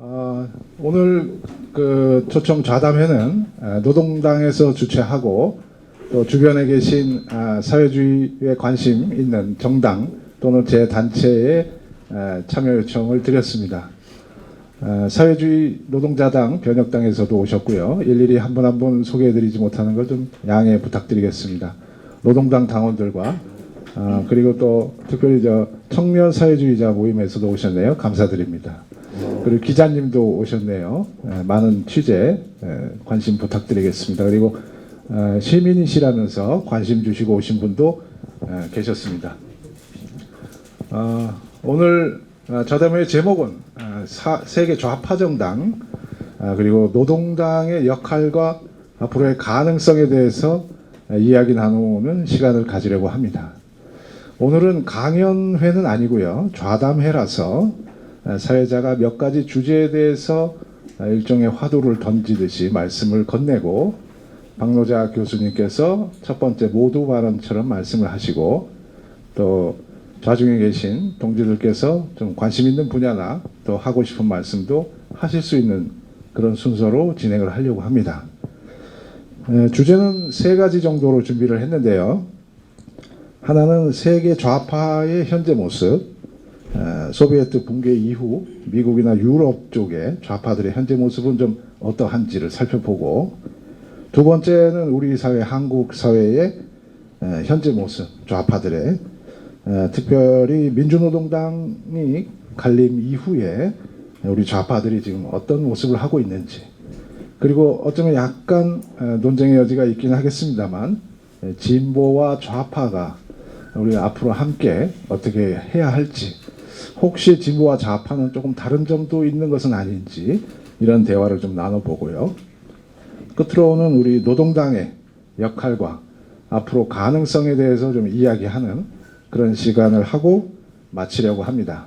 오늘 그 초청 좌담회는 노동당에서 주최하고 또 주변에 계신 사회주의에 관심 있는 정당 또는 제 단체에 참여 요청을 드렸습니다. 사회주의 노동자당 변혁당에서도 오셨고요. 일일이 한 분 한 분 소개해드리지 못하는 걸 좀 양해 부탁드리겠습니다. 노동당 당원들과 그리고 또 특별히 청년 사회주의자 모임에서도 오셨네요. 감사드립니다. 그리고 기자님도 오셨네요. 많은 취재 관심 부탁드리겠습니다. 그리고 시민이시라면서 관심 주시고 오신 분도 계셨습니다. 오늘 좌담회의 제목은 세계 좌파 정당 그리고 노동당의 역할과 앞으로의 가능성에 대해서 이야기 나누는 시간을 가지려고 합니다. 오늘은 강연회는 아니고요. 좌담회라서 사회자가 몇 가지 주제에 대해서 일종의 화두를 던지듯이 말씀을 건네고 박노자 교수님께서 첫 번째 모두 발언처럼 말씀을 하시고 또 좌중에 계신 동지들께서 좀 관심 있는 분야나 또 하고 싶은 말씀도 하실 수 있는 그런 순서로 진행을 하려고 합니다. 주제는 세 가지 정도로 준비를 했는데요. 하나는 세계 좌파의 현재 모습, 소비에트 붕괴 이후 미국이나 유럽 쪽의 좌파들의 현재 모습은 좀 어떠한지를 살펴보고, 두 번째는 우리 사회, 한국 사회의 현재 모습, 좌파들의 특별히 민주노동당이 갈림 이후에 우리 좌파들이 지금 어떤 모습을 하고 있는지, 그리고 어쩌면 약간 논쟁의 여지가 있긴 하겠습니다만 진보와 좌파가 우리 앞으로 함께 어떻게 해야 할지, 혹시 진보와 좌파는 조금 다른 점도 있는 것은 아닌지 이런 대화를 좀 나눠보고요. 끝으로는 우리 노동당의 역할과 앞으로 가능성에 대해서 좀 이야기하는 그런 시간을 하고 마치려고 합니다.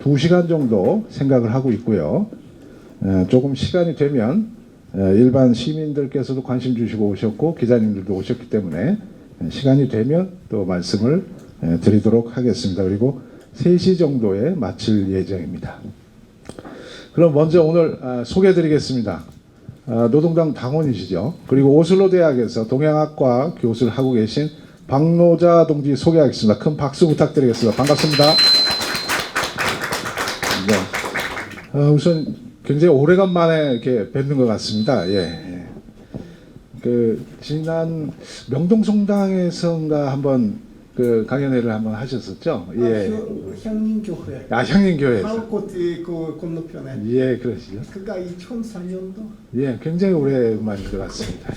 2시간 정도 생각을 하고 있고요. 조금 시간이 되면 일반 시민들께서도 관심 주시고 오셨고 기자님들도 오셨기 때문에 시간이 되면 또 말씀을 드리도록 하겠습니다. 그리고 3시 정도에 마칠 예정입니다. 그럼 먼저 오늘 소개해드리겠습니다. 노동당 당원이시죠. 그리고 오슬로 대학에서 동양학과 교수를 하고 계신 박노자 동지 소개하겠습니다. 큰 박수 부탁드리겠습니다. 반갑습니다. 네. 우선 굉장히 오래간만에 이렇게 뵙는 것 같습니다. 예. 지난 명동성당에서인가 한번 강연회를 한번 하셨었죠? 예. 향림교회. 향림교회에서. 하우코트 그 건너편에. 예, 그러시죠. 그가 2004년도. 예, 굉장히 오랜만인 것 같습니다.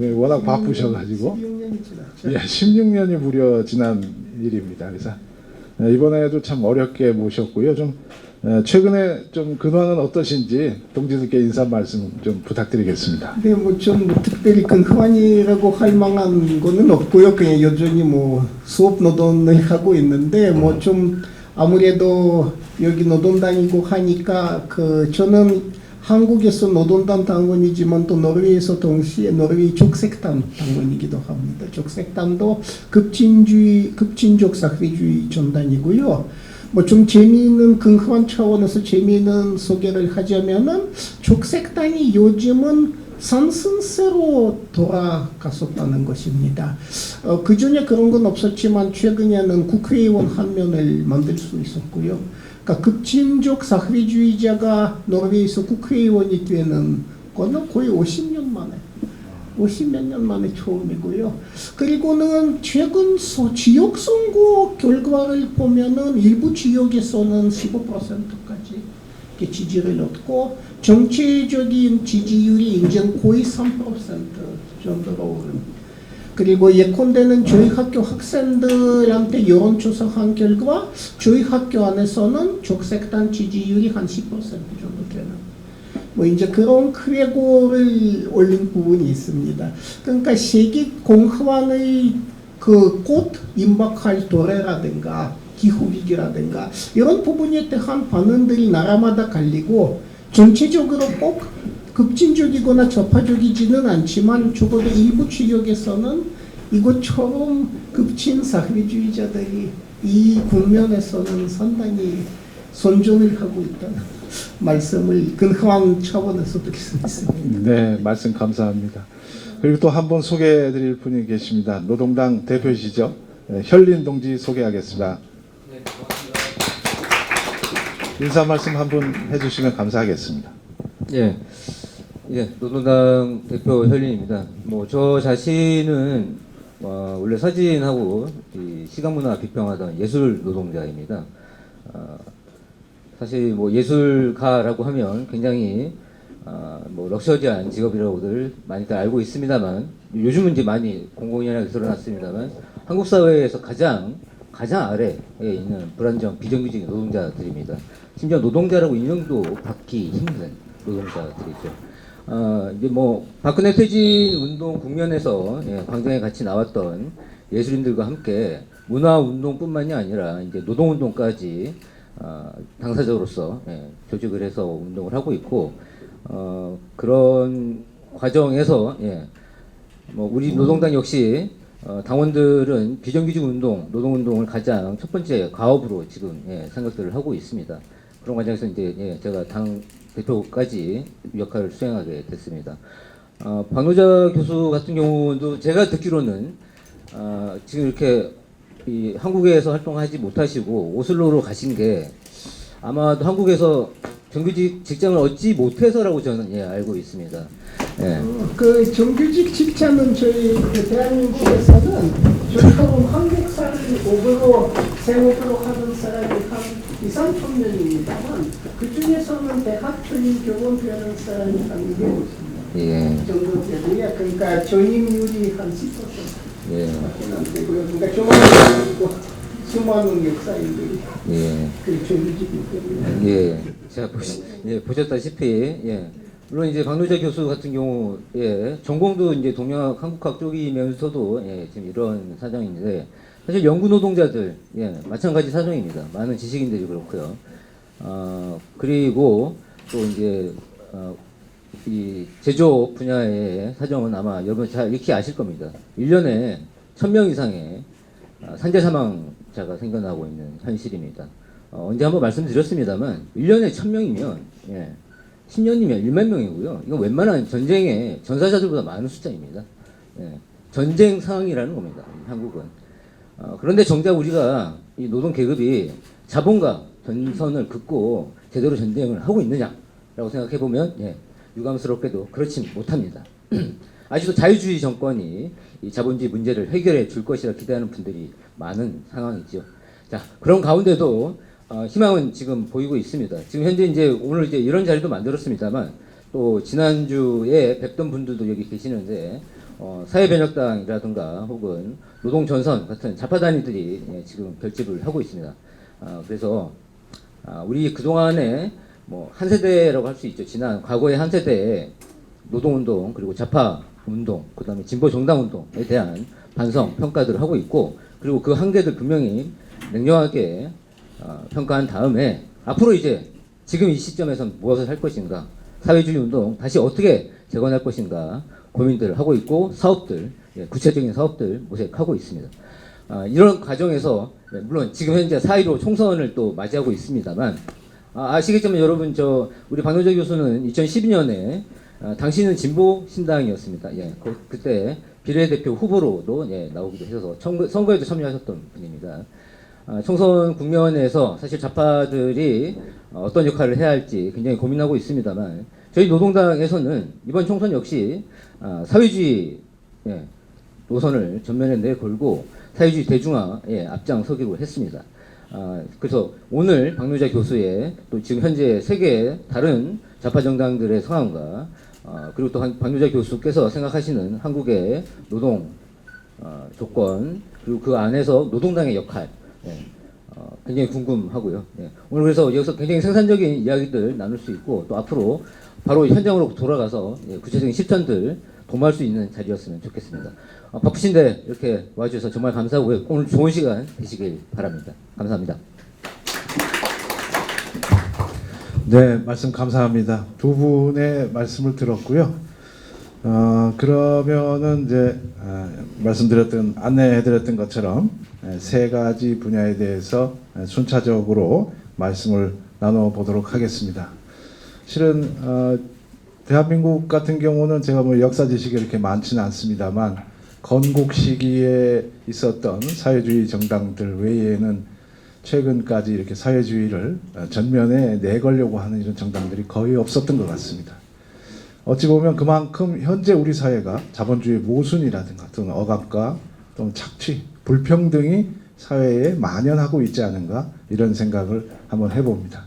예. 워낙 바쁘셔가지고. 16년이 지났죠. 예, 16년이 무려 지난 일입니다. 그래서 이번에도 참 어렵게 모셨고요. 좀 최근에 좀 근황은 어떠신지 동지들께 인사 말씀 좀 부탁드리겠습니다. 네, 좀 특별히 근황이라고 할 만한 거는 없고요. 그냥 여전히 수업 노동을 하고 있는데 좀 아무래도 여기 노동당이고 하니까 저는 한국에서 노동당 당원이지만 또 노르웨이에서 동시에 노르웨이 족색당 당원이기도 합니다. 족색당도 급진적 사회주의 전당이고요. 좀 재미있는 근황 차원에서 재미있는 소개를 하자면은 족색당이 요즘은 상승세로 돌아갔었다는 것입니다. 그 전에 그런 건 없었지만 최근에는 국회의원 한 명을 만들 수 있었고요. 그러니까 급진적 사회주의자가 노르웨이에서 국회의원이 되는 거는 거의 50몇 년 만에 처음이고요. 그리고는 최근 지역 선거 결과를 보면은 일부 지역에서는 15%까지 지지를 얻고 정치적인 지지율이 이제 거의 3% 정도로 오른. 그리고 예컨대는 저희 학교 학생들한테 여론조사한 결과 저희 학교 안에서는 족색당 지지율이 한 10% 정도 되는. 이제 그런 쾌거를 올린 부분이 있습니다. 그러니까 세계 공황의 꽃 임박할 도래라든가 기후 위기라든가 이런 부분에 대한 반응들이 나라마다 갈리고 전체적으로 꼭 급진적이거나 좌파적이지는 않지만 적어도 일부 지역에서는 이것처럼 급진 사회주의자들이 이 국면에서는 상당히 선전을 하고 있다는 말씀을 근황 차원에서 드리겠습니다. 네, 말씀 감사합니다. 그리고 또 한 분 소개해드릴 분이 계십니다. 노동당 대표이시죠? 혈린 동지 소개하겠습니다. 네, 고맙습니다. 인사 말씀 한 분 해주시면 감사하겠습니다. 예, 노동당 대표 혈린입니다. 뭐 저 자신은 원래 사진하고 이 시각문화 비평하던 예술 노동자입니다. 사실 뭐 예술가라고 하면 굉장히 뭐 럭셔리한 직업이라고들 많이들 알고 있습니다만, 요즘은 이제 많이 공공연하게 드러났습니다만, 한국 사회에서 가장 아래에 있는 불안정 비정규직 노동자들입니다. 심지어 노동자라고 인정도 받기 힘든 노동자들이죠. 이제 뭐 박근혜 퇴진 운동 국면에서 광장에 같이 나왔던 예술인들과 함께 문화 운동뿐만이 아니라 이제 노동 운동까지 당사자로서 조직을 해서 운동을 하고 있고, 그런 과정에서 뭐 우리 노동당 역시 당원들은 비정규직 운동, 노동 운동을 가장 첫 번째 가업으로 지금 생각들을 하고 있습니다. 그런 과정에서 이제 제가 당 대표까지 역할을 수행하게 됐습니다. 박노자 교수 같은 경우도 제가 듣기로는 지금 이렇게 이 한국에서 활동하지 못하시고 오슬로로 가신 게 아마도 한국에서 정규직 직장을 얻지 못해서라고 저는 알고 있습니다. 그 정규직 직장은 저희 그 대한민국에서는 저희처럼 한국 사람이 5으로 생업으로 하는 사람이 한 2, 3천 명입니다만 그 중에서는 대학 초임 교원 배우는 사람이 한 250명 정도 되고요. 그러니까 전임률이 한 10%밖에 안 되고요. 그러니까 종합적으로 수많은 역사인들이 그 정규직이기 때문에 제가 보셨다시피 물론 이제 박노자 교수 같은 경우에 전공도 이제 동양학 한국학 쪽이면서도 지금 이런 사정인데, 사실 연구 노동자들 마찬가지 사정입니다. 많은 지식인들이 그렇고요. 그리고 또 이제 이 제조업 분야의 사정은 아마 여러분 잘 익히 아실 겁니다. 1년에 1000명 이상의 산재 사망자가 생겨나고 있는 현실입니다. 언제 한번 말씀드렸습니다만 1년에 1000명이면 10년이면 1만 명이고요. 이건 웬만한 전쟁의 전사자들보다 많은 숫자입니다. 전쟁 상황이라는 겁니다. 한국은. 그런데 정작 우리가 이 노동 계급이 자본과 전선을 긋고 제대로 전쟁을 하고 있느냐라고 생각해 보면 유감스럽게도 그렇지 못합니다. 아직도 자유주의 정권이 이 자본주의 문제를 해결해 줄 것이라 기대하는 분들이 많은 상황이죠. 자, 그런 가운데도 희망은 지금 보이고 있습니다. 지금 현재 이제 오늘 이제 이런 자리도 만들었습니다만, 또 지난주에 뵙던 분들도 여기 계시는데 사회변혁당이라든가 혹은 노동전선 같은 좌파단위들이 지금 결집을 하고 있습니다. 그래서 우리 그동안에 뭐 한 세대라고 할 수 있죠. 지난 과거의 한 세대의 노동운동, 그리고 좌파운동, 그 다음에 진보정당운동에 대한 반성, 평가들을 하고 있고, 그리고 그 한계들 분명히 냉정하게 평가한 다음에 앞으로 이제 지금 이 시점에서 무엇을 할 것인가, 사회주의 운동 다시 어떻게 재건할 것인가 고민들을 하고 있고, 사업들, 구체적인 사업들 모색하고 있습니다. 이런 과정에서 물론 지금 현재 4.15 총선을 또 맞이하고 있습니다만, 아시겠지만 여러분, 우리 박노자 교수는 2012년에 당시는 진보 신당이었습니다. 그때 비례대표 후보로도 나오기도 해서 선거에도 참여하셨던 분입니다. 총선 국면에서 사실 좌파들이 어떤 역할을 해야 할지 굉장히 고민하고 있습니다만, 저희 노동당에서는 이번 총선 역시 사회주의 노선을 전면에 내걸고 사회주의 대중화에 앞장서기로 했습니다. 그래서 오늘 박노자 교수의 또 지금 현재 세계의 다른 좌파 정당들의 상황과 그리고 또 박노자 교수께서 생각하시는 한국의 노동 조건, 그리고 그 안에서 노동당의 역할 굉장히 궁금하고요. 오늘 그래서 여기서 굉장히 생산적인 이야기들 나눌 수 있고, 또 앞으로 바로 현장으로 돌아가서 구체적인 실천들 도모할 수 있는 자리였으면 좋겠습니다. 바쁘신데 이렇게 와주셔서 정말 감사하고요. 오늘 좋은 시간 되시길 바랍니다. 감사합니다. 네, 말씀 감사합니다. 두 분의 말씀을 들었고요. 그러면은 이제 안내해드렸던 것처럼 세 가지 분야에 대해서 순차적으로 말씀을 나눠보도록 하겠습니다. 실은 대한민국 같은 경우는 제가 뭐 역사 지식이 이렇게 많지는 않습니다만 건국 시기에 있었던 사회주의 정당들 외에는 최근까지 이렇게 사회주의를 전면에 내걸려고 하는 이런 정당들이 거의 없었던 것 같습니다. 어찌 보면 그만큼 현재 우리 사회가 자본주의 모순이라든가 또는 억압과 또는 착취, 불평등이 사회에 만연하고 있지 않은가 이런 생각을 한번 해봅니다.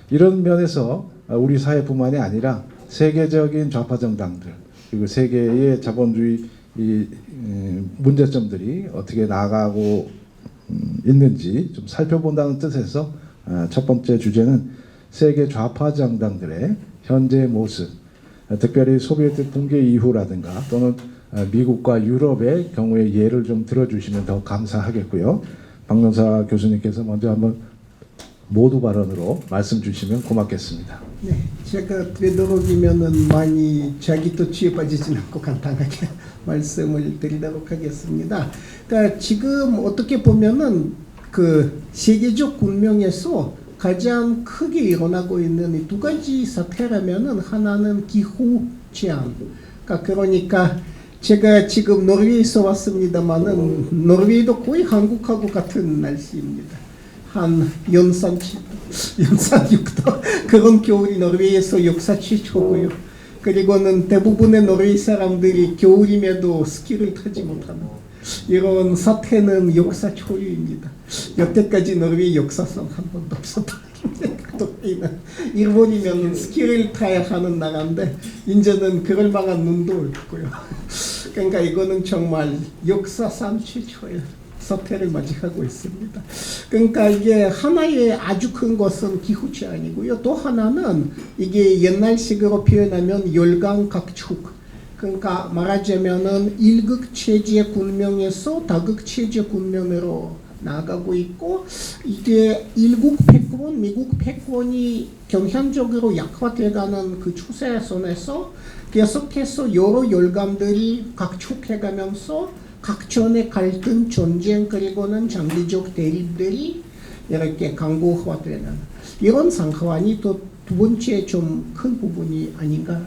이런 면에서 우리 사회뿐만이 아니라 세계적인 좌파 정당들 그리고 세계의 자본주의 문제점들이 어떻게 나아가고 있는지 좀 살펴본다는 뜻에서 첫 번째 주제는 세계 좌파 정당들의 현재 모습, 특별히 소비에트 붕괴 이후라든가 또는 미국과 유럽의 경우의 예를 좀 들어주시면 더 감사하겠고요. 박노사 교수님께서 먼저 한번 모두 발언으로 말씀 주시면 고맙겠습니다. 네, 제가 되도록이면은 많이 자기도취에 빠지진 않고 간단하게 말씀을 드리도록 하겠습니다. 그러니까 지금 어떻게 보면은 그 세계적 운명에서 가장 크게 일어나고 있는 이 두 가지 사태라면은 하나는 기후 제한. 그러니까 제가 지금 노르웨이에서 왔습니다만은 노르웨이도 거의 한국하고 같은 날씨입니다. 한 연산 6도 그런 겨울이 노르웨이에서 역사 최초고요. 그리고는 대부분의 노르웨이 사람들이 겨울임에도 스키를 타지 못하는 이런 사태는 역사 초유입니다. 여태까지 노르웨이 역사상 한 번도 없었다. 일본이면 스키를 타야 하는 나라인데 이제는 그럴 만한 눈도 없고요. 그러니까 이거는 정말 역사상 최초의 사태를 맞이하고 있습니다. 그러니까 이게 하나의 아주 큰 것은 기후 제한이고요. 또 하나는 이게 옛날식으로 표현하면 열강 각축. 그러니까 말하자면은 일극 체제 군명에서 다극 체제 군명으로 나아가고 있고 이게 일국 패권, 미국 패권이 경향적으로 약화돼가는 그 추세선에서 계속해서 여러 열감들이 각축해가면서 각전의 갈등, 전쟁 그리고는 장기적 대립들이 이렇게 강고화되는 이런 상황이 또 두 번째 좀 큰 부분이 아닌가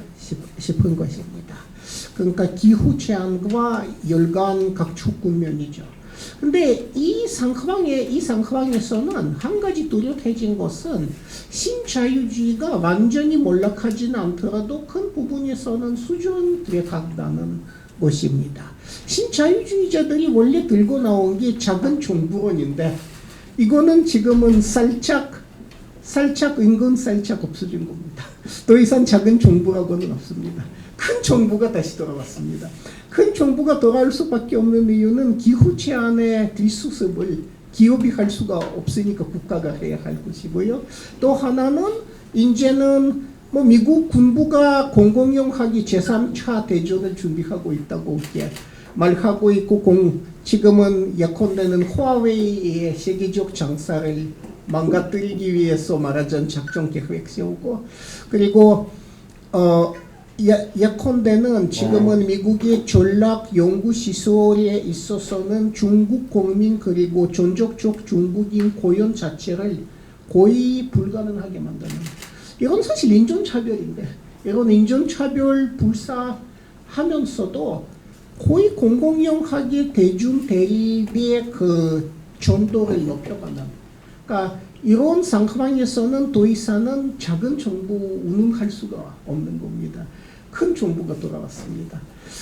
싶은 것입니다. 그러니까 기후 제한과 열간 각축 국면이죠. 근데 이 상황에서는 한 가지 뚜렷해진 것은 신자유주의가 완전히 몰락하지는 않더라도 큰 부분에서는 수준에 간다는 것입니다. 신자유주의자들이 원래 들고 나온 게 작은 정부론인데 이거는 지금은 살짝 은근 살짝 없어진 겁니다. 더 이상 작은 정부라고는 없습니다. 큰 정부가 다시 돌아왔습니다. 큰 정부가 돌아올 수밖에 없는 이유는 기후 제한의 뒷수습을 기업이 할 수가 없으니까 국가가 해야 할 것이고요. 또 하나는 이제는 뭐 미국 군부가 공공용하기 제3차 대전을 준비하고 있다고 말하고 있고 지금은 예컨대는 화웨이의 세계적 장사를 망가뜨리기 위해서 말하자면 작전 계획 세우고 그리고 예컨대는 지금은 미국의 전략 연구 시설에 있어서는 중국 국민 그리고 전적적 중국인 고용 자체를 거의 불가능하게 만드는 이건 사실 인종차별인데 이건 인종차별 불사하면서도 거의 공공연하게 대중 대립의 그 정도를 높여가는 그러니까 이런 상황에서는 더 이상은 작은 정부 운영할 수가 없는 겁니다. 큰 정부가 돌아왔습니다.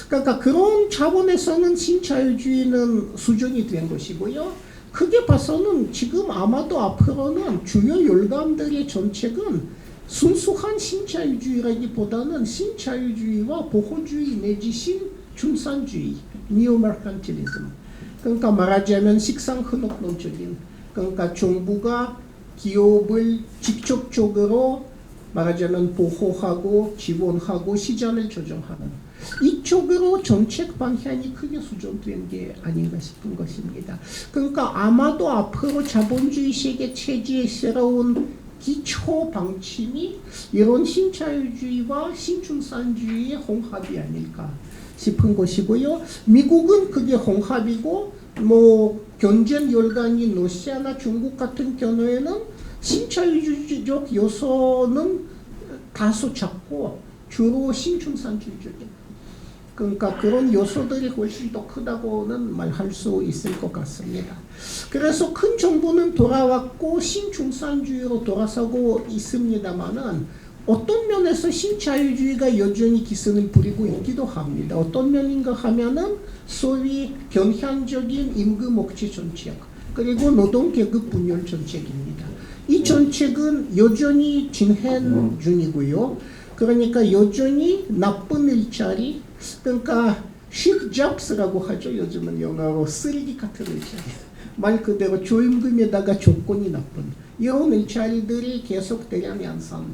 그러니까 그런 차원에서는 신자유주의는 수준이 된 것이고요. 크게 봐서는 지금 아마도 앞으로는 주요 열감들의 정책은 순수한 신자유주의라기보다는 신자유주의와 보호주의 내지 신준산주의, 니오마르칸틸리즘. 그러니까 말하자면 식상흥업론적인 그러니까 정부가 기업을 직접적으로 말하자면 보호하고 지원하고 시장을 조정하는 이쪽으로 정책 방향이 크게 수정된 게 아닌가 싶은 것입니다. 그러니까 아마도 앞으로 자본주의 세계 체제의 새로운 기초 방침이 이런 신자유주의와 신중산주의의 홍합이 아닐까 싶은 것이고요. 미국은 그게 홍합이고 뭐 견제 열강인 러시아나 중국 같은 경우에는 신자유주의적 요소는 다소 작고 주로 신춘산주의적입니다. 그러니까 그런 요소들이 훨씬 더 크다고는 말할 수 있을 것 같습니다. 그래서 큰 정부는 돌아왔고 신중산주의로 돌아서고 있습니다만은 어떤 면에서 신자유주의가 여전히 기승을 부리고 있기도 합니다. 어떤 면인가 하면은 소위 경향적인 임금 억제 정책 그리고 노동계급 분열 정책입니다. 이 정책은 여전히 진행 중이고요. 그러니까 여전히 나쁜 일자리, 그러니까 shit jobs라고 하죠. 요즘은 영어로 쓰레기 같은 일자리. 말 그대로 조임금에다가 조건이 나쁜 이런 일자리들이 계속 되면서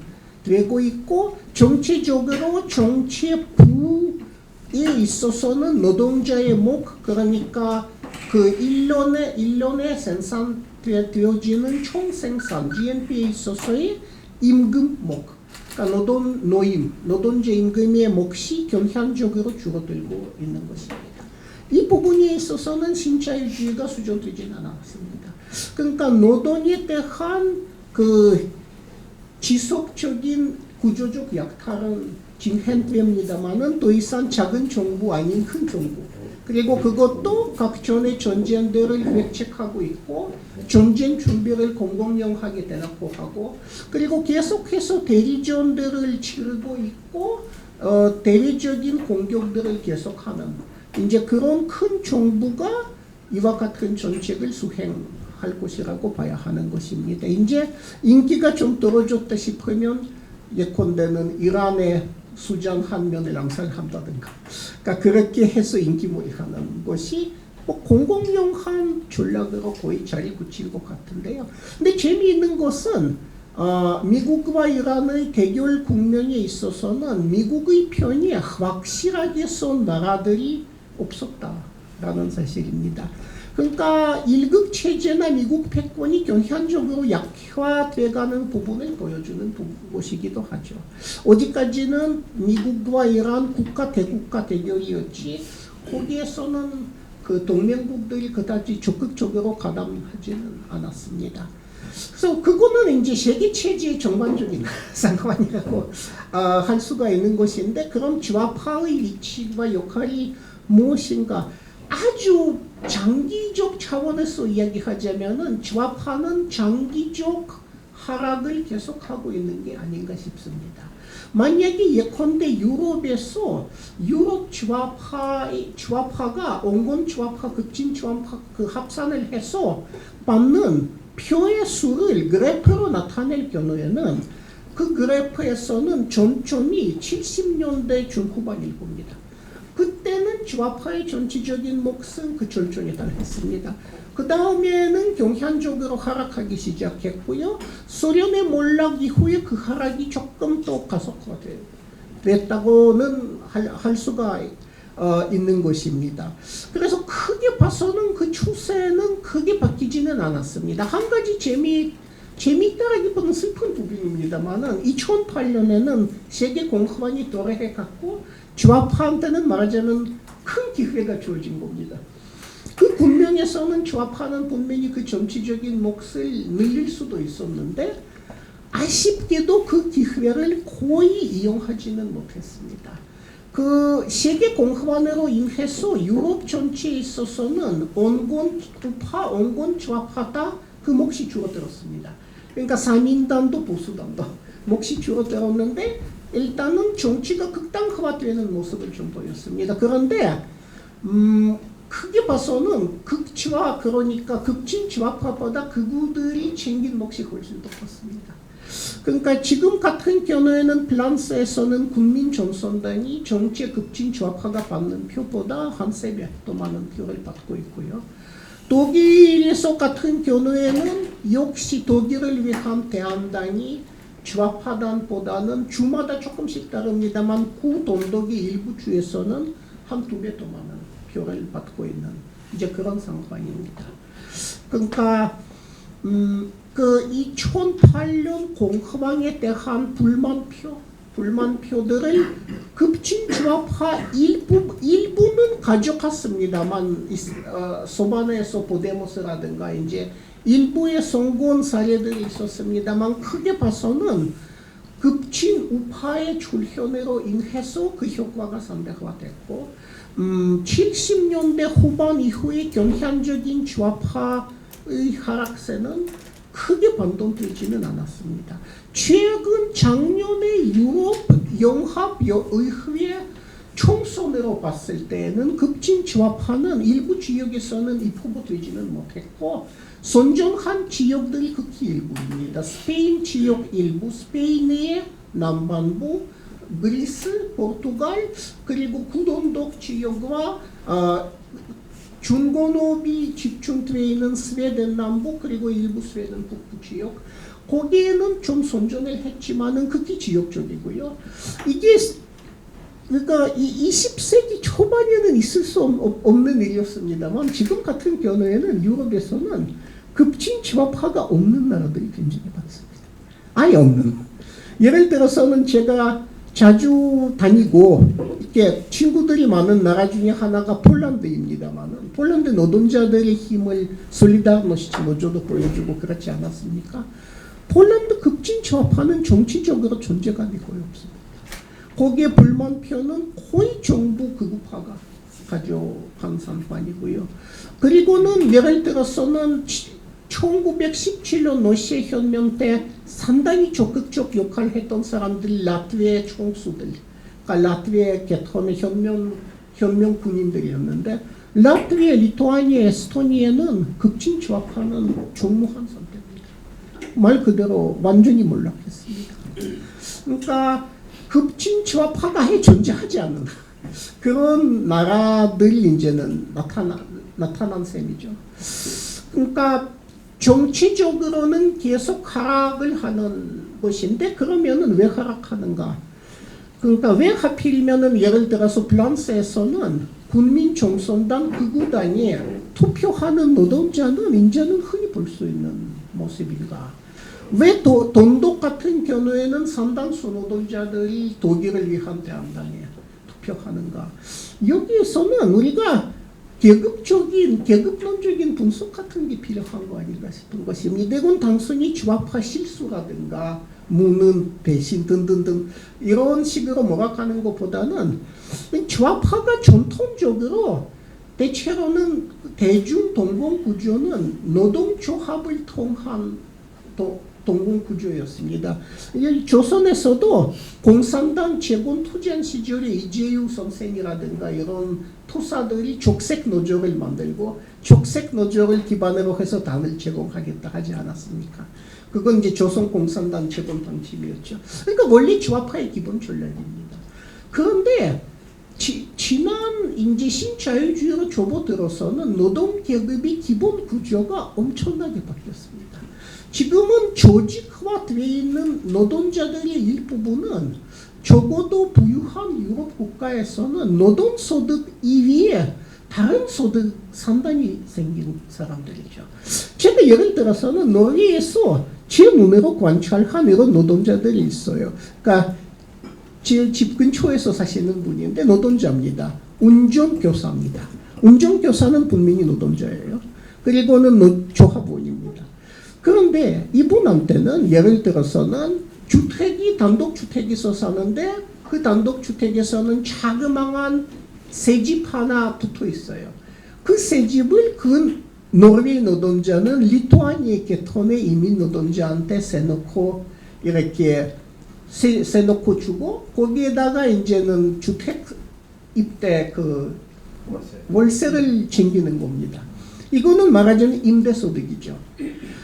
되고 있고, 정치적으로 정치부에 있어서는 노동자의 목, 그러니까 그 일년에 생산되어지는 총생산 GNP에 있어서의 임금 목, 그러니까 노동자 임금의 몫이 경향적으로 줄어들고 있는 것입니다. 이 부분에 있어서는 신자유주의가 수정되지는 않았습니다. 그러니까 노동에 대한 그 지속적인 구조적 약탈은 진행됩니다만은 더 이상 작은 정부 아닌 큰 정부, 그리고 그것도 각전의 전쟁들을 획책하고 있고 전쟁 준비를 공공연하게 대놓고 하고, 그리고 계속해서 대리전들을 치르고 있고 대외적인 공격들을 계속하는 이제 그런 큰 정부가 이와 같은 정책을 수행할 것이라고 봐야 하는 것입니다. 이제 인기가 좀 떨어졌다 싶으면 예컨대는 이란의 수장 한 면을 낭살한다든가, 그러니까 그렇게 해서 인기몰이하는 것이 뭐 공공연한 전략으로 거의 자리 굳힐 것 같은데요. 근데 재미있는 것은 미국과 이란의 대결 국면에 있어서는 미국의 편이 확실하게 선 나라들이 없었다라는 사실입니다. 그러니까 1급 체제나 미국 패권이 경향적으로 약화돼가는 부분을 보여주는 것이기도 하죠. 어디까지는 미국과 이란 국가 대국가 대결이었지 거기에서는 그 동맹국들이 그다지 적극적으로 가담하지는 않았습니다. 그래서 그거는 이제 세계 체제의 전반적인 상황이라고 할 수가 있는 것인데, 그럼 좌파의 위치와 역할이 무엇인가? 아주 장기적 차원에서 이야기하자면은 좌파는 장기적 하락을 계속하고 있는 게 아닌가 싶습니다. 만약에 예컨대 유럽에서 유럽 좌파가 온건 좌파, 극진 좌파 그 합산을 해서 받는 표의 수를 그래프로 나타낼 경우에는 그 그래프에서는 전점이 70년대 중후반일 겁니다. 그때는 좌파의 정치적인 몫은 그 절정에 달했습니다. 그 다음에는 경향적으로 하락하기 시작했고요. 소련의 몰락 이후에 그 하락이 조금 더 가속화됐다고는 할 수가 있는 것입니다. 그래서 크게 봐서는 그 추세는 크게 바뀌지는 않았습니다. 한 가지 재미있다라기보다는 슬픈 부분입니다만은 2008년에는 세계 공화국이 도래해갖고 좌파한테는 말하자면 큰 기회가 주어진 겁니다. 그 국면에서는 좌파는 분명히 그 정치적인 몫을 늘릴 수도 있었는데 아쉽게도 그 기회를 거의 이용하지는 못했습니다. 그 세계 공화국으로 인해서 유럽 전체에 있어서는 온건 우파, 온건 좌파다 그 몫이 줄어들었습니다. 그러니까 3인당도 보수당도 몫이 줄어들었는데 일단은 정치가 극단화되는 모습을 좀 보였습니다. 그런데 크게 봐서는 극좌, 그러니까 극진 좌파보다 극우들이 챙긴 몫이 훨씬 더 컸습니다. 그러니까 지금 같은 경우에는 프랑스에서는 국민전선당이 전체 극진 좌파가 받는 표보다 한 3배 더 많은 표를 받고 있고요. 독일에서 같은 경우에는 역시 독일을 위한 대한당이 좌파당보다는 주마다 조금씩 다릅니다만 구동독의 일부 주에서는 한 2배 더 많은 표를 받고 있는 이제 그런 상황입니다. 그러니까 그 2008년 공화당에 대한 불만표, 불만표들을 급진주합파 일부는 가져갔습니다만 소반에서 보데모스라든가 이제 일부의 성공 사례들이 있었습니다만 크게 봐서는 급진 우파의 출현으로 인해서 그 효과가 상대화됐고 70년대 후반 이후의 경향적인 좌파의 하락세는 크게 반동되지는 않았습니다. 최근 작년에 유럽 연합의회 총선으로 봤을 때는 급진 좌파는 일부 지역에서는 입후보되지는 못했고 선정한 지역들이 극히 일부입니다. 스페인 지역 일부, 스페인의 남반부, 그리스, 포르투갈, 그리고 구돈독 지역과 중공업이 집중되어 있는 스웨덴 남부 그리고 일부 스웨덴 북부 지역 거기에는 좀 선전을 했지만은 극히 지역적이고요. 이게 그러니까 이 20세기 초반에는 있을 수 없는 일이었습니다만 지금 같은 경우에는 유럽에서는 급진 좌파가 없는 나라들이 굉장히 많습니다. 아예 없는. 예를 들어서는 제가 자주 다니고 이렇게 친구들이 많은 나라 중에 하나가 폴란드입니다만은 폴란드 노동자들의 힘을 솔리다르노시티 노조도 보여주고 그렇지 않았습니까? 폴란드 급진 좌파는 정치적으로 존재감이 거의 없습니다. 거기에 불만표는 거의 정부 극우파가 가져간 상황이고요. 그리고는 예를 들어서는 1917년 러시아 혁명 때 상당히 적극적 역할을 했던 사람들이 라트비아의 총수들, 그러니까 라트비아의 개통의 혁명 군인들이었는데 라트비아, 리투아니아, 에스토니아는 급진 좌파는 전무한 상태입니다. 말 그대로 완전히 몰락했습니다. 그러니까 급진 좌파가 아예 존재하지 않는 그런 나라들이 이제는 나타난 셈이죠. 그러니까 정치적으로는 계속 하락을 하는 것인데 그러면은 왜 하락하는가? 그러니까 왜 하필이면은 예를 들어서 프랑스에서는 국민정선당 극우당에 투표하는 노동자는 이제는 흔히 볼 수 있는 모습인가? 왜 돈독 같은 경우에는 상당수 노동자들이 독일을 위한 대한당에 투표하는가? 여기에서는 우리가 계급론적인 분석 같은 게 필요한 거 아닌가 싶은 것입니다. 이건 단순히 좌파 실수라든가 무능, 배신 등등등 이런 식으로 몰아가는 것보다는 좌파가 전통적으로 대체로는 대중 동공 구조는 노동조합을 통한 동공 구조였습니다. 조선에서도 공산당 재건 투쟁 시절에 이재유 선생이라든가 이런 토사들이 족색 노조를 만들고 족색 노조를 기반으로 해서 당을 제공하겠다 하지 않았습니까? 그건 이제 조선 공산당 재건 방침이었죠. 그러니까 원래 좌파의 기본 전략입니다. 그런데 지난 이제 신자유주의로 접어들어서는 노동 계급의 기본 구조가 엄청나게 바뀌었습니다. 지금은 조직화되어 있는 노동자들의 일부분은 적어도 부유한 유럽 국가에서는 노동소득 이외에 다른 소득 상당히 생긴 사람들이죠. 제가 예를 들어서는 노르웨이에서 제 눈으로 관찰한 이런 노동자들이 있어요. 그러니까 제 집 근처에서 사시는 분인데 노동자입니다. 운전교사입니다. 운전교사는 분명히 노동자예요. 그리고는 조합원입니다. 그런데 이분한테는 예를 들어서는 단독주택에서 사는데 그 단독주택에서는 자그마한 새집 하나 붙어 있어요. 그 새집을 그 노르웨이 노동자는 리투아니아 계통의 이민 노동자한테 세놓고 이렇게 세놓고 주고 거기에다가 이제는 주택 입대 그 월세를 챙기는 겁니다. 이거는 말하자면 임대소득이죠.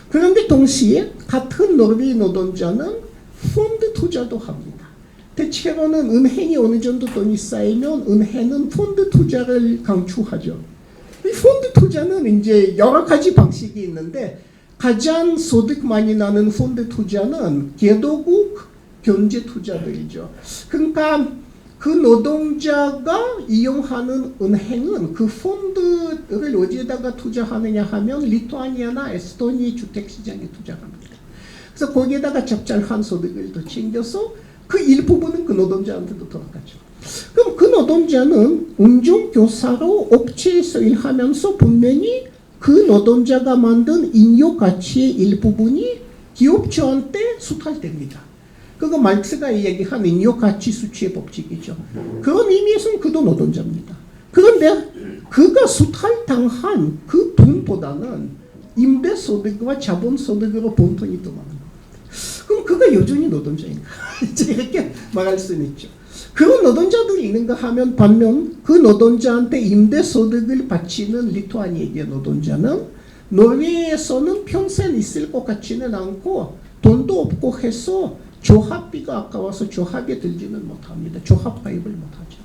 그런데 동시에 같은 노르웨이 노동자는 펀드 투자도 합니다. 대체로는 은행이 어느 정도 돈이 쌓이면 은행은 펀드 투자를 강추하죠. 이 펀드 투자는 이제 여러 가지 방식이 있는데 가장 소득 많이 나는 펀드 투자는 개도국 경제 투자들이죠. 그러니까 그 노동자가 이용하는 은행은 그 펀드를 어디에다가 투자하느냐 하면 리투아니아나 에스토니아 주택시장에 투자합니다. 그래서 거기에다가 적절한 소득을 더 챙겨서 그 일부분은 그 노동자한테도 돌아가죠. 그럼 그 노동자는 운전교사로 업체에서 일하면서 분명히 그 노동자가 만든 인력가치의 일부분이 기업주한테 수탈됩니다. 그거 말크스가 이야기한 인력가치 수치의 법칙이죠. 그런 의미에서는 그도 노동자입니다. 그런데 그가 수탈당한 그 돈보다는 임대소득과 자본소득으로 번 돈이 더 많은 겁니다. 그럼 그가 여전히 노동자인가? 이렇게 말할 수는 있죠. 그런 노동자들이 있는가 하면 반면 그 노동자한테 임대소득을 바치는 리투아니아의 노동자는 노르웨이에서는 평생 있을 것 같지는 않고 돈도 없고 해서 조합비가 아까워서 조합에 들지는 못합니다. 조합 가입을 못하죠.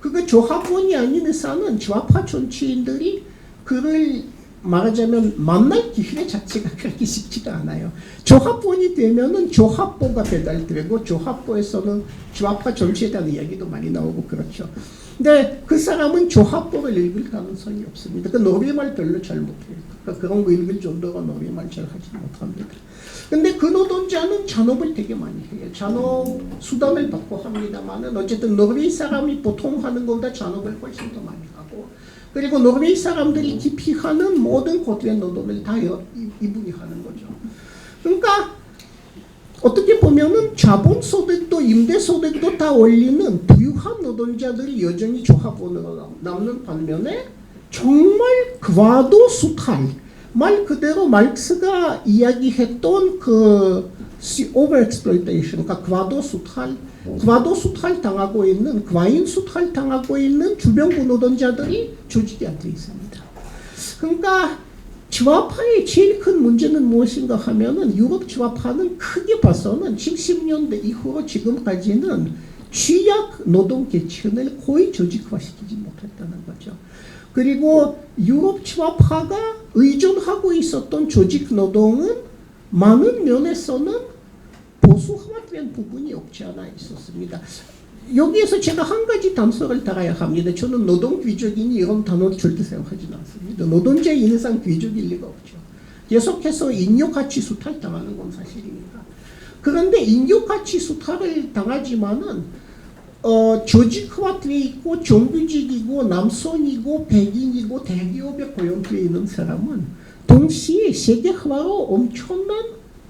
그거 조합원이 아닌 이상은 조합파 정치인들이 그를 말하자면 만날 기회 자체가 그렇게 쉽지가 않아요. 조합원이 되면은 조합보가 배달되고 조합보에서는 조합파 정치에 대한 이야기도 많이 나오고 그렇죠. 근데 그 사람은 조합보를 읽을 가능성이 없습니다. 그 노래말 별로 잘 못해요. 그런 거 읽을 정도로 노래말 잘 하지 못합니다. 근데 그 노동자는 잔업을 되게 많이 해요. 잔업 수당을 받고 합니다만은 어쨌든 노르웨이 사람이 보통 하는 것보다 잔업을 훨씬 더 많이 하고 그리고 노르웨이 사람들이 기피하는 모든 고된 노동을 다 이분이 하는 거죠. 그러니까 어떻게 보면은 자본소득도 임대소득도 다 올리는 부유한 노동자들이 여전히 조합원으로 남는 반면에 정말 과도 수탈 말 그대로 말크스가 이야기했던 그 overexploitation, 그러니까 과도 수탈 당하고 있는 과잉 수탈 당하고 있는 주변부 노동자들이 조직에 앉아 있습니다. 그러니까 좌파의 제일 큰 문제는 무엇인가 하면은 유럽 좌파는 크게 봐서는 70년대 이후로 지금까지는 취약 노동 계층을 거의 조직화시키지 못했다는 거죠. 그리고 유럽 좌파가 의존하고 있었던 조직 노동은 많은 면에서는 보수화된 부분이 없지 않아 있었습니다. 여기에서 제가 한 가지 단서를 달아야 합니다. 저는 노동귀족이니 이런 단어를 절대 사용하지는 않습니다. 노동자의 인상 귀족일 리가 없죠. 계속해서 인력가치 수탈 당하는 건 사실이니까. 그런데 인력가치 수탈을 당하지만은 조직화되어 있고 정규직이고 남성이고 백인이고 대기업에 고용되어 있는 사람은 동시에 세계화로 엄청난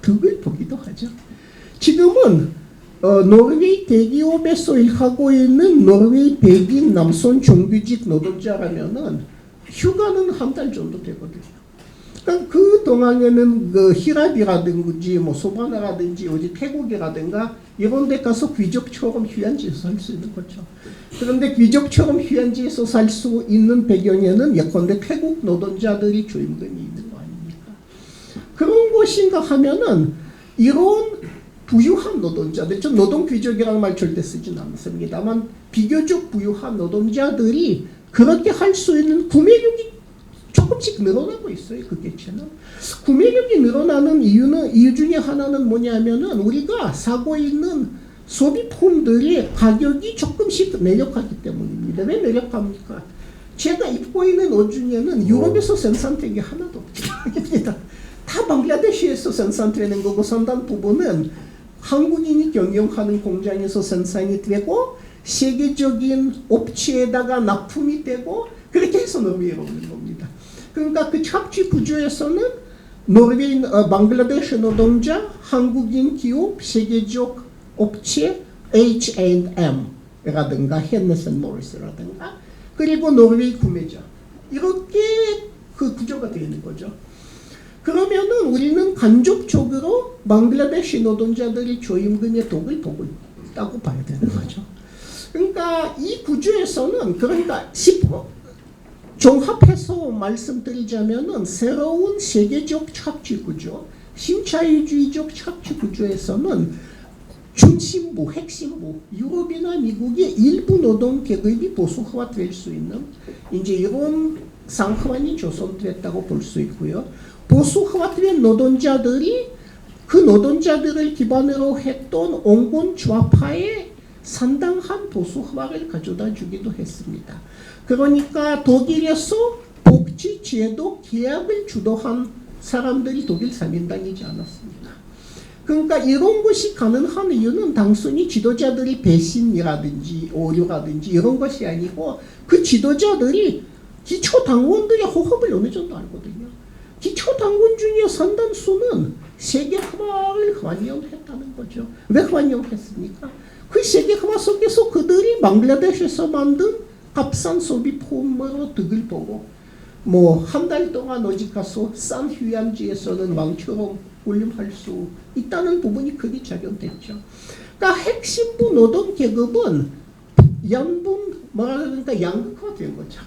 득을 보기도 하죠. 지금은 노르웨이 대기업에서 일하고 있는 노르웨이 백인 남성 정규직 노동자라면은 휴가는 한 달 정도 되거든요. 그러니까 그 동안에는 그 히랍이라든지 뭐 소바나라든지 어디 태국이라든가 이런 데 가서 귀족처럼 휴양지에서 살 수 있는 거죠. 그런데 귀족처럼 휴양지에서 살 수 있는 배경에는 예컨대 태국 노동자들이 주임금이 있는 거 아닙니까? 그런 것인가 하면은 이런 부유한 노동자들, 저 노동 귀족이라는 말 절대 쓰진 않습니다만 비교적 부유한 노동자들이 그렇게 할 수 있는 구매력이 조금씩 늘어나고 있어요. 그 계층은. 구매력이 늘어나는 이유 중에 하나는 뭐냐면은 우리가 사고 있는 소비품들의 가격이 조금씩 내려가기 때문입니다. 왜 내려갑니까? 제가 입고 있는 옷 중에는 유럽에서 생산된 게 하나도 없습니다. 다 방글라데시에서 생산되는 거고 상당 부분은 한국인이 경영하는 공장에서 생산이 되고 세계적인 업체에다가 납품이 되고 그렇게 해서 노르웨이로 오는 겁니다. 그러니까 그 착취 구조에서는 노르웨이, 방글라데시 노동자, 한국인 기업, 세계적 업체 H&M라든가 헨네슨 모리스라든가 그리고 노르웨이 구매자 이렇게 그 구조가 되어 있는 거죠. 그러면은 우리는 간접적으로 방글라데시 노동자들이 조임금의 덕을 보고 있다고 봐야 되는 거죠. 그러니까 이 구조에서는 그러니까 종합해서 말씀드리자면은 새로운 세계적 착취 구조, 신자유주의적 착취 구조에서는 중심부, 핵심부, 유럽이나 미국의 일부 노동 계급이 보수화될 수 있는 이제 이런 상황이 조성됐다고 볼 수 있고요. 보수화된 노동자들이 그 노동자들을 기반으로 했던 온건 좌파의 상당한 보수화를 가져다 주기도 했습니다. 그러니까 독일에서 복지제도 계약을 주도한 사람들이 독일 3인당이지 않았습니다. 그러니까 이런 것이 가능한 이유는 단순히 지도자들이 배신이라든지 오류라든지 이런 것이 아니고 그 지도자들이 기초 당원들의 호흡을 어느 정도 알거든요. 기초 당원 중에 상당수는 세계화를 환영했다는 거죠. 왜 환영했습니까? 그 세계화 속에서 그들이 방글라데시에서 만든 값싼 소비품으로 득을 보고 뭐 한 달 동안 어디 가서 싼 휴양지에서는 왕처럼 훈련할 수 있다는 부분이 크게 작용됐죠. 그러니까 핵심부 노동 계급은 그러니까 양극화된 거죠.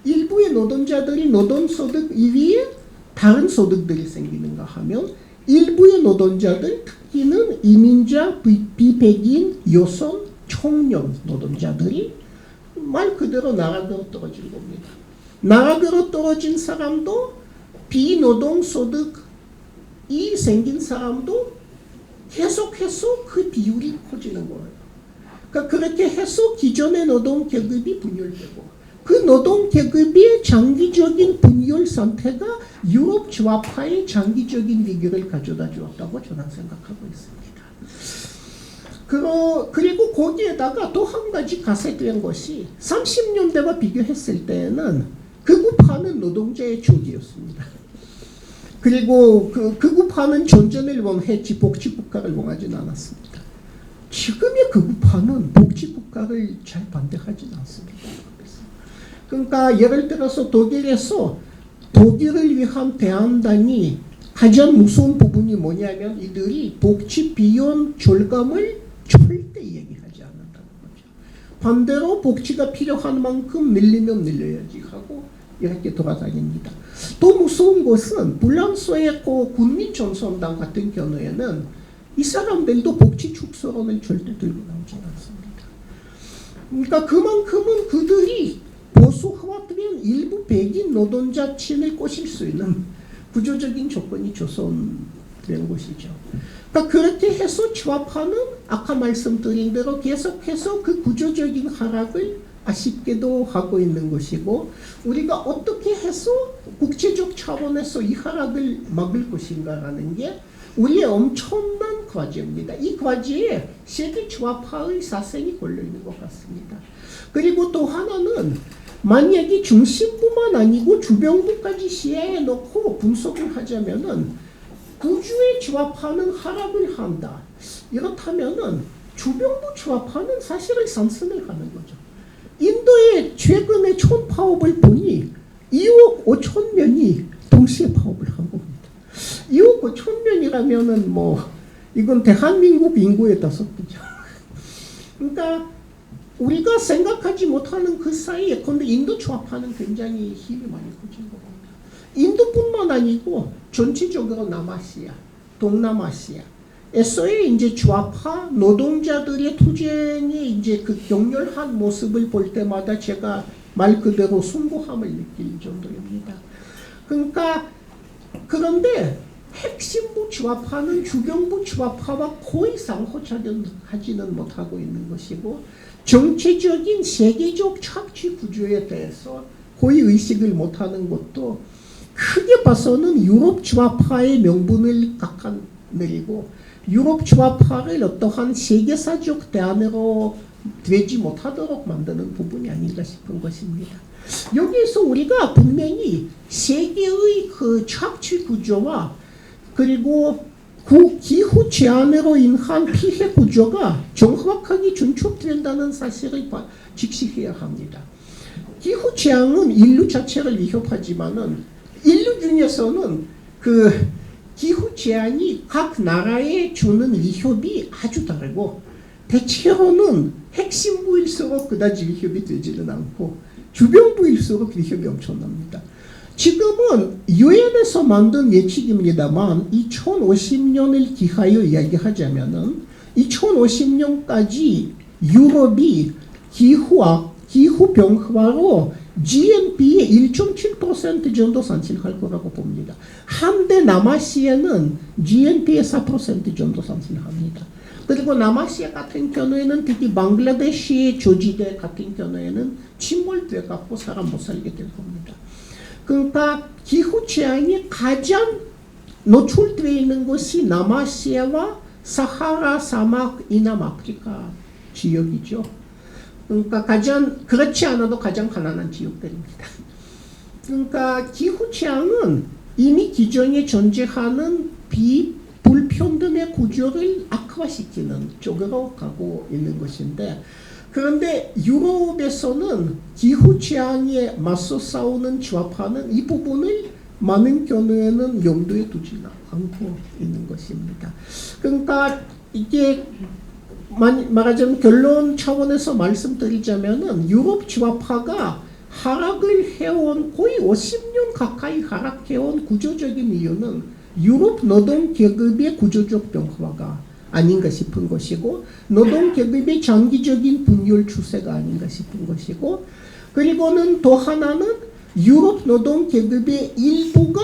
일부의 노동자들이 노동소득 이외에 다른 소득들이 생기는가 하면 일부의 노동자들, 특히는 이민자, 비백인, 여성, 청년 노동자들이 말 그대로 나락으로 떨어질 겁니다. 나락으로 떨어진 사람도 비노동소득이 생긴 사람도 계속해서 그 비율이 커지는 거예요. 그러니까 그렇게 해서 기존의 노동계급이 분열되고 그 노동계급의 장기적인 분열 상태가 유럽 좌파의 장기적인 위기를 가져다 주었다고 저는 생각하고 있습니다. 그리고 거기에다가 또 한 가지 가세된 것이 30년대와 비교했을 때에는 극우파는 노동자의 적이었습니다. 그리고 극우파는 전쟁을 원했지 복지국가를 원하지는 않았습니다. 지금의 극우파는 복지국가를 잘 반대하지는 않습니다. 그러니까 예를 들어서 독일에서 독일을 위한 대안단이 가장 무서운 부분이 뭐냐면 이들이 복지 비용 절감을 절대 얘기하지 않는다는 거죠. 반대로 복지가 필요한 만큼 늘리면 늘려야지 하고 이렇게 돌아다닙니다. 또 무서운 것은 불란서의 국민전선당 같은 경우에는 이 사람들도 복지 축소론을 절대 들고 나오지 않습니다. 그러니까 그만큼은 그들이 보수화된 일부 백인 노동자층을 꼬실 수 있는 구조적인 조건이 조성된 것이죠. 그러니까 그렇게 해서 좌파는 아까 말씀드린 대로 계속해서 그 구조적인 하락을 아쉽게도 하고 있는 것이고 우리가 어떻게 해서 국제적 차원에서 이 하락을 막을 것인가라는 게 우리의 엄청난 과제입니다. 이 과제에 세계 좌파의 사생이 걸려있는 것 같습니다. 그리고 또 하나는 만약에 중심부만 아니고 주변부까지 시야에 넣고 분석을 하자면은 구주의 좌파는 하락을 한다. 이렇다면은 주변부 좌파는 사실은 상승을 하는 거죠. 인도의 최근의 촌파업을 보니 2억 5천 명이 동시에 파업을 한 겁니다. 2억 5천 명이라면은 뭐 이건 대한민국 인구의 5배죠. 그러니까 우리가 생각하지 못하는 그 사이에 근데 인도 좌파는 굉장히 힘이 많이 커진 겁니다. 인도뿐만 아니고 전체적으로 남아시아, 동남아시아에서의 이제 좌파 노동자들의 투쟁이 이제 그 격렬한 모습을 볼 때마다 제가 말 그대로 숭고함을 느낄 정도입니다. 그러니까 그런데 핵심부 좌파는 주변부 좌파와 거의 상호작용하지는 못하고 있는 것이고 정체적인 세계적 착취 구조에 대해서 거의 의식을 못하는 것도 크게 봐서는 유럽 좌파의 명분을 깎아내리고 유럽 좌파를 어떠한 세계사적 대안으로 되지 못하도록 만드는 부분이 아닌가 싶은 것입니다. 여기에서 우리가 분명히 세계의 그 착취 구조와 그리고 기후 제한으로 인한 피해 구조가 정확하게 준축된다는 사실을 직시해야 합니다. 기후 제한은 인류 자체를 위협하지만은 인류 중에서는 그 기후 제한이 각 나라에 주는 위협이 아주 다르고 대체로는 핵심부일수록 그다지 위협이 되지는 않고 주변부일수록 위협이 엄청납니다. 지금은 유엔에서 만든 예측입니다만 2050년을 기하여 이야기하자면은 2050년까지 유럽이 기후 변화로 GNP의 1.7% 정도 상승할 거라고 봅니다. 한데 남아시아는 GNP의 4% 정도 상승합니다. 그리고 남아시아 같은 경우에는 특히 방글라데시 조지대 같은 경우에는 침몰돼 갖고 사람 못 살게 될 겁니다. 그러니까 기후 제한이 가장 노출되어 있는 것이 남아시아와 사하라 사막 이남 아프리카 지역이죠. 그러니까 가장 그렇지 않아도 가장 가난한 지역들입니다. 그러니까 기후 취향은 이미 기존에 존재하는 불평등의 구조를 악화시키는 쪽으로 가고 있는 것인데, 그런데 유럽에서는 기후 취향에 맞서 싸우는 좌파는 이 부분을 많은 경우에는 염두에 두지 않고 있는 것입니다. 그러니까 이게 말하자면 결론 차원에서 말씀드리자면은 유럽 좌파가 하락을 해온 거의 50년 가까이 하락해온 구조적인 이유는 유럽 노동 계급의 구조적 변화가 아닌가 싶은 것이고, 노동 계급의 장기적인 분열 추세가 아닌가 싶은 것이고, 그리고는 또 하나는 유럽 노동 계급의 일부가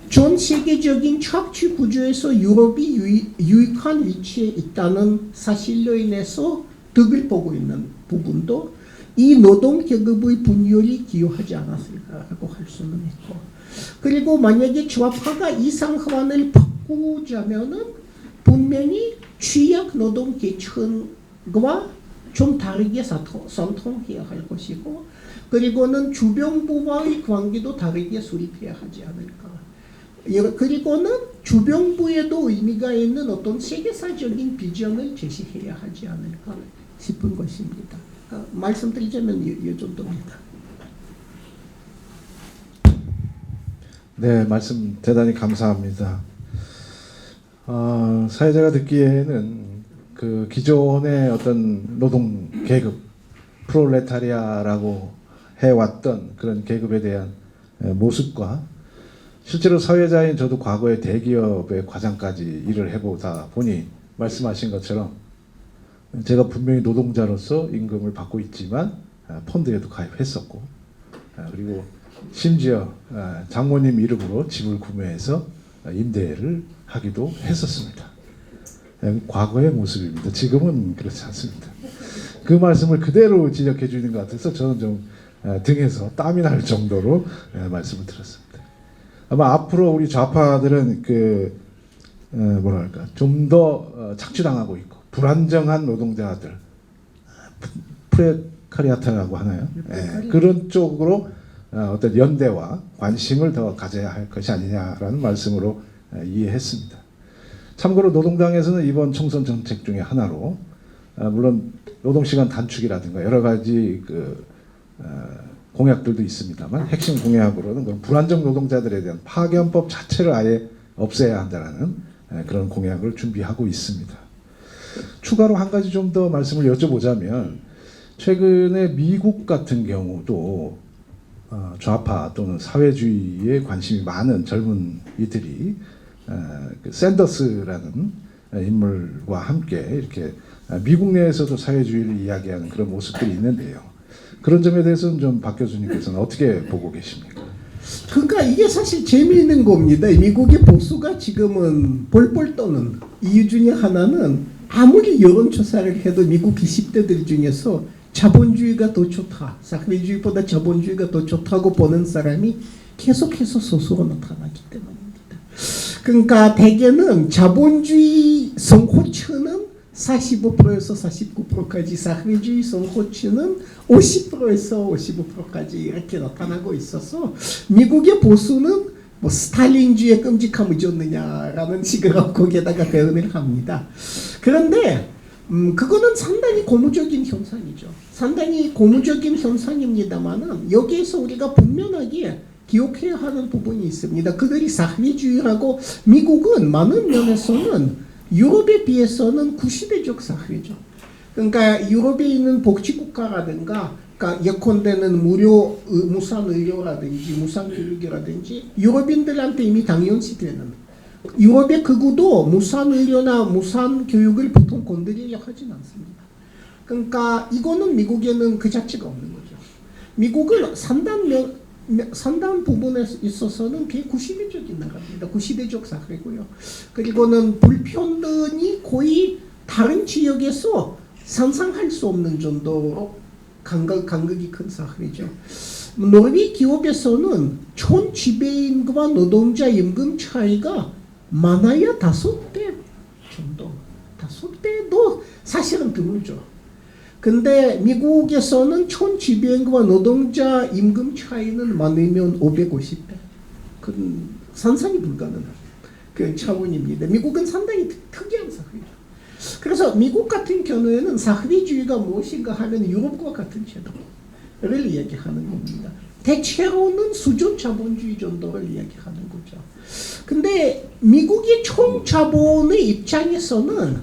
전 세계적인 착취 구조에서 유럽이 유익한 위치에 있다는 사실로 인해서 득을 보고 있는 부분도 이 노동 계급의 분열이 기여하지 않았을까라고 할 수는 있고, 그리고 만약에 좌파가 이 상황을 바꾸자면은 분명히 취약 노동 계층과 좀 다르게 소통해야 할 것이고, 그리고는 주변부와의 관계도 다르게 수립해야 하지 않을까. 그리고는 주변부에도 의미가 있는 어떤 세계사적인 비전을 제시해야 하지 않을까 싶은 것입니다. 말씀드리자면 이 정도입니다. 네, 말씀 대단히 감사합니다. 사회자가 듣기에는 그 기존의 어떤 노동 계급, 프롤레타리아라고 해왔던 그런 계급에 대한 모습과, 실제로 사회자인 저도 과거에 대기업의 과장까지 일을 해보다 보니 말씀하신 것처럼 제가 분명히 노동자로서 임금을 받고 있지만 펀드에도 가입했었고, 그리고 심지어 장모님 이름으로 집을 구매해서 임대를 하기도 했었습니다. 과거의 모습입니다. 지금은 그렇지 않습니다. 그 말씀을 그대로 지적해 주는 것 같아서 저는 좀 등에서 땀이 날 정도로 말씀을 드렸습니다. 아마 앞으로 우리 좌파들은 좀 더 착취당하고 있고 불안정한 노동자들, 프레카리아타라고 하나요? 그런 쪽으로 어떤 연대와 관심을 더 가져야 할 것이 아니냐라는 말씀으로 이해했습니다. 참고로 노동당에서는 이번 총선 정책 중에 하나로 물론 노동시간 단축이라든가 여러 가지 공약들도 있습니다만, 핵심 공약으로는 그런 불안정 노동자들에 대한 파견법 자체를 아예 없애야 한다는 그런 공약을 준비하고 있습니다. 추가로 한 가지 좀 더 말씀을 여쭤보자면, 최근에 미국 같은 경우도 좌파 또는 사회주의에 관심이 많은 젊은 이들이 샌더스라는 인물과 함께 이렇게 미국 내에서도 사회주의를 이야기하는 그런 모습들이 있는데요. 그런 점에 대해서는 좀 박 교수님께서는 어떻게 보고 계십니까? 그러니까 이게 사실 재미있는 겁니다. 미국의 보수가 지금은 볼볼 떠는 이유 중에 하나는, 아무리 여론조사를 해도 미국 20대들 중에서 자본주의가 더 좋다, 사회주의보다 자본주의가 더 좋다고 보는 사람이 계속해서 소수로 나타나기 때문입니다. 그러니까 대개는 자본주의 선호층은 45%에서 49%까지, 사회주의 선호층은 50%에서 55%까지 이렇게 나타나고 있어서, 미국의 보수는 뭐 스탈린주의 끔찍함을 줬느냐라는 식으로 거기에다가 표현을 합니다. 그런데 그거는 상당히 고무적인 현상이죠. 상당히 고무적인 현상입니다만은 여기에서 우리가 분명하게 기억해야 하는 부분이 있습니다. 그들이 사회주의라고, 미국은 많은 면에서는 유럽에 비해서는 구시대적 사회죠. 그러니까 유럽에 있는 복지국가라든가, 그러니까 예컨대는 무상 의료라든지 무상 교육이라든지 유럽인들한테 이미 당연시 되는, 유럽의 극우도 무상 의료나 무상 교육을 보통 건드리려 하진 않습니다. 그러니까 이거는 미국에는 그 자체가 없는 거죠. 미국은 상당 부분에 있어서는 비구시대적인 나라입니다. 구시대적 사회고요. 그리고는 불평등이 거의 다른 지역에서 상상할 수 없는 정도로 간극이 큰 사회죠. 노르웨이 기업에서는 전 지배인과 노동자 임금 차이가 많아야 5배 정도, 5배도 사실은 드물죠. 근데 미국에서는 총지배인과 노동자 임금 차이는 많으면 550배. 그건 상상이 불가능한 그 차원입니다. 미국은 상당히 특이한 사회죠. 그래서 미국 같은 경우에는 사회주의가 무엇인가 하면 유럽과 같은 제도를 이야기하는 겁니다. 대체로는 수준 자본주의 정도를 이야기하는 거죠. 근데 미국의 총자본의 입장에서는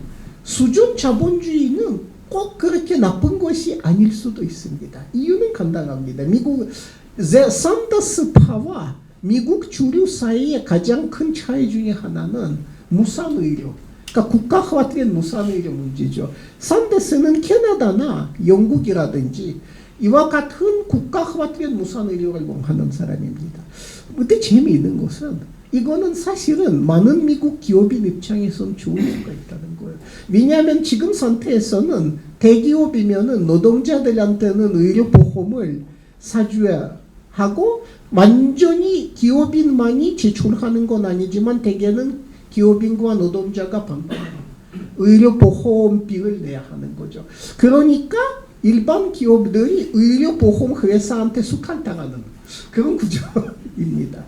수준 자본주의는 꼭 그렇게 나쁜 것이 아닐 수도 있습니다. 이유는 간단합니다. 미국 산더스파와 미국 주류 사이의 가장 큰 차이 중에 하나는 무상의료, 그러니까 국가화된 무상의료 문제죠. 산더스는 캐나다나 영국이라든지 이와 같은 국가화된 무상의료를 몽하는 사람입니다. 근데 재미있는 것은 이거는 사실은 많은 미국 기업인 입장에서는 좋을 수가 있다는 거예요. 왜냐하면 지금 상태에서는 대기업이면은 노동자들한테는 의료보험을 사줘야 하고 완전히 기업인만이 지출하는 건 아니지만 대개는 기업인과 노동자가 반반 의료보험비를 내야 하는 거죠. 그러니까 일반 기업들이 의료보험 회사한테 수탈당하는 그런 구조입니다.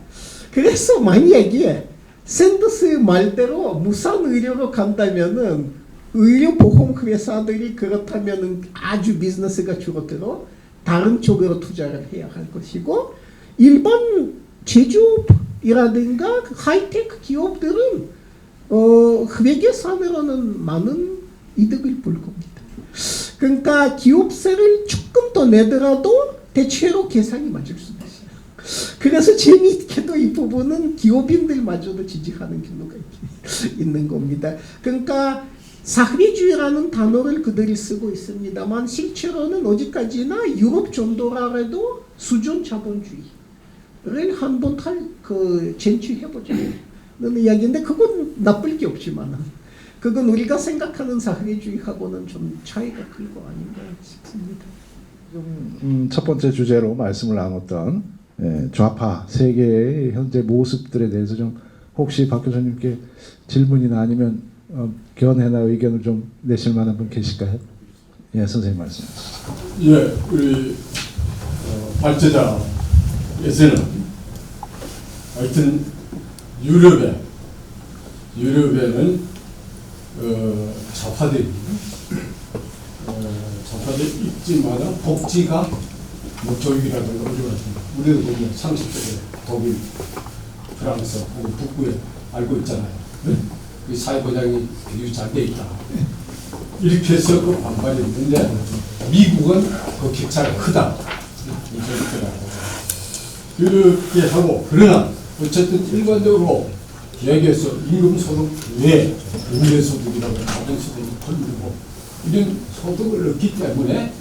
그래서 만약에 샌더스의 말대로 무상의료로 간다면은 의료보험 회사들이 그렇다면은 아주 비즈니스가 줄어들어 다른 쪽으로 투자를 해야 할 것이고 일반 제조업이라든가 하이테크 기업들은 회계상으로는 많은 이득을 볼 겁니다. 그러니까 기업세를 조금 더 내더라도 대체로 계산이 맞을 수도 있어요. 그래서 재미있게도 이 부분은 기업인들마저도 지지하는 경우가 있는 겁니다. 그러니까 사회주의라는 단어를 그들이 쓰고 있습니다만 실제로는 어디까지나 유럽 정도라도 수준 자본주의를 한번 쟁취해보자는 이야기인데 그건 나쁠 게 없지만 그건 우리가 생각하는 사회주의하고는 좀 차이가 클 거 아닌가 싶습니다. 첫 번째 주제로 말씀을 나눴던 좌파 세계의 현재 모습들에 대해서 좀 혹시 박 교수님께 질문이나 아니면 견해나 의견을 좀 내실 만한 분 계실까요? 예, 선생님 말씀하시죠. 예, 우리 발제자에서는 하여튼 유럽에는 좌파들이 있지만 복지가 뭐 교육이라든가 우리도 보면 30세대 독일, 프랑스 혹은 북부에 알고 있잖아요. 그 사회보장이 비교적 잘 돼 있다. 이렇게 해서 그 반발이 있는데 미국은 그 격차가 크다. 이렇게 하고 그러나 어쨌든 일반적으로 계획에서 임금소득 외에 임대소득이라고 가전소득이 걸리고 이런 소득을 얻기 때문에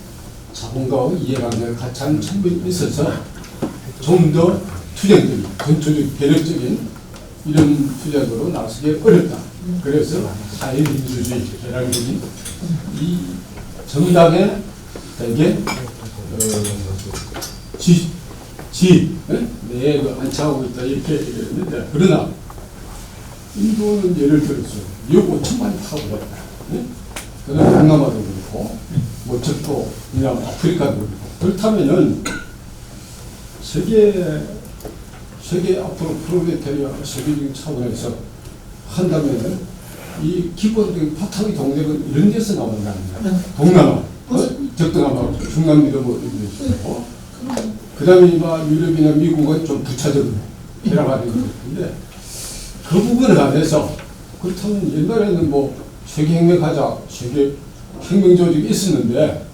자본가와 이해관계를 같이 하는 측면이 있어서 좀 더 투쟁적인, 전투적, 개력적인 이런 투쟁으로 나서기 어렵다. 그래서 사회민주주의, 개량적인 이 정당의 대개 내에 안착하고 있다 이렇게 얘기했는데 그러나 인도는 예를 들어서 2억 5천만이 파고 그다음 동남아도 그렇고 뭐 적도 이남 아프리카도 그렇고 그렇다면은 세계 앞으로 프로레타리아 세계적인 차원에서 한다면은 이 기본적인 바탕의 동력은 이런 데서 나오는 거 아닙니까? 동남아, 적동남아, 중남미도 뭐 이런 데 있고 그 다음에 유럽이나 미국은 좀 부차적으로 해나가는 건데 그 부분을 안해서 그렇다면 옛날에는 뭐 세계혁명하자 세계혁명조직이 있었는데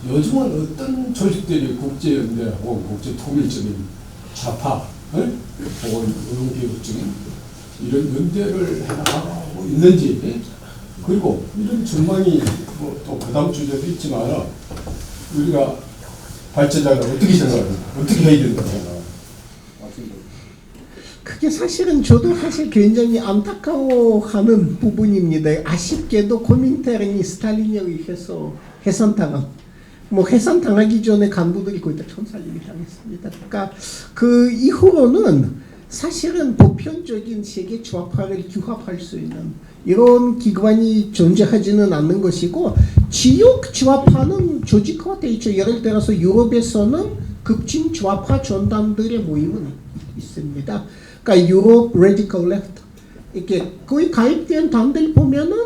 요즘은 어떤 조직들이 국제연대 혹은 국제통일적인 좌파 혹은 의용개혁적인 이런 연대를 해나가고 있는지 그리고 이런 전망이 뭐 또 그 다음 주제도 있지만 우리가 발전자가 어떻게 생각합니까? 어떻게 해야 된다고 생각합니까? 그게 사실은 저도 사실 굉장히 안타까워하는 부분입니다. 아쉽게도 고민테른이 스탈린에 의해서 해산당한 뭐 해산당하기 전에 간부들이 거의 다 천살림을 당했습니다. 그러니까 그 이후로는 사실은 보편적인 세계 좌파를 규합할 수 있는 이런 기관이 존재하지는 않는 것이고, 지역 좌파는 조직화되어 있죠. 예를 들어서 유럽에서는 급진 좌파 전단들의 모임은 있습니다. 그러니까 유럽 레디컬 레프트, 이렇게 거의 가입된 단들 보면은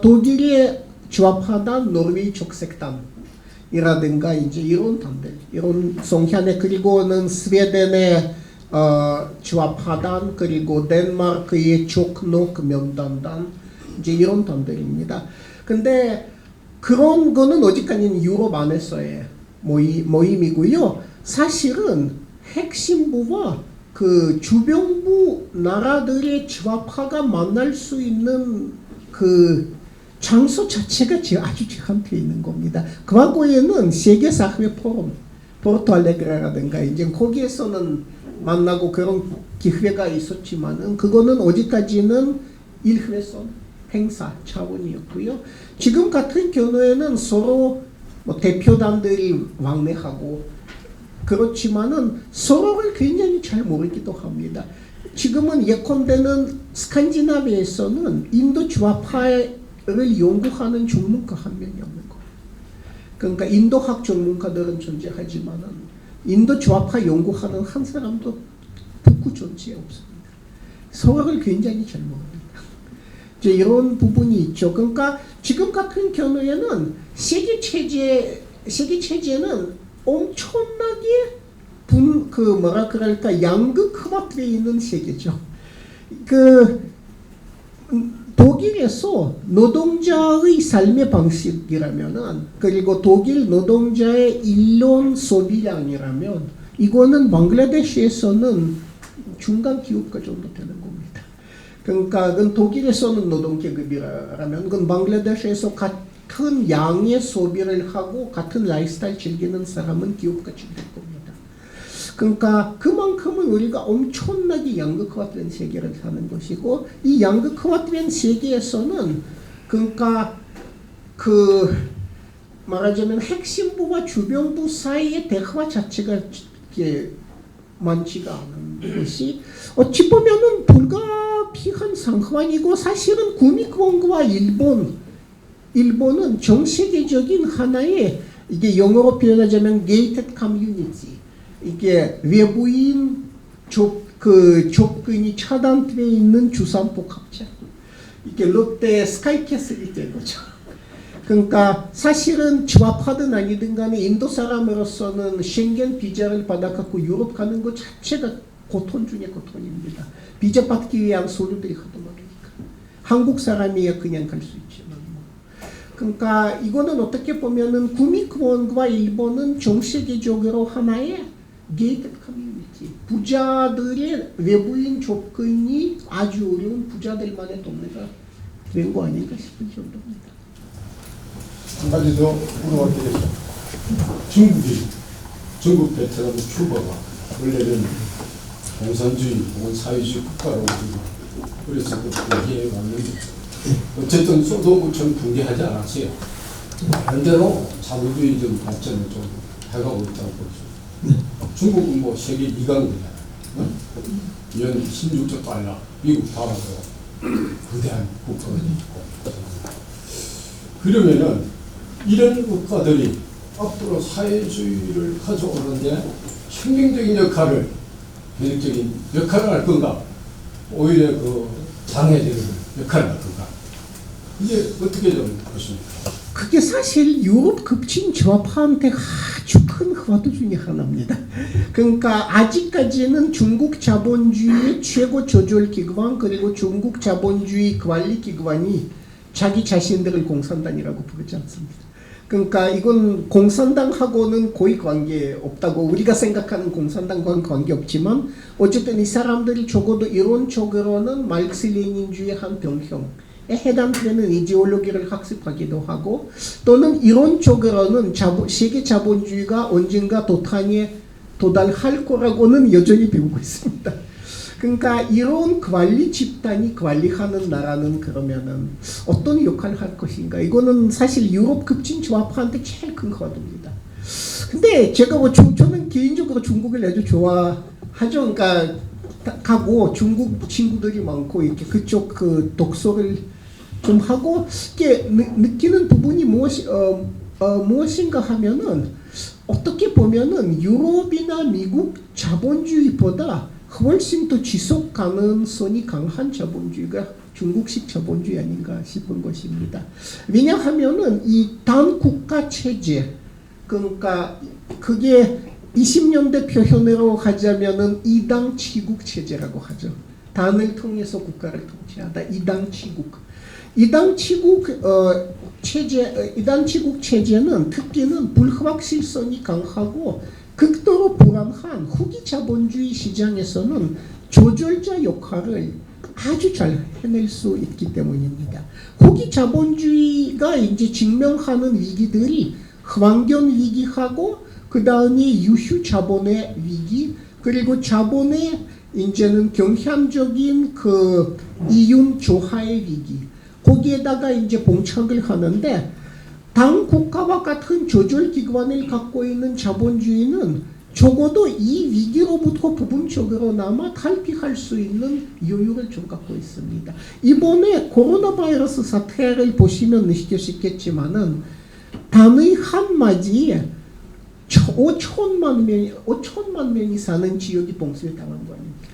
독일의 좌파단, 노르웨이 적색단이라든가 이제 이런 단들, 이런 성향의, 그리고는 스웨덴의 좌파단, 그리고 덴마크의 족녹 명단단, 이제 이런 단들입니다. 근데 그런 거는 어디까지는 유럽 안에서의 모임이고요. 사실은 핵심부와 그 주변부 나라들의 좌파가 만날 수 있는 그 장소 자체가 아주 제한되어 있는 겁니다. 과거에는 세계사회 포럼, 포르토알레그레라든가 이제 거기에서는 만나고 그런 기회가 있었지만은 그거는 어디까지는 일회성 행사 차원이었고요. 지금 같은 경우에는 서로 뭐 대표단들이 왕래하고 그렇지만은 서로를 굉장히 잘 모르기도 합니다. 지금은 예컨대는 스칸디나비아에서는 인도 좌파를 연구하는 전문가 한 명이 없는 거예요. 그러니까 인도학 전문가들은 존재하지만은 인도 좌파 연구하는 한 사람도 북구 전체에 없습니다. 서로를 굉장히 잘 모릅니다. 이제 이런 부분이 있죠. 그러니까 지금 같은 경우에는 세계 체제는 엄청나게 뭐라 그럴까, 양극화되어 있는 세계죠. 독일에서 노동자의 삶의 방식이라면은, 그리고 독일 노동자의 일론 소비량이라면, 이거는 방글라데시에서는 중간 기업가 정도 되는 겁니다. 그러니까 그건 독일에서는 노동계급이라면, 그건 방글라데시에서 같은 양의 소비를 하고 같은 라이프스타일 즐기는 사람은 기업가치 될 겁니다. 그러니까 그만큼은 우리가 엄청나게 양극화된 세계를 사는 것이고, 이 양극화된 세계에서는 그러니까 말하자면 핵심부와 주변부 사이의 대화 자체가 이렇게 많지가 않은 것이 어찌 보면은 불가피한 상황이고, 사실은 구미권과 일본은 전 세계적인 하나의, 이게 영어로 표현하자면 gated community, 이게 외부인 접근이 차단되어 있는 주산복합체, 이게 롯데 스카이캐슬이 된 거죠. 그러니까 사실은 좌파든 아니든 간에 인도 사람으로서는 쉥겐 비자를 받아갖고 유럽 가는 것 자체가 고통 중에 고통입니다. 비자 받기 위한 서류들이 하도 많으니까. 한국 사람이야 그냥 갈 수 있지만. 그러니까 이거는 어떻게 보면은 구미권과 일본은 전 세계적으로 하나의 게이트 커뮤니티, 부자들의 외부인 접근이 아주 어려운 부자들만의 동네가 된 거 아닌가 싶은 정도입니다. 한 가지 더 물어볼 게 있어요. 중국, 베트남, 큐바가 원래는 공산주의 혹은 사회주의 국가로 그래서 붕괴해 왔는데 어쨌든 소동구처럼 붕괴하지 않았어요. 반대로 자본주의적 발전을 좀 해가고 있다고 보죠. 중국은 뭐 세계 2강국이잖아요. 연 16조 달러, 미국 다음으로 거대한 국가가 있고. 그러면은 이런 국가들이 앞으로 사회주의를 가져오는데 혁명적인 역할을, 개혁적인 역할을 할 건가? 오히려 장애되는 역할을 할 건가? 이게 어떻게 좀 보십니까? 그게 사실 유럽 급진 좌파한테 아주 큰 화두 중에 하나입니다. 그러니까 아직까지는 중국 자본주의의 최고 조절 기관, 그리고 중국 자본주의 관리 기관이 자기 자신들을 공산당이라고 부르지 않습니다. 그러니까 이건 공산당하고는 거의 관계 없다고, 우리가 생각하는 공산당과는 관계 없지만 어쨌든 이 사람들이 적어도 이론적으로는 마르크스 레닌주의 한 병형에 해당되는 이데올로기를 학습하기도 하고, 또는 이론적으로는 세계 자본주의가 언젠가 도탄에 도달할 거라고는 여전히 배우고 있습니다. 그러니까 이런 관리 집단이 관리하는 나라는 그러면은 어떤 역할을 할 것인가? 이거는 사실 유럽 급진 좌파한테 제일 큰 화두입니다. 근데 제가 저는 개인적으로 중국을 아주 좋아하죠. 그러니까 가고 중국 친구들이 많고 이렇게 그쪽 그 독서를 좀 하고 이렇게 느끼는 부분이 무엇인가 하면은 어떻게 보면은 유럽이나 미국 자본주의보다 훨씬 더 지속 가능성이 강한 자본주의가 중국식 자본주의 아닌가 싶은 것입니다. 왜냐하면은 이 단국가 체제, 그러니까 그게 20년대 표현으로 하자면은 이당 치국 체제라고 하죠. 단을 통해서 국가를 통치하다. 이당 치국. 이당 치국 체제는 특기는 불확실성이 강하고 극도로 불안한 후기 자본주의 시장에서는 조절자 역할을 아주 잘 해낼 수 있기 때문입니다. 후기 자본주의가 이제 직면하는 위기들이 환경 위기하고 그 다음에 유휴 자본의 위기, 그리고 자본의 이제는 경향적인 그 이윤 조화의 위기, 거기에다가 이제 봉착을 하는데, 당 국가와 같은 조절 기관을 갖고 있는 자본주의는 적어도 이 위기로부터 부분적으로나마 탈피할 수 있는 여유를 좀 갖고 있습니다. 이번에 코로나 바이러스 사태를 보시면 느끼시겠지만은 단의 한마디에 5천만 명이 사는 지역이 봉쇄 당한 거 아닙니까?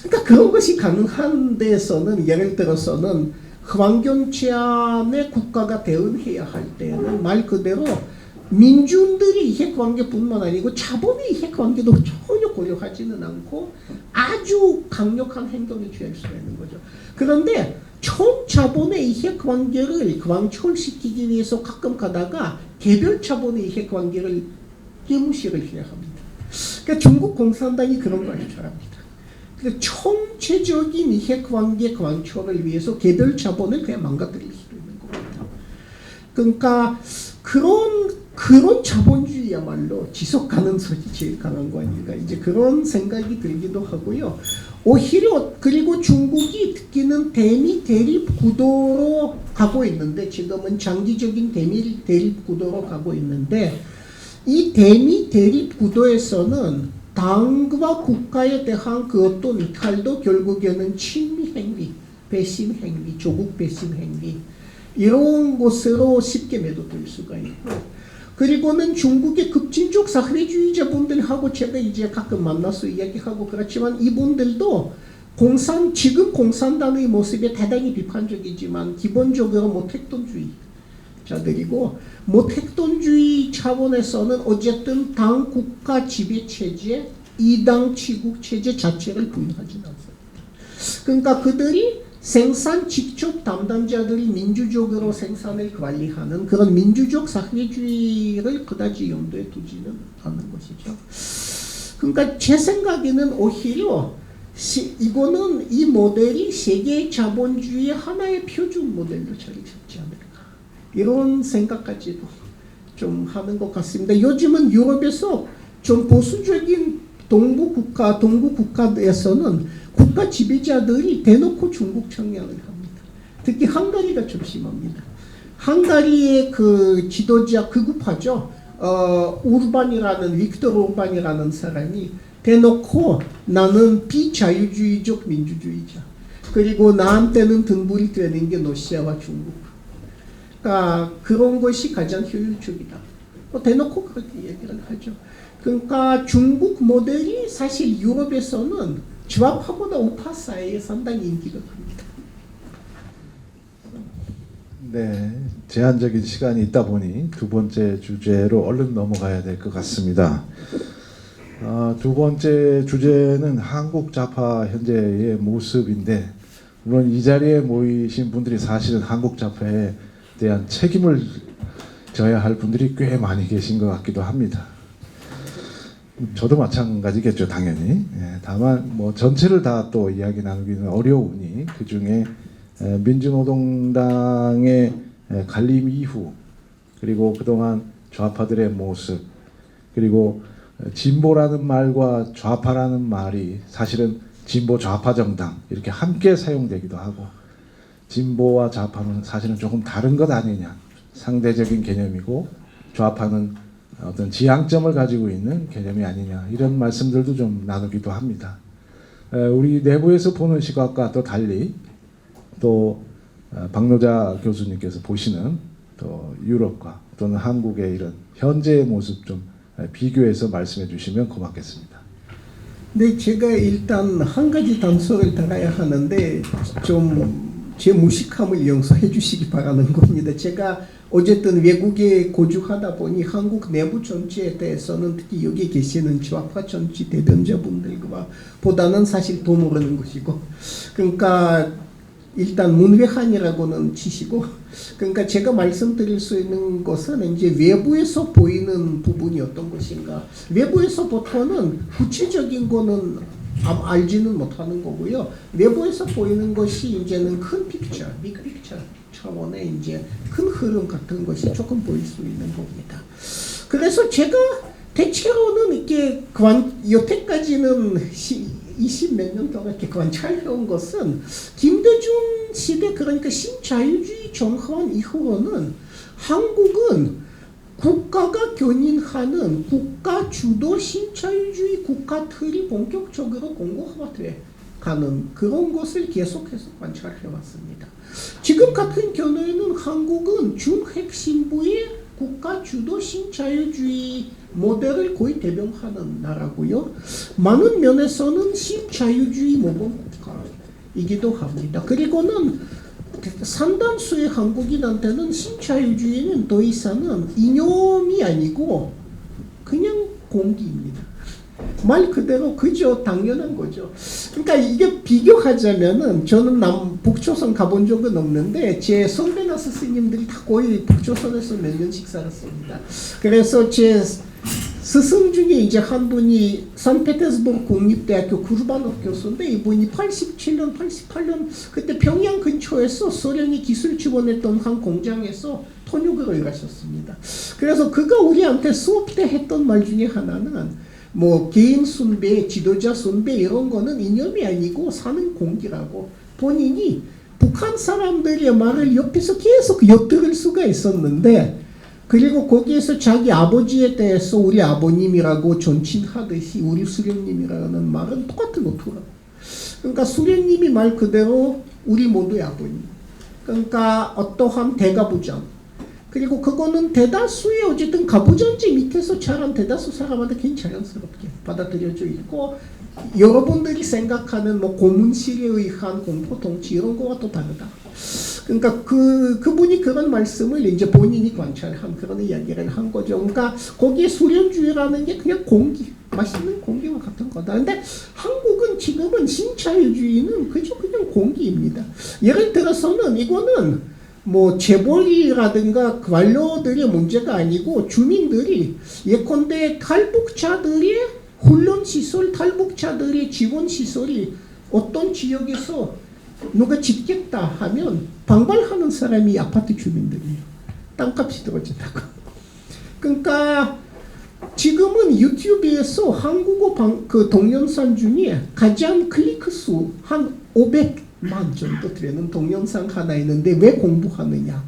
그러니까 그런 것이 가능한 데서는, 예를 들어서는 환경 제한에 국가가 대응해야 할 때는 말 그대로 민중들의 이해관계뿐만 아니고 자본의 이해관계도 전혀 고려하지는 않고 아주 강력한 행동을 취할 수 있는 거죠. 그런데 총자본의 이해관계를 관철시키기 위해서 가끔 가다가 개별 자본의 이해관계를 깨무시를 해야 합니다. 그러니까 중국 공산당이 그런 걸 잘합니다. 그러니까 총체적인 이해관계 관철을 위해서 개별 자본을 그냥 망가뜨릴 수 있는 겁니다. 그러니까 그런 자본주의야말로 지속 가능성이 제일 강한 거 아닌가, 이제 그런 생각이 들기도 하고요. 오히려 그리고 중국이 특히는 대미 대립 구도로 가고 있는데, 지금은 장기적인 대립 구도로 가고 있는데, 이 대미 대립 구도에서는 당과 국가에 대한 그 어떤 이탈도 결국에는 친미 행위, 배신 행위, 조국 배신 행위, 이런 것으로 쉽게 매도될 수가 있고, 그리고는 중국의 급진적 사회주의자분들하고 제가 이제 가끔 만나서 이야기하고 그렇지만, 이분들도 지금 공산당의 모습에 대단히 비판적이지만 기본적으로 모택동주의자들이고, 모택동주의 차원에서는 어쨌든 당 국가 지배 체제, 이당 치국 체제 자체를 부인하지는 않습니다. 그러니까 그들이 생산 직접 담당자들이 민주적으로 생산을 관리하는 그런 민주적 사회주의를 그다지 염두에 두지는 않는 것이죠. 그러니까 제 생각에는 오히려 이거는 이 모델이 세계 자본주의의 하나의 표준 모델로 자리 잡지 않을까, 이런 생각까지도 좀 하는 것 같습니다. 요즘은 유럽에서 좀 보수적인 동부 국가에서는 국가 지배자들이 대놓고 중국 청량을 합니다. 특히 헝가리가 좀 심합니다. 헝가리의 그 지도자 극우파죠. 빅터 오르반이라는 사람이 대놓고 나는 비자유주의적 민주주의자, 그리고 나한테는 등불이 되는 게 러시아와 중국, 그러니까 그런 것이 가장 효율적이다, 대놓고 그렇게 얘기를 하죠. 그러니까 중국 모델이 사실 유럽에서는 좌파보다 우파 사이에 상당히 인기가 큽니다. 네, 제한적인 시간이 있다 보니 두 번째 주제로 얼른 넘어가야 될 것 같습니다. 두 번째 주제는 한국 좌파 현재의 모습인데, 물론 이 자리에 모이신 분들이 사실은 한국 좌파에 대한 책임을 져야 할 분들이 꽤 많이 계신 것 같기도 합니다. 저도 마찬가지겠죠, 당연히. 다만 뭐 전체를 다 또 이야기 나누기는 어려우니 그 중에 민주노동당의 갈림 이후, 그리고 그동안 좌파들의 모습, 그리고 진보라는 말과 좌파라는 말이 사실은 진보 좌파 정당 이렇게 함께 사용되기도 하고, 진보와 좌파는 사실은 조금 다른 것 아니냐, 상대적인 개념이고 좌파는 어떤 지향점을 가지고 있는 개념이 아니냐, 이런 말씀들도 좀 나누기도 합니다. 우리 내부에서 보는 시각과 또 달리 또 박노자 교수님께서 보시는 또 유럽과 또는 한국의 이런 현재의 모습 좀 비교해서 말씀해 주시면 고맙겠습니다. 네, 제가 일단 한 가지 단서를 달아야 하는데 좀 제 무식함을 용서해 주시기 바라는 겁니다. 제가 어쨌든 외국에 거주하다 보니 한국 내부 정치에 대해서는 특히 여기 계시는 좌파 정치 대변자분들과 보다는 사실 더 모르는 것이고, 그러니까 일단 문외한이라고는 치시고, 그러니까 제가 말씀드릴 수 있는 것은 이제 외부에서 보이는 부분이 어떤 것인가. 외부에서부터는 구체적인 거는 알지는 못하는 거고요. 내부에서 보이는 것이 이제는 큰 픽처, 빅 픽처 차원의 이제 큰 흐름 같은 것이 조금 보일 수 있는 겁니다. 그래서 제가 대체로는 이렇게 여태까지는 20몇 년 동안 이렇게 관찰해온 것은 김대중 시대, 그러니까 신자유주의 정권 이후로는 한국은 국가가 견인하는 국가 주도 신자유주의 국가 틀이 본격적으로 공고화돼 가는 그런 것을 계속해서 관찰해 왔습니다. 지금 같은 경우에는 한국은 중핵심부의 국가 주도 신자유주의 모델을 거의 대변하는 나라고요. 많은 면에서는 신자유주의 모범 국가이기도 합니다. 그리고는 상당수의 한국인한테는 신자유주의는 더 이상은 이념이 아니고 그냥 공기입니다. 말 그대로 그저 당연한 거죠. 그러니까 이게 비교하자면은 저는 북조선 가본 적은 없는데 제 선배나 스승님들이 다 거의 북조선에서 몇 년씩 살았습니다. 그래서 제 스승 중에 이제 한 분이 산페테르스부르크 국립대학교 구르바노프 교수인데, 이분이 87년, 88년 그때 평양 근처에서 소련이 기술 지원했던 한 공장에서 통역으로 일하셨습니다. 그래서 그가 우리한테 수업 때 했던 말 중에 하나는 뭐 개인 숭배, 지도자 숭배 이런 거는 이념이 아니고 사는 공기라고, 본인이 북한 사람들의 말을 옆에서 계속 엿들을 수가 있었는데, 그리고 거기에서 자기 아버지에 대해서 우리 아버님이라고 존칭하듯이 우리 수령님이라는 말은 똑같은 거더라고요. 그러니까 수령님이 말 그대로 우리 모두의 아버님. 그러니까 어떠한 대가부장. 그리고 그거는 대다수의 어쨌든 가부장제 밑에서 자란 대다수 사람한테 굉장히 자연스럽게 받아들여져 있고, 여러분들이 생각하는 뭐 고문실에 의한 공포 통치 이런 거와 또 다르다. 그러니까 그분이 그런 말씀을 이제 본인이 관찰한 그런 이야기를 한 거죠. 그러니까 거기에 수련주의라는 게 그냥 공기, 맛있는 공기와 같은 거다. 근데 한국은 지금은 신자유주의는 그저 그냥 공기입니다. 예를 들어서는 이거는 뭐 재벌이라든가 관료들의 문제가 아니고 주민들이 예컨대 탈북자들의 훈련시설, 탈북자들의 지원시설이 어떤 지역에서 누가 짓겠다 하면 반발하는 사람이 아파트 주민들이에요. 땅값이 떨어진다고. 그러니까 지금은 유튜브에서 한국어 동영상 중에 가장 클릭 수 한 500만 정도 되는 동영상 하나 있는데, 왜 공부하느냐?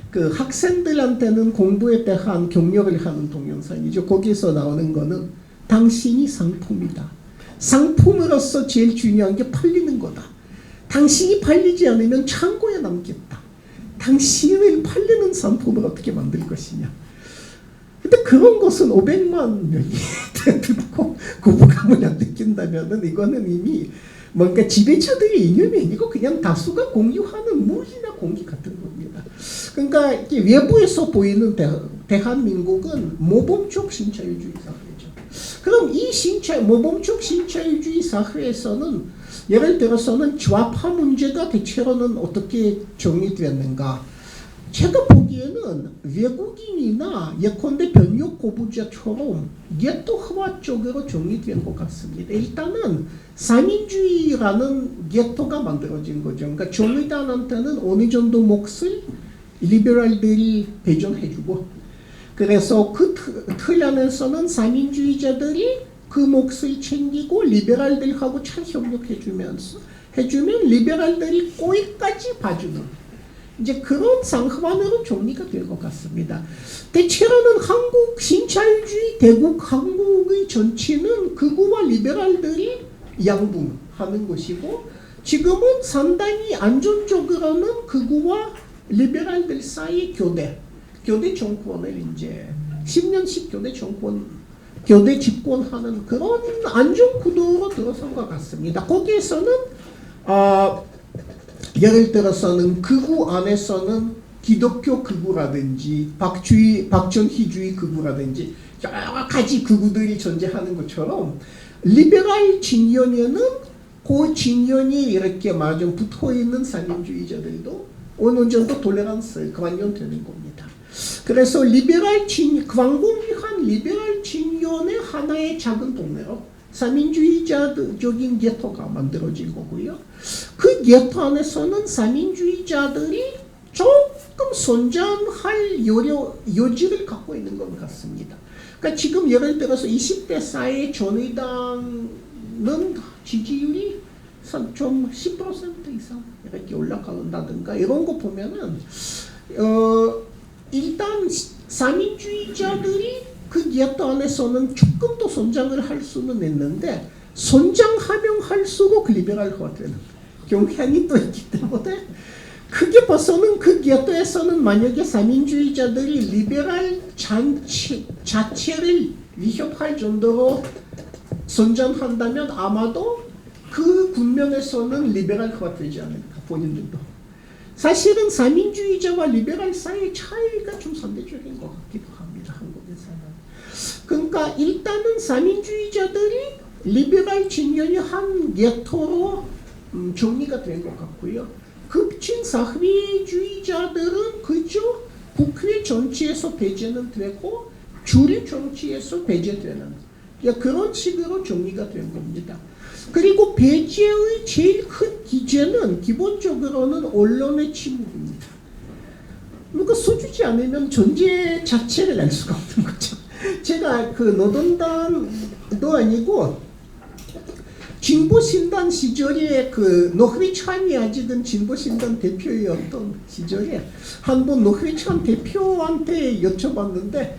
그 학생들한테는 공부에 대한 격려를 하는 동영상이죠. 거기서 나오는 거는 당신이 상품이다. 상품으로서 제일 중요한 게 팔리는 거다. 당신이 팔리지 않으면 창고에 남겠다. 당신을 팔리는 상품을 어떻게 만들 것이냐. 근데 그런 것은 500만 명이 듣고 거부감을 안 느낀다면은 이거는 이미 뭔가 지배자들의 이념이 아니고 그냥 다수가 공유하는 물이나 공기 같은 겁니다. 그러니까 이게 외부에서 보이는 대한민국은 모범적 신자유주의 사회죠. 그럼 이 모범적 신자유주의 사회에서는 예를 들어서는 좌파 문제가 대체로는 어떻게 정리되었는가? 제가 보기에는 외국인이나 예컨대 변역 거부자처럼 게토화 쪽으로 정리된 것 같습니다. 일단은 상인주의라는 게토가 만들어진 거죠. 그러니까 정의당한테는 어느 정도 몫을 리베랄들이 배정해주고, 그래서 그 틀 안에서는 상인주의자들이 그 몫을 챙기고 리베랄들하고 잘 협력해주면 리베랄들이 거기까지 봐주는 이제 그런 상황으로 정리가 될 것 같습니다. 대체로는 한국 신자유주의 대국 한국의 정치는 극우와 리베랄들이 양분하는 하는 것이고 지금은 상당히 안전적으로는 극우와 리베랄들 사이 교대 정권을 이제 10년씩 교대 집권하는 그런 안전 구도로 들어선 것 같습니다. 거기에서는 예를 들어서는 극우 안에서는 기독교 극우라든지 박정희주의 극우라든지 여러 가지 극우들이 존재하는 것처럼 리베랄 진영에는 그 진영이 이렇게 마저 붙어 있는 사민주의자들도 어느 정도 톨레란스 관련되는 겁니다. 그래서 광범위한 리베랄 진영의 하나의 작은 동네로 사민주의자적인 게토가 만들어진 거고요. 그 게토 안에서는 사민주의자들이 조금 선전할 여지를 갖고 있는 것 같습니다. 그러니까 지금 예를 들어서 20대 사이의 전의당은 지지율이 좀 10% 이상 이렇게 올라간다든가 이런 거 보면은 일단 사민주의자들이 그 게토 안에서는 조금 더 선장을 할 수는 있는데 선장하면 할수록 리베랄화 되는 경향이 또 있기 때문에 크게 봐서는 그 게토에서는 만약에 사민주의자들이 리베랄 자체를 위협할 정도로 선전한다면 아마도 그 국면에서는 리베랄화 되지 않을까 본인들도. 사실은 사민주의자와 리베랄 사이의 차이가 좀 상대적인 것 같기도 합니다. 한국에서는. 그러니까 일단은 사민주의자들이 리베랄 진영의 한 게토로 정리가 된 것 같고요. 급진 사회주의자들은 그저 국회 정치에서 배제는 되고 주류 정치에서 배제되는 그런 식으로 정리가 된 겁니다. 그리고 배제의 제일 큰 기제는 기본적으로는 언론의 침묵입니다. 누가 써주지 않으면 존재 자체를 알 수가 없는 거죠. 제가 그 노동당도 아니고 진보신당 시절에 그 노회찬이 아직은 진보신당 대표였던 시절에 한 번 노회찬 대표한테 여쭤봤는데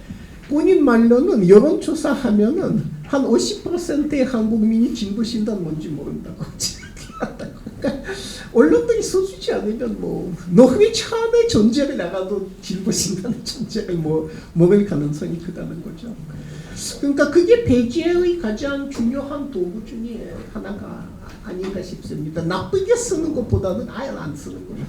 본인 말로는 여론조사하면은 한 50%의 한국민이 진보신당 뭔지 모른다고. 그러니까 언론들이 써주지 않으면 뭐 노회찬의 존재를 나가도 진보신당의 존재를 먹을 가능성이 크다는 거죠. 그러니까 그게 배제의 가장 중요한 도구 중에 하나가 아닌가 싶습니다. 나쁘게 쓰는 것보다는 아예 안 쓰는 걸로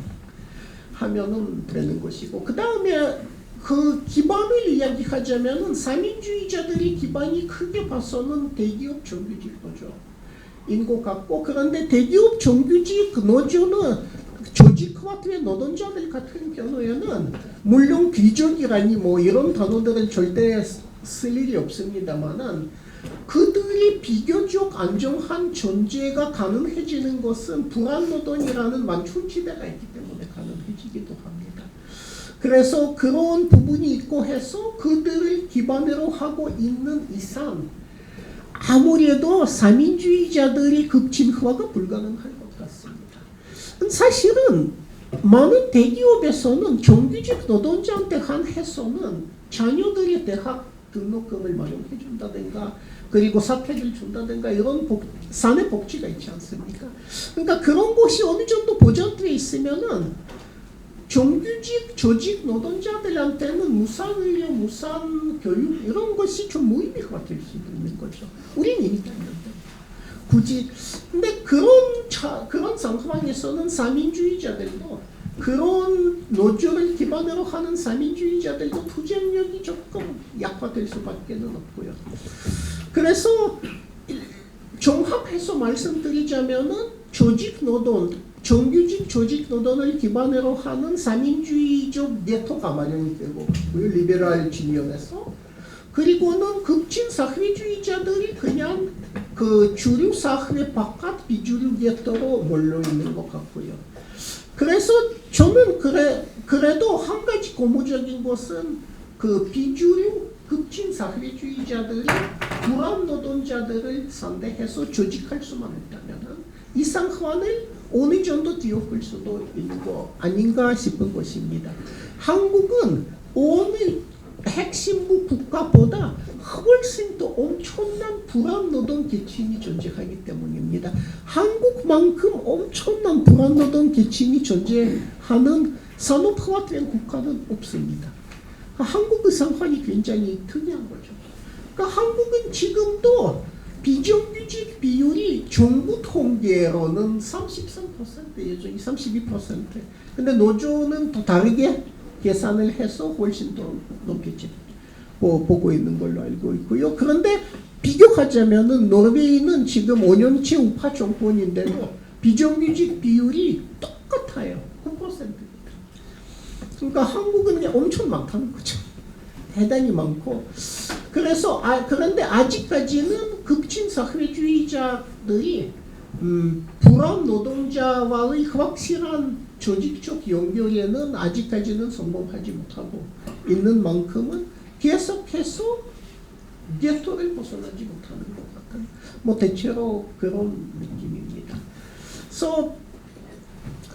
하면은 되는 것이고 그 다음에 그 기반을 이야기하자면은 사민주의자들이 기반이 크게 봐서는 대기업 정규직 노조인 것 같고 그런데 대기업 정규직 노조는 조직화된 노동자들 같은 경우에는 물론 귀족이라니 뭐 이런 단어들은 절대 쓸 일이 없습니다만은 그들이 비교적 안정한 존재가 가능해지는 것은 불안노동이라는 만촌지대가 있기 때문에 가능해지기도 합니다. 그래서 그런 부분이 있고 해서 그들을 기반으로 하고 있는 이상 아무래도 사민주의자들이 급진화가 불가능할 것 같습니다. 사실은 많은 대기업에서는 정규직 노동자한테 한해서는 자녀들의 대학 등록금을 마련해 준다든가 그리고 사택을 준다든가 이런 사내 복지가 있지 않습니까? 그러니까 그런 것이 어느 정도 보장되어 있으면은 정규직 조직 노동자들한테는 무상의료, 무상교육 이런 것이 좀 무의미가 될 수 있는 거죠. 우리는 이미 있는데 굳이 근데 그런 상황에서는 사민주의자들도 그런 노조를 기반으로 하는 사민주의자들도 투쟁력이 조금 약화될 수밖에 없고요. 그래서 종합해서 말씀드리자면은 정규직 조직 노동을 기반으로 하는 사민주의적 네트워크가 마련이 되고 리베랄 진영에서 그리고는 급진 사회주의자들이 그냥 그 주류 사회 바깥 비주류 계통으로 몰려 있는 것 같고요. 그래서 저는 그래도 한 가지 고무적인 것은 그 비주류 급진 사회주의자들이 불안 노동자들을 상대해서 조직할 수만 있다면 이 상황을 어느 정도 뒤엎을 수도 있는 거 아닌가 싶은 것입니다. 한국은 핵심부 국가보다 훨씬 더 엄청난 불안노동 계층이 존재하기 때문입니다. 한국만큼 엄청난 불안노동 계층이 존재하는 산업화된 국가는 없습니다. 한국의 상황이 굉장히 특이한 거죠. 그러니까 한국은 지금도 비정규직 비율이 정부 통계로는 33%, 여전히 32%. 근데 노조는 또 다르게 계산을 해서 훨씬 더 높겠지 보고 있는 걸로 알고 있고요. 그런데 비교하자면은 노르웨이는 지금 5년째 우파 정권인데도 비정규직 비율이 똑같아요. 9%입니다. 그러니까 한국은 그냥 엄청 많다는 거죠. 대단히 많고. 그래서 그런데 아직까지는 급진 사회주의자들이 불안 노동자와의 확실한 조직적 연결에는 아직까지는 성공하지 못하고 있는 만큼은 계속해서 게토를 벗어나지 못하는 것 같은 뭐 대체로 그런 느낌입니다. 그래서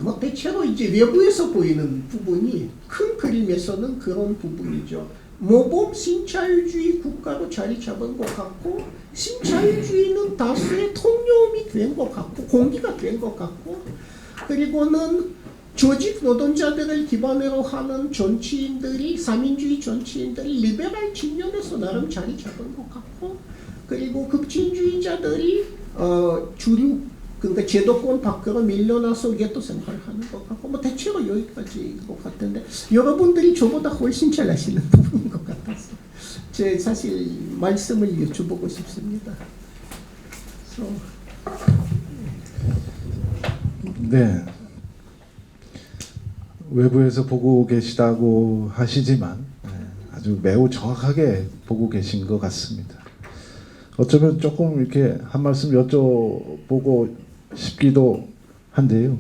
뭐 대체로 이제 외부에서 보이는 부분이 큰 그림에서는 그런 부분이죠. 모범 신자유주의 국가로 자리 잡은 것 같고 신자유주의는 다수의 통념이 된 것 같고 공기가 된 것 같고 그리고는 조직 노동자들을 기반으로 하는 정치인들이 사민주의 정치인들이 리베랄 측면에서 나름 자리 잡은 것 같고 그리고 급진주의자들이 주류 그러니까 제도권 밖으로 밀려나서 게또 생활을 하는 것 같고 뭐 대체로 여기까지인 것 같은데 여러분들이 저보다 훨씬 잘 아시는 부분인 것 같아서 제 사실 말씀을 여쭤보고 싶습니다. 네. 외부에서 보고 계시다고 하시지만 아주 매우 정확하게 보고 계신 것 같습니다. 어쩌면 조금 이렇게 한 말씀 여쭤보고 싶기도 한데요.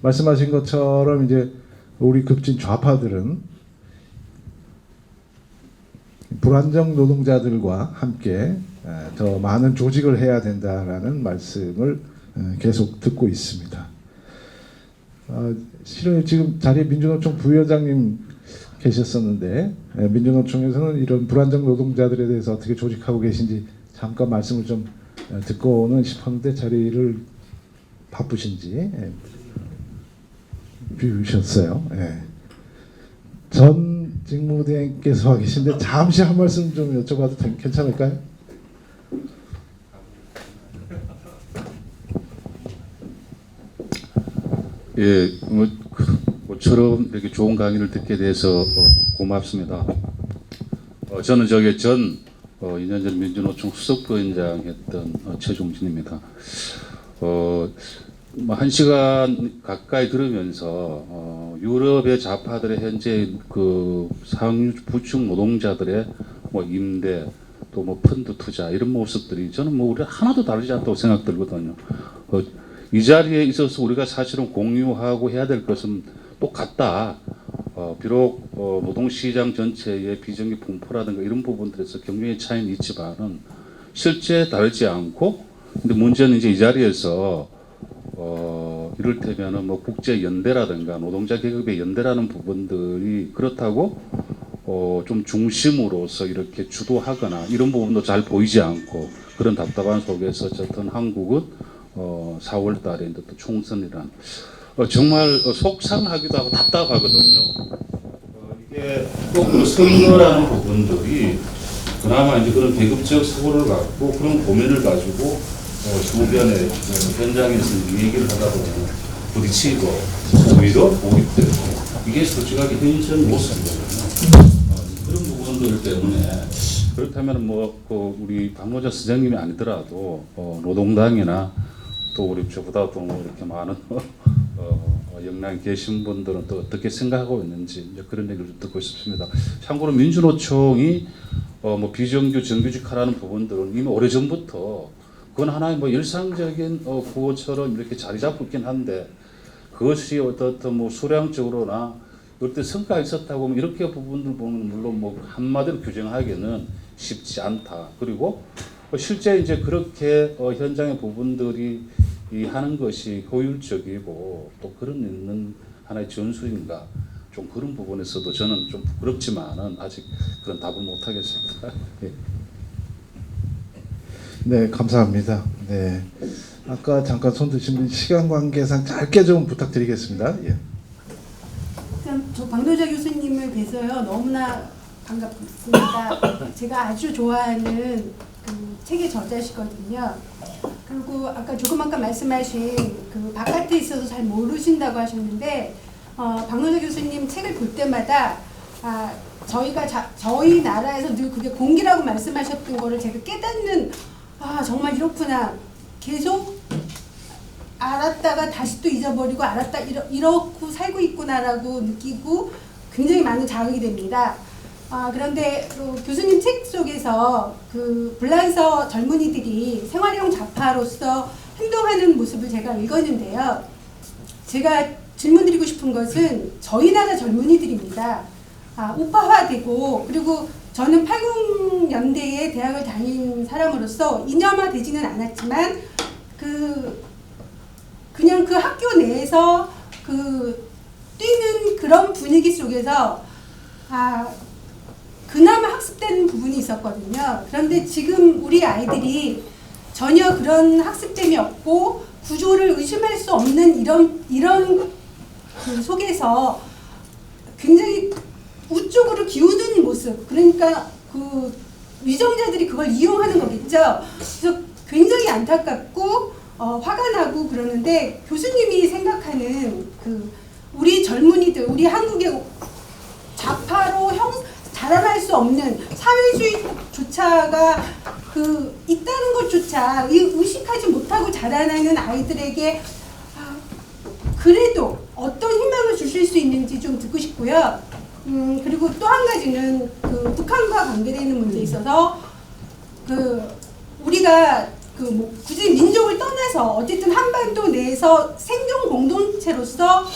말씀하신 것처럼 이제 우리 급진 좌파들은 불안정 노동자들과 함께 더 많은 조직을 해야 된다라는 말씀을 계속 듣고 있습니다. 실은 지금 자리에 민주노총 부위원장님 계셨었는데 민주노총에서는 이런 불안정 노동자들에 대해서 어떻게 조직하고 계신지 잠깐 말씀을 좀 듣고는 싶었는데 자리를 바쁘신지 비우셨어요. 전 직무대행께서 와 계신데 잠시 한 말씀 좀 여쭤봐도 괜찮을까요? 예, 모처럼 이렇게 좋은 강의를 듣게 돼서 고맙습니다. 저는 전 2년 전 민주노총 수석부위원장 했던 최종진입니다. 뭐 1시간 가까이 들으면서 유럽의 좌파들의 현재 그 상부층 노동자들의 뭐 임대 또 뭐 펀드 투자 이런 모습들이 저는 뭐 우리 하나도 다르지 않다고 생각 들거든요. 이 자리에 있어서 우리가 사실은 공유하고 해야 될 것은 똑같다. 비록 노동시장 전체의 비정규 분포라든가 이런 부분들에서 경쟁의 차이는 있지만은 실제 다르지 않고, 근데 문제는 이제 이 자리에서 이를테면은 뭐 국제 연대라든가 노동자 계급의 연대라는 부분들이 그렇다고 좀 중심으로서 이렇게 주도하거나 이런 부분도 잘 보이지 않고 그런 답답한 속에서 어쨌든 한국은 4월 달에 이제 또 총선이란 정말 속상하기도 하고 답답하거든요. 이게 꼭 선거라는 부분들이 그나마 이제 그런 계급적 사고를 갖고 그런 고민을 가지고 주변에 현장에서 이 얘기를 하다 보면 부딪히고 오히려 고립되고 이게 솔직하게 현실적인 모습이거든요. 그런 부분들 때문에 그렇다면 뭐 우리 박노자 선생님이 아니더라도 노동당이나 또 우리 저보다 또 이렇게 많은 역량이 계신 분들은 또 어떻게 생각하고 있는지 이제 그런 얘기를 좀 듣고 싶습니다. 참고로 민주노총이 뭐 비정규 정규직화라는 부분들은 이미 오래전부터 그건 하나의 뭐 일상적인 구호처럼 이렇게 자리 잡고 있긴 한데 그것이 어떻든 뭐 수량적으로나 그때 성과가 있었다고 하면 이렇게 부분들 보면 물론 뭐 한마디로 규정하기는 쉽지 않다. 그리고 실제 이제 그렇게 현장의 부분들이 하는 것이 효율적이고 또 그런 있는 하나의 전술인가 좀 그런 부분에서도 저는 좀 부끄럽지만은 아직 그런 답을 못 하겠습니다. 예. 네, 감사합니다. 네, 아까 잠깐 손 드신 분 시간 관계상 짧게 좀 부탁드리겠습니다. 예. 일단 저 방도자 교수님을 뵈서요 너무나 반갑습니다. 제가 아주 좋아하는 그 책의 저자시거든요. 그리고 아까 조금 아까 말씀하신 그 바깥에 있어서 잘 모르신다고 하셨는데 방도자 교수님 책을 볼 때마다 저희 나라에서 늘 그게 공기라고 말씀하셨던 거를 제가 깨닫는 정말 이렇구나 계속 알았다가 다시 또 잊어버리고 알았다 이렇고 살고 있구나라고 느끼고 굉장히 많은 자극이 됩니다. 그런데 교수님 책 속에서 그 불란서 젊은이들이 생활형 좌파로서 행동하는 모습을 제가 읽었는데요. 제가 질문드리고 싶은 것은 저희 나라 젊은이들입니다. 우파화되고 그리고 저는 80년대에 대학을 다닌 사람으로서 이념화되지는 않았지만 그냥 그 학교 내에서 뛰는 그런 분위기 속에서 그나마 학습되는 부분이 있었거든요. 그런데 지금 우리 아이들이 전혀 그런 학습됨이 없고 구조를 의심할 수 없는 이런 그 속에서 굉장히 우쪽으로 기우는 모습, 그러니까 그 위정자들이 그걸 이용하는 거겠죠. 그래서 굉장히 안타깝고 화가 나고 그러는데 교수님이 생각하는 우리 젊은이들, 우리 한국의 좌파로 자라날 수 없는 사회주의조차가 있다는 것조차 의식하지 못하고 자라나는 아이들에게 그래도 어떤 희망을 주실 수 있는지 좀 듣고 싶고요. 그리고 또 한 가지는 북한과 관계되는 문제에 있어서 우리가 굳이 민족을 떠나서 어쨌든 한반도 내에서 생존 공동체로서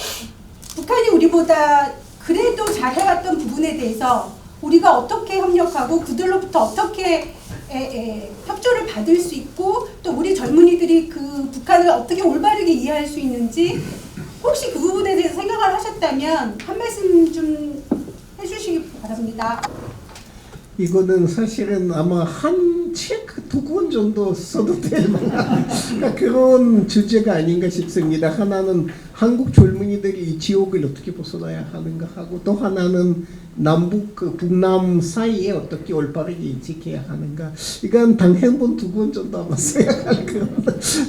북한이 우리보다 그래도 잘해왔던 부분에 대해서 우리가 어떻게 협력하고 그들로부터 어떻게 협조를 받을 수 있고 또 우리 젊은이들이 북한을 어떻게 올바르게 이해할 수 있는지 혹시 그 부분에 대해서 생각을 하셨다면 한 말씀 좀 해주시기 바랍니다. 이거는 사실은 아마 한 책 두 권 정도 써도 될 만한 그런 주제가 아닌가 싶습니다. 하나는 한국 젊은이들이 이 지옥을 어떻게 벗어나야 하는가 하고 또 하나는 북남 사이에 어떻게 올바르게 인식해야 하는가. 이건 단행본 두 권 정도 아마 써야 할 그런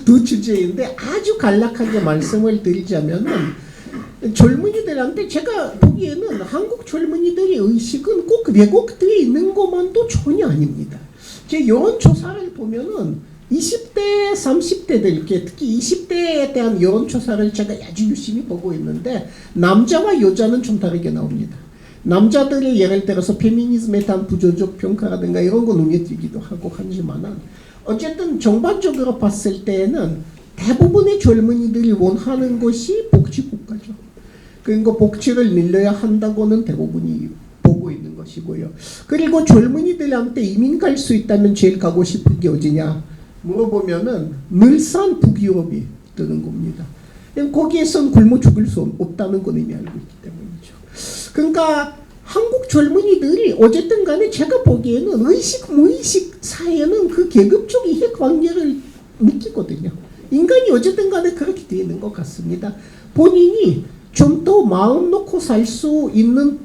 두 주제인데 아주 간략하게 말씀을 드리자면은 젊은이들한테 제가 보기에는 한국 젊은이들의 의식은 꼭 왜곡되어 있는 것만도 전혀 아닙니다. 제 여론조사를 보면은 20대, 30대들, 특히 20대에 대한 여론조사를 제가 아주 유심히 보고 있는데 남자와 여자는 좀 다르게 나옵니다. 남자들의 예를 들어서 페미니즘에 대한 부정적 평가라든가 이런 거 눈에 띄기도 하고 하지만은 어쨌든 전반적으로 봤을 때에는 대부분의 젊은이들이 원하는 것이 복지국가죠. 그러니까 복지를 늘려야 한다고는 대부분이 보고 있는 것이고요. 그리고 젊은이들한테 이민 갈 수 있다면 제일 가고 싶은 게 어디냐 물어보면은 늘상 북유럽이 뜨는 겁니다. 거기에선 굶어 죽을 수 없다는 걸 이미 알고 있기 때문이죠. 그러니까 한국 젊은이들이 어쨌든 간에 제가 보기에는 의식 무의식 사이에는 그 계급적 이해관계를 느끼거든요. 인간이 어쨌든 간에 그렇게 되어 있는 것 같습니다. 본인이 좀 더 마음 놓고 살 수 있는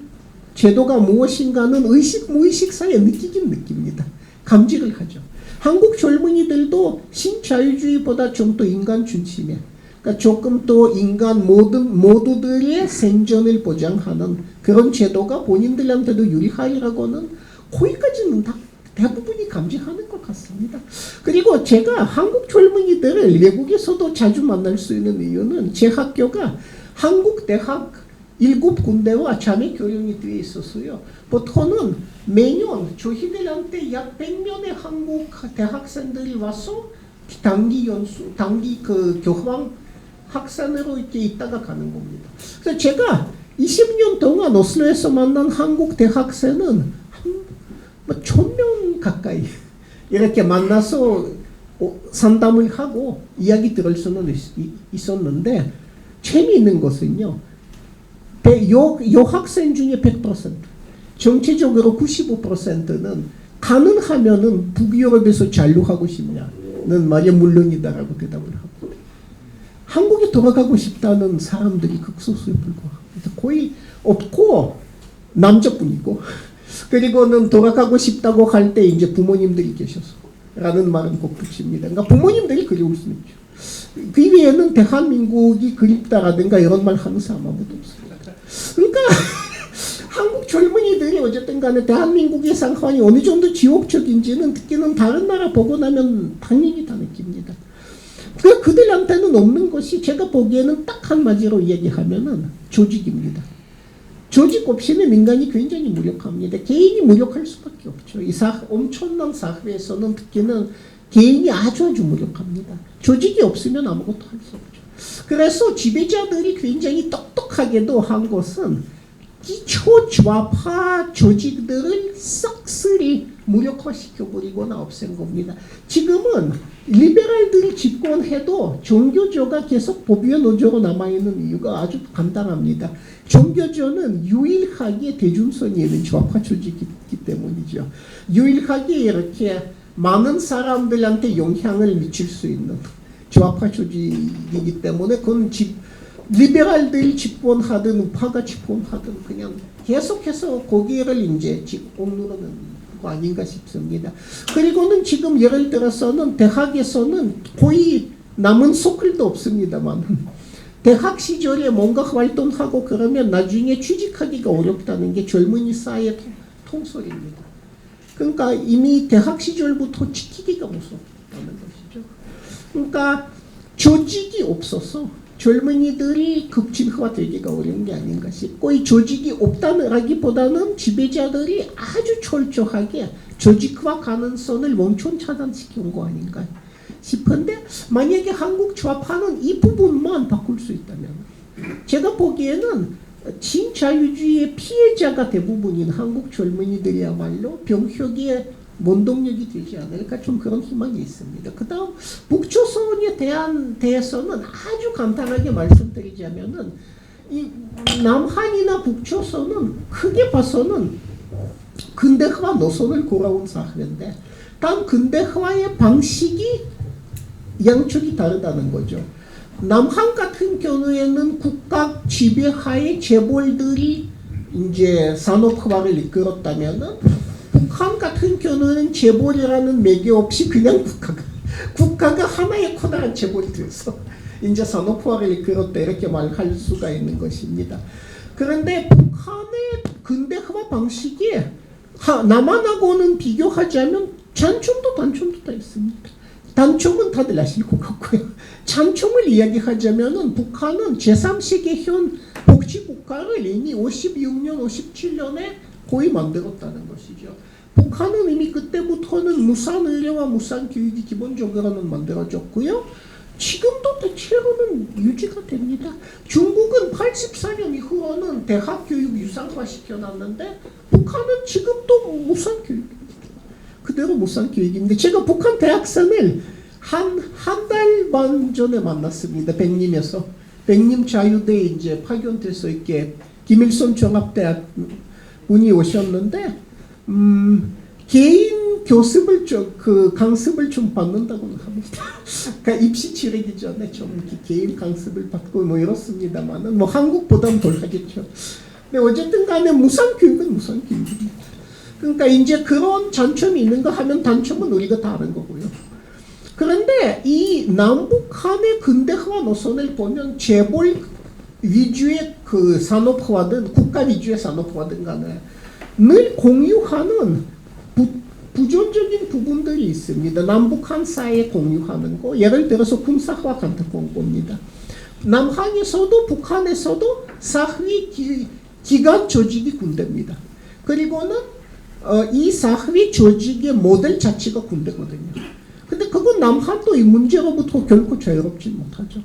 제도가 무엇인가는 의식 무의식 사이에 느끼긴 느낍니다. 감지를 하죠. 한국 젊은이들도 신자유주의보다 좀 더 인간 중심에, 그러니까 조금 더 인간 모두들의 생존을 보장하는 그런 제도가 본인들한테도 유리하리라고는 거기까지는 다 대부분이 감지하는 것 같습니다. 그리고 제가 한국 젊은이들을 외국에서도 자주 만날 수 있는 이유는 제 학교가 한국 대학 7군데와 자매 교련이 되어 있었어요. 보통은 매년 저희들한테 약 100명의 한국 대학생들이 와서 단기 교환 학생으로 이렇게 있다가 가는 겁니다. 그래서 제가 20년 동안 오슬로에서 만난 한국 대학생은 한 1000명 가까이 이렇게 만나서 상담을 하고 이야기 들을 수는 있었는데 재미있는 것은요. 여학생 중에 100%, 정치적으로 95%는 가능하면은 북유럽에서 잔류하고 싶냐는 말이 물론이다라고 대답을 합니다. 한국에 돌아가고 싶다는 사람들이 극소수에 불과합니다. 거의 없고 남자뿐이고, 그리고는 돌아가고 싶다고 할 때 이제 부모님들이 계셔서 라는 말은 꼭 붙입니다. 그러니까 부모님들이 그리울 수 있죠. 그 외에는 대한민국이 그립다라든가 이런 말 하는 사람 아무도 없습니다. 그러니까 한국 젊은이들이 어쨌든 간에 대한민국의 상황이 어느 정도 지옥적인지는 특히는 다른 나라 보고 나면 당연히 다 느낍니다. 그들한테는 없는 것이 제가 보기에는 딱 한마디로 얘기하면은 조직입니다. 조직 없이는 민간이 굉장히 무력합니다. 개인이 무력할 수밖에 없죠. 이 엄청난 사회에서는 특히는 개인이 아주 무력합니다. 조직이 없으면 아무것도 할 수 없죠. 그래서 지배자들이 굉장히 똑똑하게도 한 것은 기초 좌파 조직들을 싹쓸이 무력화시켜버리거나 없앤 겁니다. 지금은 리베랄들이 집권해도 종교조가 계속 법위의 노조로 남아있는 이유가 아주 간단합니다. 종교조는 유일하게 대중성이 있는 좌파 조직이기 때문이죠. 유일하게 이렇게 많은 사람들한테 영향을 미칠 수 있는 좌파 조직이기 때문에 그건 리베랄들이 집권하든 우파가 집권하든 그냥 계속해서 거기를 이제 억누르는 거 아닌가 싶습니다. 그리고는 지금 예를 들어서는 대학에서는 거의 남은 소클도 없습니다만 대학 시절에 뭔가 활동하고 그러면 나중에 취직하기가 어렵다는 게 젊은이 사이의 통솔입니다. 그러니까 이미 대학 시절부터 지키기가 무섭다는 것이죠. 그러니까 조직이 없어서 젊은이들이 급진화되기가 어려운 게 아닌가 싶고, 이 조직이 없다라기보다는 지배자들이 아주 철저하게 조직화 가능성을 원천 차단시킨 거 아닌가 싶은데, 만약에 한국 좌파는 이 부분만 바꿀 수 있다면 제가 보기에는 친자유주의의 피해자가 대부분인 한국 젊은이들이야말로 병혁의 원동력이 되지 않을까, 좀 그런 희망이 있습니다. 그 다음 북조선에 대해서는 아주 간단하게 말씀드리자면은 이 남한이나 북조선은 크게 봐서는 근대화 노선을 걸어온 사회인데, 단 근대화의 방식이 양쪽이 다르다는 거죠. 남한 같은 경우에는 국가 지배하에 재벌들이 이제 산업화를 이끌었다면은, 북한 같은 경우는 재벌이라는 매개 없이 그냥 국가가 하나의 커다란 재벌이 돼서 이제 산업화를 이끌었다, 이렇게 말할 수가 있는 것입니다. 그런데 북한의 근대화 방식이 남한하고는 비교하자면 장점도 단점도 다 있습니다. 단점은 다들 아실 것 같고요. 장점을 이야기하자면은 북한은 제3세계형 복지국가를 이미 56년, 57년에 거의 만들었다는 것이죠. 북한은 이미 그때부터는 무상의료와 무상교육이 기본적으로는 만들어졌고요. 지금도 대체로는 유지가 됩니다. 중국은 84년 이후로는 대학교육 유상화 시켜놨는데 북한은 지금도 무상교육입니다. 그대로 무상교육인데, 제가 북한 대학생을 한 달 반 전에 만났습니다. 백림에서. 백림 자유대에 이제 파견돼서 이렇게 김일성 종합대학 분이 오셨는데, 개인 교습을 강습을 좀 받는다고 합니다. 그러니까 입시 치르기 전에 좀 개인 강습을 받고 뭐 이렇습니다만은 뭐 한국보다는 덜 하겠죠. 근데 어쨌든 간에 무상교육은 무상교육입니다. 그러니까 이제 그런 장점이 있는가 하면 단점은 우리가 다 아는 거고요. 그런데 이 남북한의 근대화 노선을 보면 재벌 위주의 그 산업화든 국가 위주의 산업화든 간에 늘 공유하는 부정적인 부분들이 있습니다. 남북한 사이에 공유하는 거, 예를 들어서 군사화 같은 겁니다. 남한에서도 북한에서도 사회 기관 조직이 군대입니다. 그리고는 이 사회 조직의 모델 자체가 군대거든요. 근데 그건 남한도 이 문제로부터 결코 자유롭지 못하죠.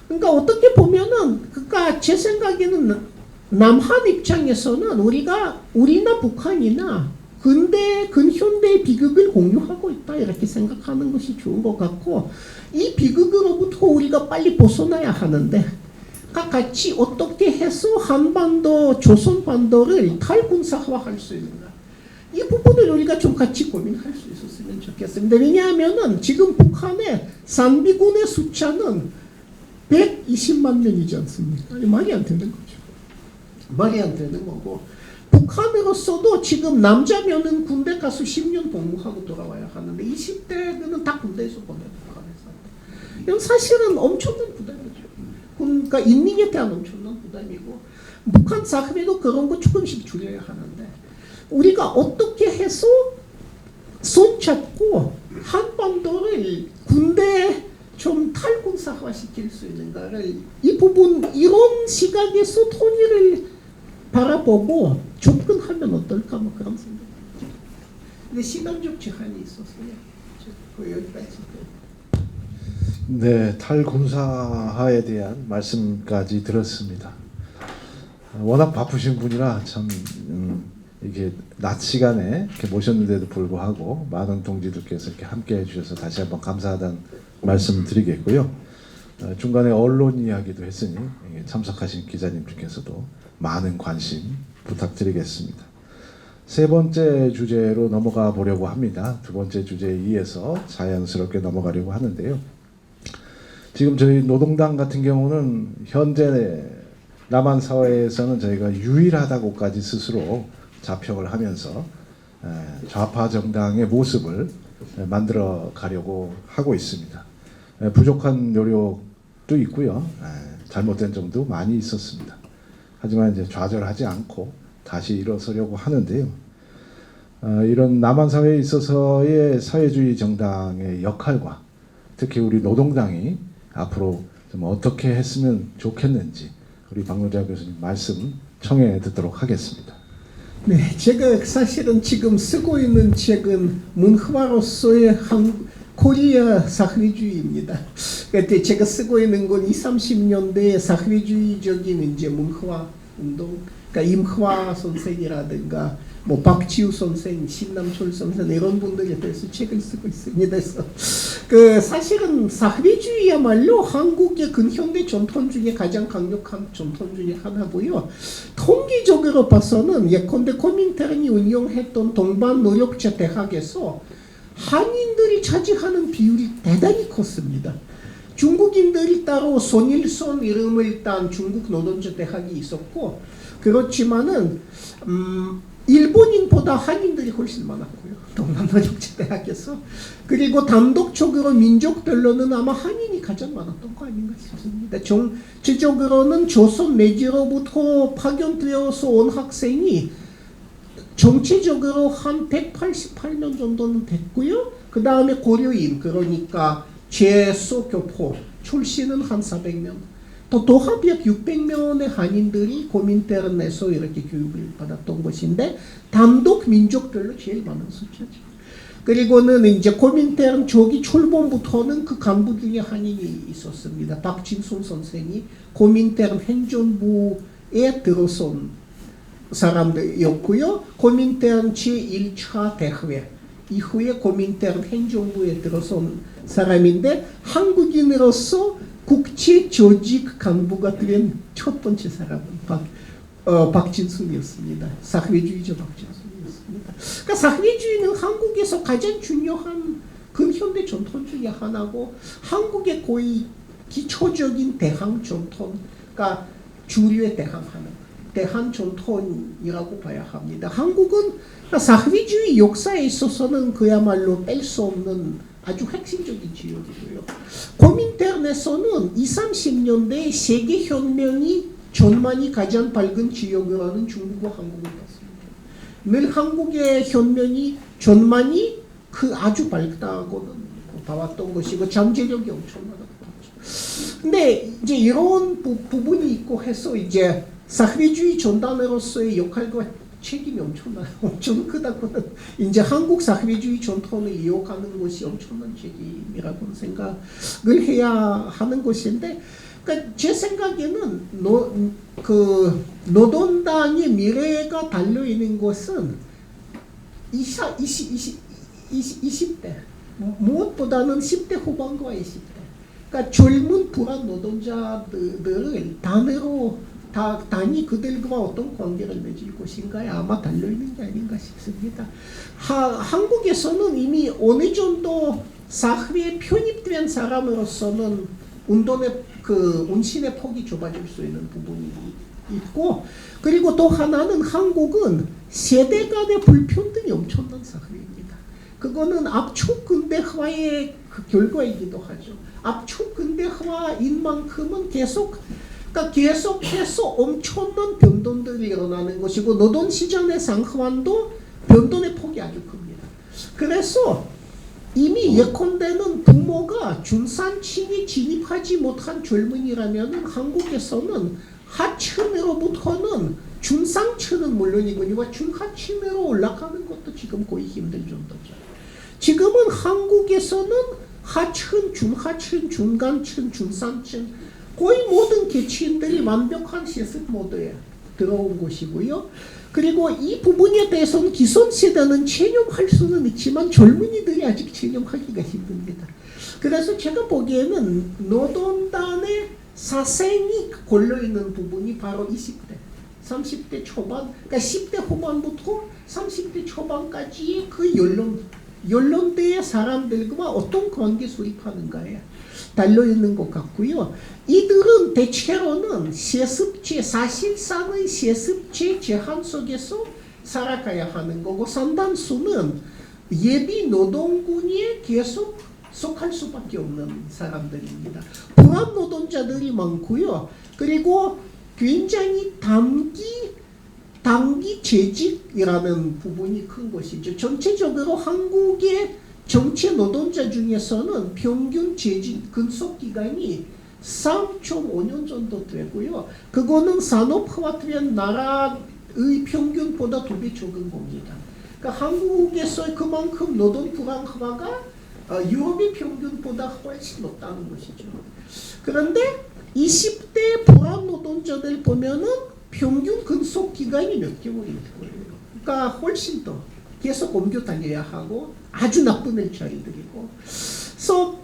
그러니까 어떻게 보면은, 그러니까 제 생각에는 남한 입장에서는 우리나 북한이나 근현대의 비극을 공유하고 있다, 이렇게 생각하는 것이 좋은 것 같고, 이 비극으로부터 우리가 빨리 벗어나야 하는데, 같이 어떻게 해서 한반도, 조선반도를 탈군사화할 수 있는가. 이 부분을 우리가 좀 같이 고민할 수 있었으면 좋겠습니다. 왜냐하면은 지금 북한의 산비군의 숫자는 120만 명이지 않습니까? 말이 안 되는 거죠. 말이 안 되는 거고, 북한으로서도 지금 남자면은 군대 가서 10년 복무하고 돌아와야 하는데 20대는 다 군대에서 보내요. 북한에서. 이건 사실은 엄청난 부담이죠. 그러니까 인민에 대한 엄청난 부담이고, 북한 사회도 그런 거 조금씩 줄여야 하는데, 우리가 어떻게 해서 손잡고 한반도를 군대 좀 탈군사화 시킬 수 있는가를, 이 부분 이런 시각에서 통일을 바라보고 접근하면 어떨까, 뭐 그런 생각이죠. 근데 시간적 제한이 있었어요. 여기까지. 네, 탈군사화에 대한 말씀까지 들었습니다. 워낙 바쁘신 분이라 참 이게 낮 시간에 이렇게 모셨는데도 불구하고 많은 동지들께서 이렇게 함께해 주셔서 다시 한번 감사하다는 말씀드리겠고요. 중간에 언론 이야기도 했으니 참석하신 기자님들께서도 많은 관심 부탁드리겠습니다. 세 번째 주제로 넘어가 보려고 합니다. 두 번째 주제에 이어서 자연스럽게 넘어가려고 하는데요. 지금 저희 노동당 같은 경우는 현재 남한 사회에서는 저희가 유일하다고까지 스스로 자평을 하면서 좌파 정당의 모습을 만들어 가려고 하고 있습니다. 부족한 노력도 있고요. 잘못된 점도 많이 있었습니다. 하지만 이제 좌절하지 않고 다시 일어서려고 하는데요. 이런 남한 사회에 있어서의 사회주의 정당의 역할과 특히 우리 노동당이 앞으로 좀 어떻게 했으면 좋겠는지 우리 박노자 교수님 말씀 청해 듣도록 하겠습니다. 네, 제가 사실은 지금 쓰고 있는 책은 문화로서의 코리아 사회주의입니다. 그때 제가 쓰고 있는 건 20, 30년대의 사회주의적인 이제 문화 운동, 그러니까 임화 선생이라든가 뭐 박지우 선생, 신남철 선생 이런 분들에 대해서 책을 쓰고 있습니다. 그래서 그 사실은 사회주의야말로 한국의 근현대 전통 중에 가장 강력한 전통 중에 하나고요. 통계적으로 봐서는 예컨대 코민테른이 운영했던 동반 노력자 대학에서 한인들이 차지하는 비율이 대단히 컸습니다. 중국인들이 따로 손일손 이름을 딴 중국 노동자 대학이 있었고, 그렇지만은 일본인보다 한인들이 훨씬 많았고요. 동반 노력자 대학에서. 그리고 단독적으로 민족별로는 아마 한인이 가장 많았던 거 아닌가 싶습니다. 정치적으로는 조선 내지로부터 파견되어서 온 학생이 정치적으로 한 188명 정도는 됐고요. 그 다음에 고려인, 그러니까 재소 교포 출신은 한 400명. 또 도합약 600명의 한인들이 고민테른에서 이렇게 교육을 받았던 것인데 단독 민족별로 제일 많은 숫자죠. 그리고는 이제 고민테른 조기 출범부터는 그 간부 중에 한인이 있었습니다. 박진순 선생이 고민테른 행정부에 들어선 사람들이었고요. 고민테른 제1차 대회 이후에 고민테른 행정부에 들어선 사람인데 한국인으로서 국제 조직 간부가 된 첫 번째 사람은 박진순이었습니다. 사회주의자 박진순이었습니다. 그러니까 사회주의는 한국에서 가장 중요한 근현대 전통 중에 하나고 한국의 거의 기초적인 대항 전통, 그러니까 주류에 대항하는 대한 전통이라고 봐야 합니다. 한국은 사회주의 역사에 있어서는 그야말로 뺄 수 없는 아주 핵심적인 지역이고요. 고민테른에서는 20, 30년대 세계혁명이 전만이 가장 밝은 지역이라는 중국과 한국을 봤습니다. 늘 한국의 혁명이 전만이 그 아주 밝다고는 봐왔던 것이고 잠재력이 엄청나다고 봤죠. 근데 이제 이런 부분이 있고 해서 이제 사회주의 전단으로서의 역할과 책임이 엄청 크다고는 이제 한국 사회주의 전통을 이어가는 것이 엄청난 책임이라고 생각을 해야 하는 것인데, 그러니까 제 생각에는 노동당의 미래가 달려 있는 것은 20대 무엇보다는 10대 후반과 20대 그러니까 젊은 불안 노동자들을 단위 그들과 어떤 관계를 맺을 것인가에 아마 달려있는 게 아닌가 싶습니다. 한국에서는 이미 어느 정도 사회에 편입된 사람으로서는 운신의 폭이 좁아질 수 있는 부분이 있고, 그리고 또 하나는 한국은 세대 간의 불평등이 엄청난 사회입니다. 그거는 압축 근대화의 그 결과이기도 하죠. 압축 근대화인 만큼은 계속해서 엄청난 변동들이 일어나는 것이고, 노동시장의 상환도 변동의 폭이 아주 큽니다. 그래서 이미 예컨대는 부모가 중산층에 진입하지 못한 젊은이라면 한국에서는 하층으로부터는 중상층은 물론이거니와 중하층으로 올라가는 것도 지금 거의 힘든 정도죠. 지금은 한국에서는 하층, 중하층, 중간층, 중산층 거의 모든 계층들이 완벽한 세습 모드에 들어온 것이고요. 그리고 이 부분에 대해서는 기존 세대는 체념할 수는 있지만 젊은이들이 아직 체념하기가 힘듭니다. 그래서 제가 보기에는 노동단의 사생이 걸려있는 부분이 바로 20대, 30대 초반, 그러니까 10대 후반부터 30대 초반까지의 그 연령대의 사람들과 어떤 관계 수립하는가에 달려있는 것 같고요. 이들은 대체로는 세습제, 사실상의 세습제 제한 속에서 살아가야 하는 거고, 상당수는 예비 노동군에 계속 속할 수밖에 없는 사람들입니다. 불안 노동자들이 많고요. 그리고 굉장히 단기 재직이라는 부분이 큰 것이죠. 전체적으로 한국의 정체 노동자 중에서는 평균 재직 근속 기간이 3.5년 정도 되고요. 그거는 산업화된 나라의 평균보다 2배 적은 겁니다. 그러니까 한국에서 그만큼 노동 불안화가 유럽의 평균보다 훨씬 높다는 것이죠. 그런데 20대 불안 노동자들 보면은 평균 근속 기간이 몇 개월일 거예요. 그러니까 훨씬 더 계속 옮겨 다녀야 하고 아주 나쁜 일자리들이고. 그래서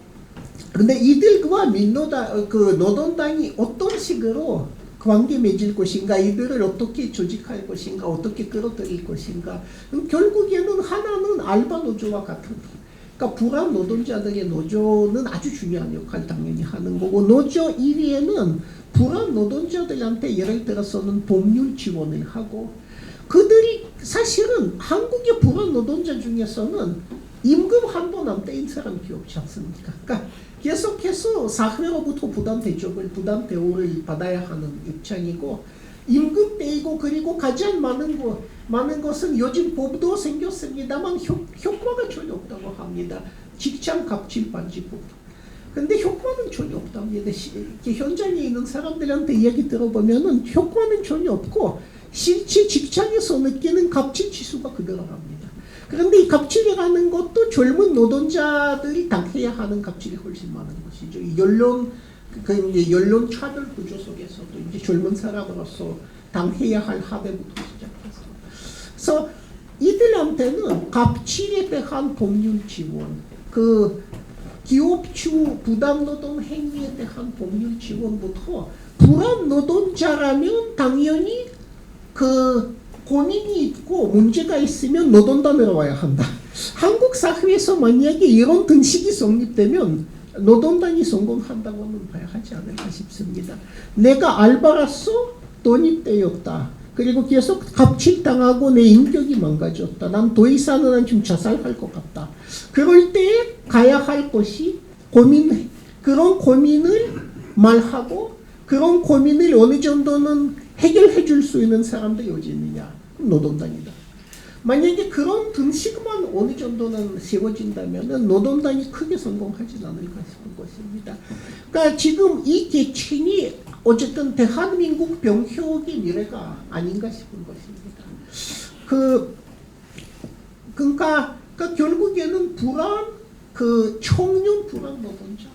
근데 이들과 노동당이 어떤 식으로 관계 맺을 것인가, 이들을 어떻게 조직할 것인가, 어떻게 끌어들일 것인가. 결국에는 하나는 알바 노조와 같은, 그러니까 불안 노동자들의 노조는 아주 중요한 역할을 당연히 하는 거고, 노조 1위에는 불안 노동자들한테 예를 들어서는 법률 지원을 하고, 그들이 사실은 한국의 불안 노동자 중에서는 임금 한 번 안 떼인 사람이 없지 않습니까? 그러니까 계속해서 사회로부터 부담 대우를 받아야 하는 입장이고, 임금 떼이고, 그리고 가장 많은 것은 요즘 법도 생겼습니다만 효과가 전혀 없다고 합니다. 직장 갑질 방지법. 근데 효과는 전혀 없답니다. 현장에 있는 사람들한테 이야기 들어보면은 효과는 전혀 없고, 실제 직장에서 느끼는 갑질 지수가 그대로랍니다. 그런데 이 갑질이라는 것도 젊은 노동자들이 당해야 하는 갑질이 훨씬 많은 것이죠. 연령 차별 구조 속에서도 이제 젊은 사람으로서 당해야 할 하대부터 시작해서. 그래서 이들한테는 갑질에 대한 법률 지원, 기업주 부당노동 행위에 대한 법률 지원부터, 불안 노동자라면 당연히 고민이 있고 문제가 있으면 노동단으로 와야 한다. 한국 사회에서 만약에 이런 등식이 성립되면 노동단이 성공한다고는 봐야 하지 않을까 싶습니다. 내가 알바라서 돈이 떼였다. 그리고 계속 갑질당하고 내 인격이 망가졌다. 난 더 이상은 좀 자살할 것 같다. 그럴 때 가야 할 것이 그런 고민을 말하고, 그런 고민을 어느 정도는 해결해 줄 수 있는 사람들이 어디 있느냐? 노동당이다. 만약에 그런 등식만 어느 정도는 세워진다면 노동당이 크게 성공하지 않을까 싶은 것입니다. 그러니까 지금 이 계층이 어쨌든 대한민국 병역의 미래가 아닌가 싶은 것입니다. 그러니까 결국에는 청년 불안 노동자,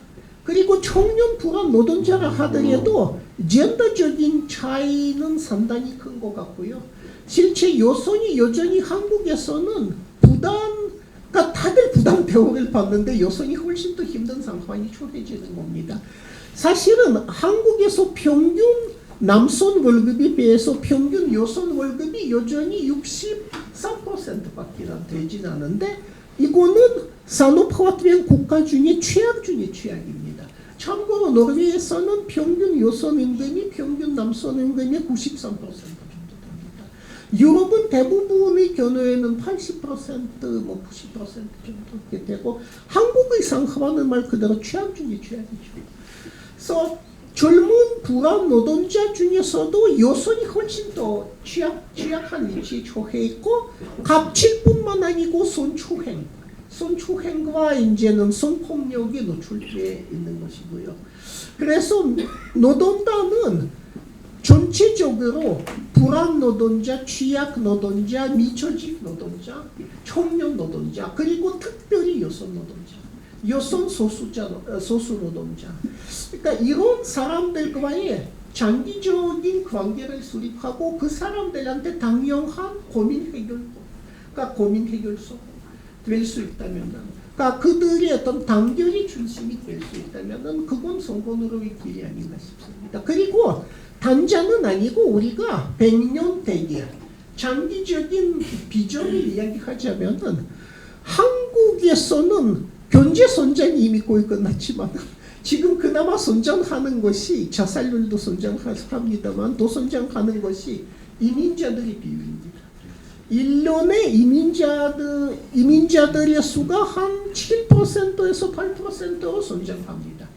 그리고 청년 불안 노동자라 하더라도 젠더적인 차이는 상당히 큰 것 같고요. 실제 여전히 한국에서는 그러니까 다들 부당 대우를 받는데 여성이 훨씬 더 힘든 상황이 처해지는 겁니다. 사실은 한국에서 평균 남성 월급에 비해서 평균 여성 월급이 여전히 63%밖에 되진 않은데 이거는 산업화된 국가 중에 최악 중에 최악입니다. 참고로 노르웨이에서는 평균 여성 임금이 평균 남성 임금의 93% 정도 됩니다. 유럽은 대부분의 경우에는 80% 뭐 90% 정도 되고 한국의 상황은 말 그대로 최악 중에 최악이죠. 그래서 젊은 불안 노동자 중에서도 여성이 훨씬 더 취약한 위치에 처해 있고 갑질뿐만 아니고 성추행과 이제는 성폭력에 노출돼 있는 것이고요. 그래서 노동단은 전체적으로 불안 노동자, 취약 노동자, 미처직 노동자, 청년 노동자, 그리고 특별히 여성 노동자, 여성 소수 노동자. 그러니까 이런 사람들과의 장기적인 관계를 수립하고 그 사람들한테 당연한 고민 해결소 될 수 있다면은, 그러니까 그들의 어떤 단결이 중심이 될 수 있다면은 그건 성공으로의 길이 아닌가 싶습니다. 그리고 단자는 아니고 우리가 100년 대계 장기적인 비전을 이야기하자면은 한국에서는 경제 성장이 이미 거의 끝났지만 지금 그나마 성장하는 것이 자살률도 성장합니다만 더 성장하는 것이 이민자들의 비율입니다. 1년에 이민자들의 수가 한 7%에서 8%로 성장합니다.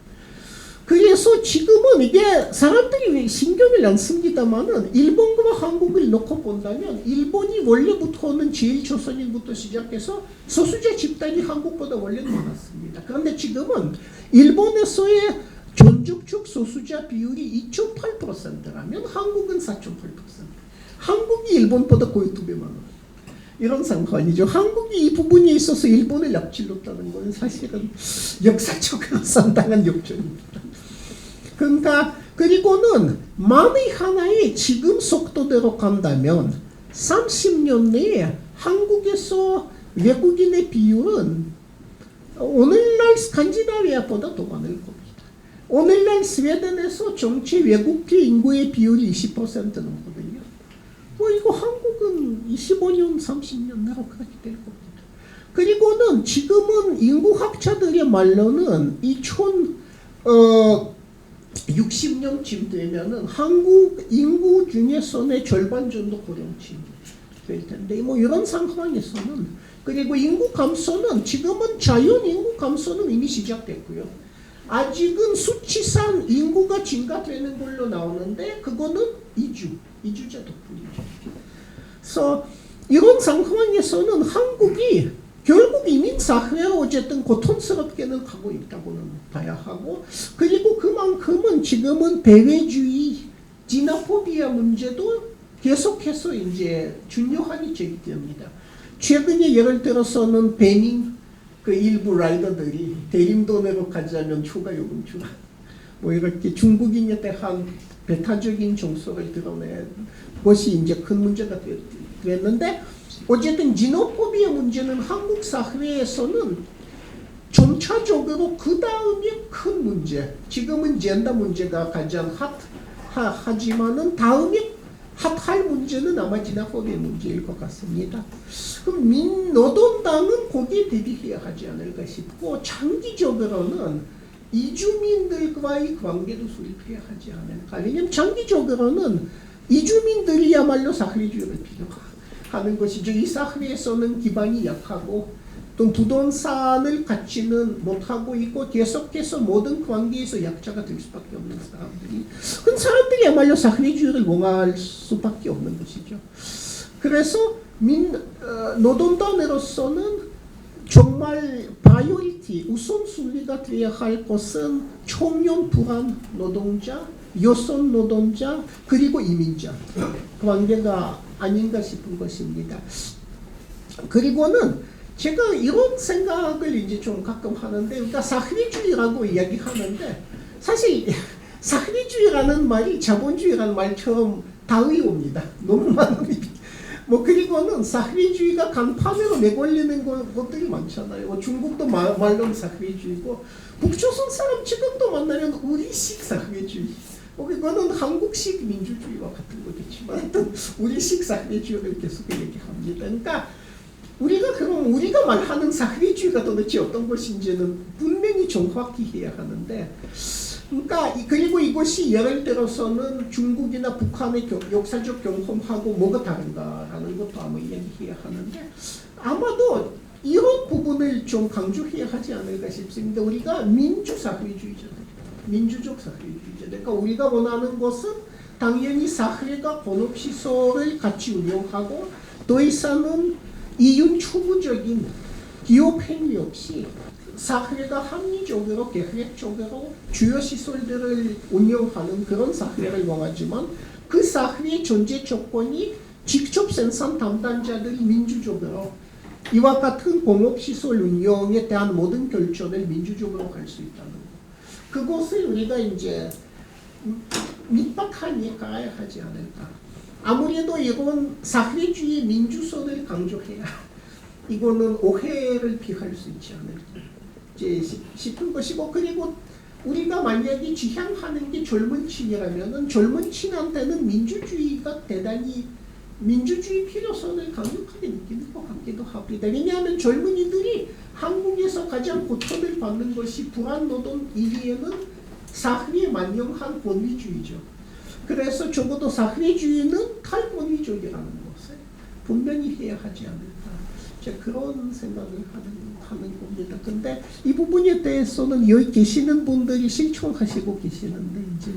그래서 지금은 이게 사람들이 신경을 안 씁니다만은 일본과 한국을 놓고 본다면 일본이 원래부터는 제일 조선인부터 시작해서 소수자 집단이 한국보다 원래는 많았습니다. 그런데 지금은 일본에서의 전적적 소수자 비율이 2.8%라면 한국은 4.8%. 한국이 일본보다 거의 2배 많아요. 이런 상황이죠. 한국이 이 부분에 있어서 일본을 앞질렀다는 것은 사실은 역사적으로 상당한 역전입니다. 그러니까 그리고는 만에 하나의 지금 속도대로 간다면 30년 내에 한국에서 외국인의 비율은 오늘날 스칸디나비아보다 더 많을 겁니다. 오늘날 스웨덴에서 전체 외국계 인구의 비율이 20% 넘거든요. 뭐 이거 한국은 25년, 30년 내로 그렇게 될 겁니다. 그리고는 지금은 인구학자들의 말로는 2060년쯤 되면은 한국 인구 중에서는 절반 정도 고령층이 될 텐데 뭐 이런 상황에서는 그리고 인구 감소는 지금은 자연 인구 감소는 이미 시작됐고요. 아직은 수치상 인구가 증가되는 걸로 나오는데 그거는 이주자 덕분이죠. 그래서 이런 상황에서는 한국이 결국 이민사회로 어쨌든 고통스럽게는 가고 있다고는 봐야 하고 그리고 그만큼은 지금은 배회주의, 지나포비아 문제도 계속해서 이제 중요하게 제기됩니다. 최근에 예를 들어서는 배민 그 일부 라이더들이 대림도내로 가자면 추가 요금 주라. 뭐 이렇게 중국인에 대한 배타적인 정서를 드러낸 것이 이제 큰 문제가 됐는데 어쨌든 지노포비아 문제는 한국 사회에서는 점차적으로 그 다음에 큰 문제, 지금은 젠더 문제가 가장 핫하지만은 다음에 핫할 문제는 아마 지나포비아 문제일 것 같습니다. 그럼 민노동당은 거기에 대비해야 하지 않을까 싶고 장기적으로는 이주민들과의 관계도 수립해야 하지 않을까. 왜냐하면 장기적으로는 이주민들이야말로 사회주의를 필요하는 것이죠. 이 사회에서는 기반이 약하고 또 부동산을 갖지는 못하고 있고 계속해서 모든 관계에서 약자가 될 수밖에 없는 사람들이 그 사람들이야말로 사회주의를 원할 수밖에 없는 것이죠. 그래서 노동단으로서는 정말 바이오리티 우선순위가 되어야 할 것은 청년 불안 노동자, 여성 노동자 그리고 이민자 관계가 아닌가 싶은 것입니다. 그리고는 제가 이런 생각을 이제 좀 가끔 하는데, 그러니까 사회주의라고 이야기하는데 사실 사회주의라는 말이 자본주의라는 말처럼 다 의옵니다. 너무 많은 뭐 그리고는 사회주의가 간판으로 내걸리는 것들이 많잖아요. 뭐 중국도 말론 사회주의고 북조선 사람 지금도 만나면 우리식 사회주의. 뭐 이거는 한국식 민주주의와 같은 거겠지만 하여튼 우리식 사회주의를 계속 얘기합니다. 그러니까 우리가 말하는 사회주의가 도대체 어떤 것인지는 분명히 정확히 해야 하는데, 그러니까 그리고 이것이 예를 들어서는 중국이나 북한의 역사적 경험하고 뭐가 다른가라는 것도 아마 이야기해야 하는데, 아마도 이런 부분을 좀 강조해야 하지 않을까 싶습니다. 우리가 민주사회주의잖아요. 민주적 사회주의자. 그러니까 우리가 원하는 것은 당연히 사회가 본업시설을 같이 운영하고 더 이상은 이윤 추구적인 기업 행위 없이 사회가 합리적으로 계획적으로 주요 시설들을 운영하는 그런 사회를 원하지만, 그 사회의 존재 조건이 직접 생산 담당자들이 민주적으로 이와 같은 공업시설 운영에 대한 모든 결정을 민주적으로 할 수 있다는 것. 그것을 우리가 이제 밑바탕에 가야 하지 않을까. 아무래도 이건 사회주의 민주성을 강조해야 이거는 오해를 피할 수 있지 않을까 싶은 것이고, 그리고 우리가 만약에 지향하는 게 젊은 층이라면은 젊은 층한테는 민주주의가 대단히 민주주의 필요성을 강력하게 느끼는 것 같기도 합니다. 왜냐하면 젊은이들이 한국에서 가장 고통을 받는 것이 불안노동 1위에는 사회에 만연한 권위주의죠. 그래서 적어도 사회주의는 탈권위적이라는 것을 분명히 해야 하지 않을까, 그런 생각을 하는 겁니다. 근데 이 부분에 대해서는 여기 계시는 분들이 실천하시고 계시는데 이제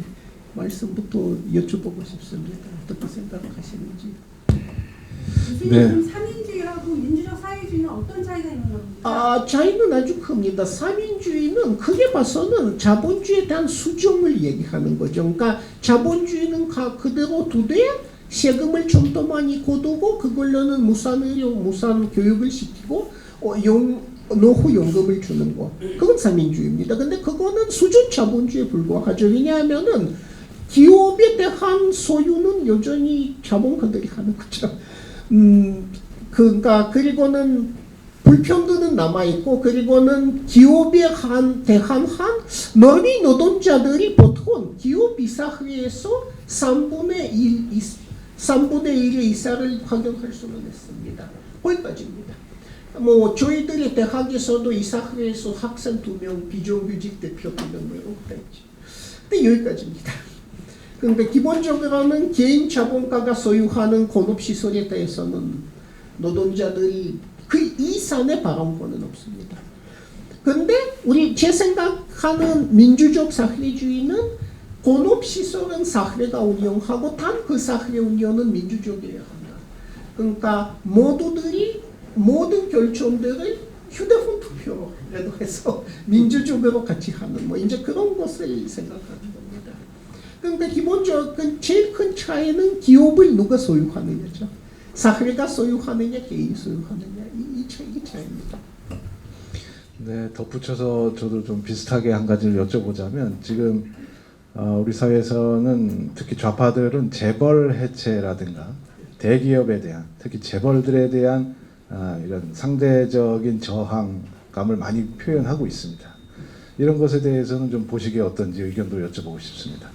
말씀부터 여쭤보고 싶습니다. 어떻게 생각하시는지. 네. 그럼 삼인주의하고 민주적 사회주의는 어떤 차이가 있는 겁니까? 차이는 아주 큽니다. 삼인주의는 크게 봐서는 자본주의에 대한 수정을 얘기하는 거죠. 그러니까 자본주의는 그대로 두되 세금을 좀 더 많이 거두고 그걸로는 무상 의료, 무상 교육을 시키고 노후 연금을 주는 거. 그건 삼인주의입니다. 근데 그거는 수준 자본주의에 불과하죠. 왜냐하면은 기업에 대한 소유는 여전히 자본가들이 하는 거죠. 그러니까 그리고는 불평등은 남아 있고, 그리고는 기업에 대한 너희 노동자들이 보통 기업 이사회에서 3분의 1의 이사를 확정할 수는 있습니다. 거기까지입니다. 뭐 저희들이 대학에서도 이사회에서 학생 2명, 비정규직 대표 2명 이렇게 있죠. 근데 여기까지입니다. 그런데 기본적으로는 개인 자본가가 소유하는 공업시설에 대해서는 노동자들이 그 이상의 발언권은 없습니다. 그런데 제 생각하는 민주적 사회주의는 공업시설은 사회가 운영하고 단 그 사회 운영은 민주적이어야 한다. 그러니까 모두들이 모든 결정들을 휴대폰 투표라도 해서 민주적으로 같이 하는 뭐 이제 그런 것을 생각하는 겁니다. 그러니까 기본적으로 제일 큰 차이는 기업을 누가 소유하느냐죠. 사회가 소유하느냐, 개인이 소유하느냐, 이 차이입니다. 네, 덧붙여서 저도 좀 비슷하게 한 가지를 여쭤보자면, 지금 우리 사회에서는 특히 좌파들은 재벌 해체라든가 대기업에 대한, 특히 재벌들에 대한 이런 상대적인 저항감을 많이 표현하고 있습니다. 이런 것에 대해서는 좀 보시기에 어떤지 의견도 여쭤보고 싶습니다.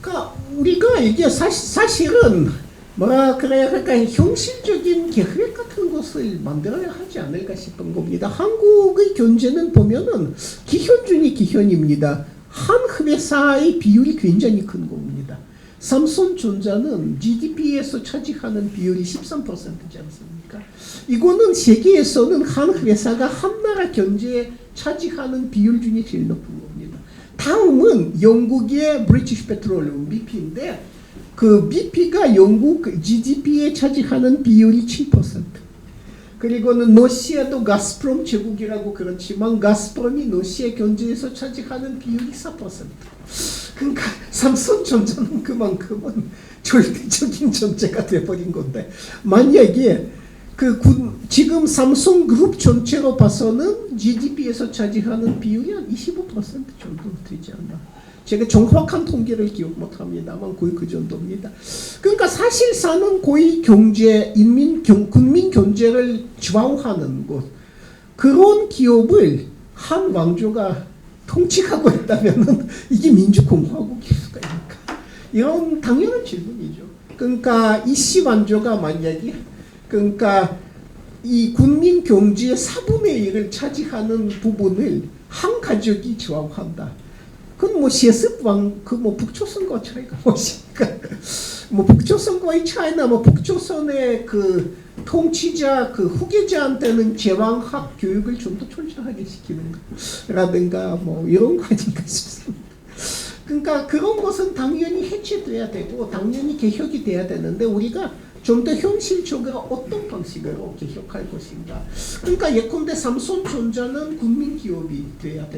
그러니까 우리가 이게 사실은 뭐라 그래야 할까, 형식적인 계획 같은 것을 만들어야 하지 않을까 싶은 겁니다. 한국의 경제는 보면은 기현 중에 기현입니다. 한 회사의 비율이 굉장히 큰 겁니다. 삼성전자는 GDP에서 차지하는 비율이 13%지 않습니까? 이거는 세계에서는 한 회사가 한 나라 경제에 차지하는 비율 중에 제일 높은 겁니다. 다음은 영국의 브리티시 페트롤리움 BP인데, 그 BP가 영국 GDP에 차지하는 비율이 7%. 그리고는 러시아도 가스프롬 제국이라고 그렇지만 가스프롬이 러시아 경제에서 차지하는 비율이 4%. 그러니까 삼성전자는 그만큼은 절대적인 존재가 돼버린 건데, 만약에 지금 삼성그룹 전체로 봐서는 GDP에서 차지하는 비율이 한 25% 정도 되지 않나. 제가 정확한 통계를 기억 못합니다만 거의 그 정도입니다. 그러니까 사실상은 거의 국민 경제를 좌우하는 것, 그런 기업을 한 왕조가 통치하고 있다면 이게 민주공화국일 수가 있을까? 이런 당연한 질문이죠. 그러니까 이씨 왕조가 만약에 그러니까 이 국민 경제의 4분의 1을 차지하는 부분을 한 가족이 좌우한다. 그건 뭐 세습왕 뭐 북조선과 차이가 무엇입니까? 뭐 북조선과의 차이나 뭐 북조선의 그 통치자 그 후계자한테는 제왕학 교육을 좀 더 철저하게 시키는 거라든가 뭐 이런 거 아닌가 싶습니다. 그러니까 그런 것은 당연히 해체돼야 되고 당연히 개혁이 돼야 되는데 우리가 좀 더 현실적으로 어떤 방식으로 개혁할 것인가. 그러니까 예컨대 삼성전자는 국민기업이 돼야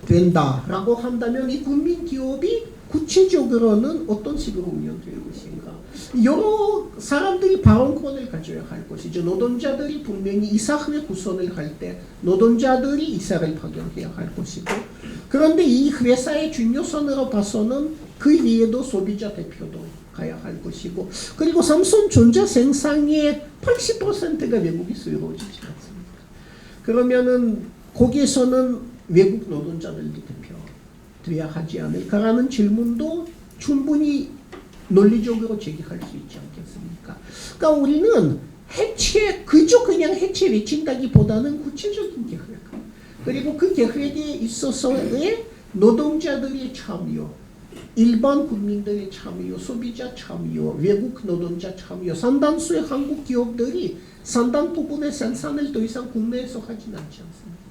된다라고 한다면 이 국민기업이 구체적으로는 어떤 식으로 운영될 것인가. 여러 사람들이 발언권을 가져야 할 것이죠. 노동자들이 분명히 이사회 구성을 할 때 노동자들이 이사를 파견해야 할 것이고, 그런데 이 회사의 중요성으로 봐서는 그 위에도 소비자 대표도 가야 할 것이고, 그리고 삼성전자 생산의 80%가 외국에서 이루어지지 않습니까? 그러면은 거기에서는 외국 노동자들도 대표돼야 하지 않을까라는 질문도 충분히 논리적으로 제기할 수 있지 않겠습니까? 그러니까 우리는 그저 그냥 해체 외친다기보다는 구체적인 계획, 그리고 그 계획에 있어서의 노동자들의 참여, 일반 국민들의 참여, 소비자 참여, 외국 노동자 참여, 상당수의 한국 기업들이 상당 부분의 생산을 더 이상 국내에서 하지는 않지 않습니까?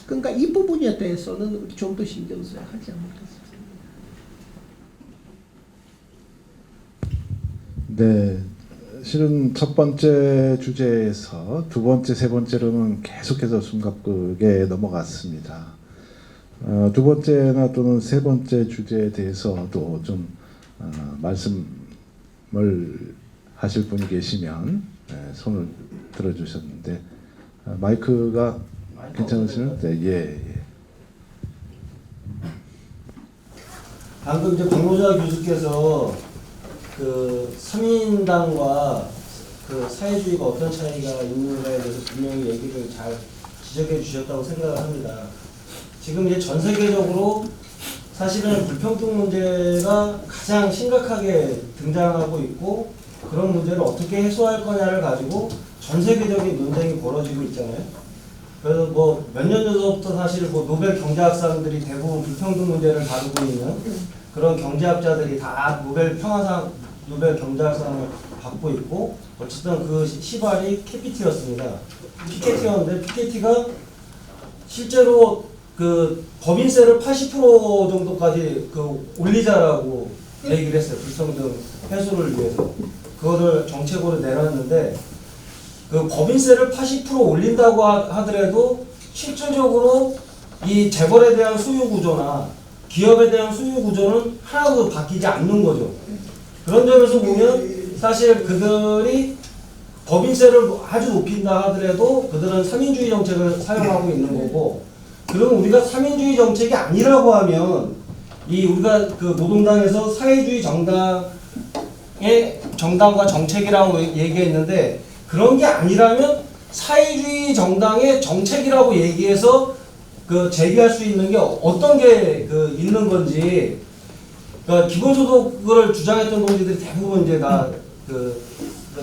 그러니까 이 부분에 대해서는 좀 더 신경 써야 하지 않을까 싶습니다. 네, 실은 첫 번째 주제에서 두 번째, 세 번째로는 계속해서 숨가쁘게 넘어갔습니다. 두 번째나 또는 세 번째 주제에 대해서도 좀 말씀을 하실 분이 계시면 손을 들어주셨는데 마이크가 괜찮으시면 예. 방금 이제 박노자 교수께서 그 서민당과 그 사회주의가 어떤 차이가 있는가에 대해서 분명히 얘기를 잘 지적해 주셨다고 생각을 합니다. 지금 이제 전 세계적으로 사실은 불평등 문제가 가장 심각하게 등장하고 있고, 그런 문제를 어떻게 해소할 거냐를 가지고 전 세계적인 논쟁이 벌어지고 있잖아요. 그래서 뭐 몇 년 전부터 사실 뭐 노벨 경제학상들이 대부분 불평등 문제를 다루고 있는 그런 경제학자들이 다 노벨 평화상, 노벨 경제학상을 받고 있고, 어쨌든 그 시발이 피케티였습니다. 피케티였는데 피케티가 실제로 그 법인세를 80% 정도까지 그 올리자라고 얘기를 했어요. 불평등 해소를 위해서. 그거를 정책으로 내놨는데, 그 법인세를 80% 올린다고 하더라도 실질적으로 이 재벌에 대한 수요 구조나 기업에 대한 수요 구조는 하나도 바뀌지 않는 거죠. 그런 점에서 보면 사실 그들이 법인세를 아주 높인다 하더라도 그들은 삼인주의 정책을 사용하고 있는 거고, 그럼 우리가 삼인주의 정책이 아니라고 하면 이 우리가 그 노동당에서 사회주의 정당과 정책이라고 얘기했는데, 그런 게 아니라면 사회주의 정당의 정책이라고 얘기해서 그 제기할 수 있는 게 어떤 게 그 있는 건지, 그러니까 기본소득을 주장했던 동지들이 대부분 이제 다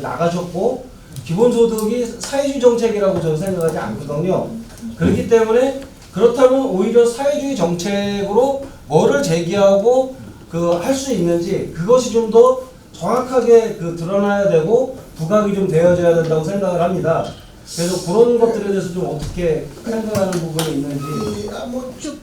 나가셨고, 기본소득이 사회주의 정책이라고 저는 생각하지 않거든요. 그렇기 때문에 그렇다면 오히려 사회주의 정책으로 뭐를 제기하고 그 할 수 있는지, 그것이 좀 더 정확하게 그 드러나야 되고 부각이 좀 되어져야 된다고 생각을 합니다. 그래서 그런 것들에 대해서 좀 어떻게 생각하는 부분이 있는지.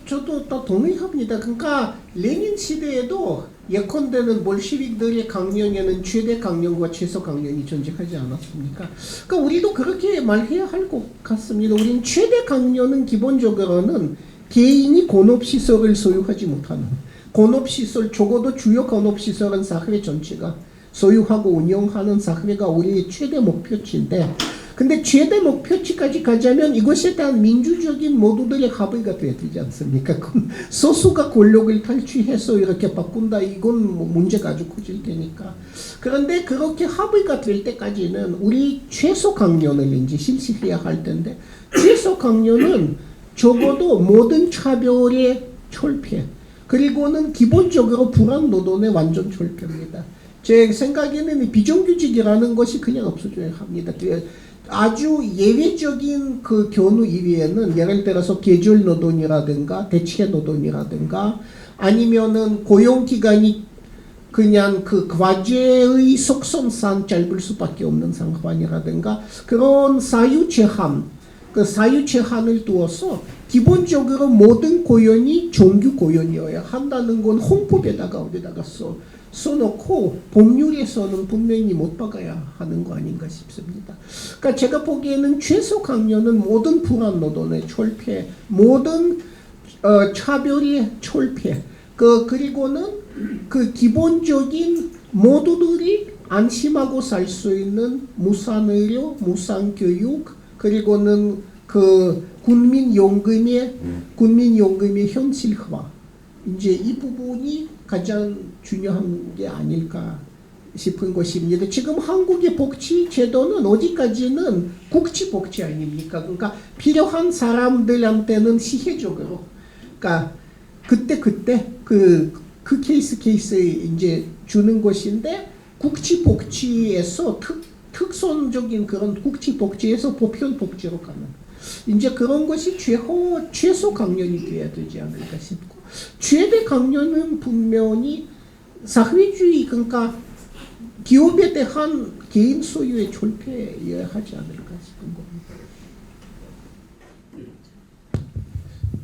저도 다 동의합니다. 그러니까 레닌 시대에도 예컨대는 볼시빅들의 강령에는 최대 강령과 최소 강령이 존재하지 않았습니까? 그러니까 우리도 그렇게 말해야 할 것 같습니다. 우리는 최대 강령은 기본적으로는 개인이 공업시설을 소유하지 못하는, 공업시설, 적어도 주요 공업시설은 사회 전체가 소유하고 운영하는 사회가 우리의 최대 목표치인데, 근데 최대 목표치까지 가자면 이것에 대한 민주적인 모두들의 합의가 돼야 되지 않습니까? 그럼 소수가 권력을 탈취해서 이렇게 바꾼다 이건 뭐 문제가 아주 커질 테니까. 그런데 그렇게 합의가 될 때까지는 우리 최소 강령을 이제 실시해야 할 텐데 최소 강령은 적어도 모든 차별의 철폐 그리고는 기본적으로 불안 노동의 완전 철폐입니다. 제 생각에는 이 비정규직이라는 것이 그냥 없어져야 합니다. 아주 예외적인 그 경우 이외에는 예를 들어서 계절 노동이라든가 대체 노동이라든가 아니면은 고용 기간이 그냥 그 과제의 속성상 짧을 수밖에 없는 상황이라든가 그런 사유 제한, 그 사유 제한을 두어서 기본적으로 모든 고용이 정규 고용이어야 한다는 건 헌법에다가 어디다가 써놓고 법률에서는 분명히 못 박아야 하는 거 아닌가 싶습니다. 그러니까 제가 보기에는 최소 강령은 모든 불안 노동의 철폐, 모든 차별의 철폐, 그리고는 그 기본적인 모두들이 안심하고 살 수 있는 무상의료, 무상교육, 그리고는 그 국민연금의 현실화. 이제 이 부분이 가장 중요한 게 아닐까 싶은 것입니다. 지금 한국의 복지 제도는 어디까지는 국지 복지 아닙니까? 그러니까 필요한 사람들한테는 시혜적으로, 그러니까 그때 그 케이스에 이제 주는 것인데 국지 복지에서 특선적인 그런 국지 복지에서 보편 복지로 가는. 이제 그런 것이 최소 강령이 되어야 되지 않을까 싶고 최대 강령은 분명히 사회주의 그러니까 기업에 대한 개인 소유의 철폐여야 하지 않을까 싶은 겁니다.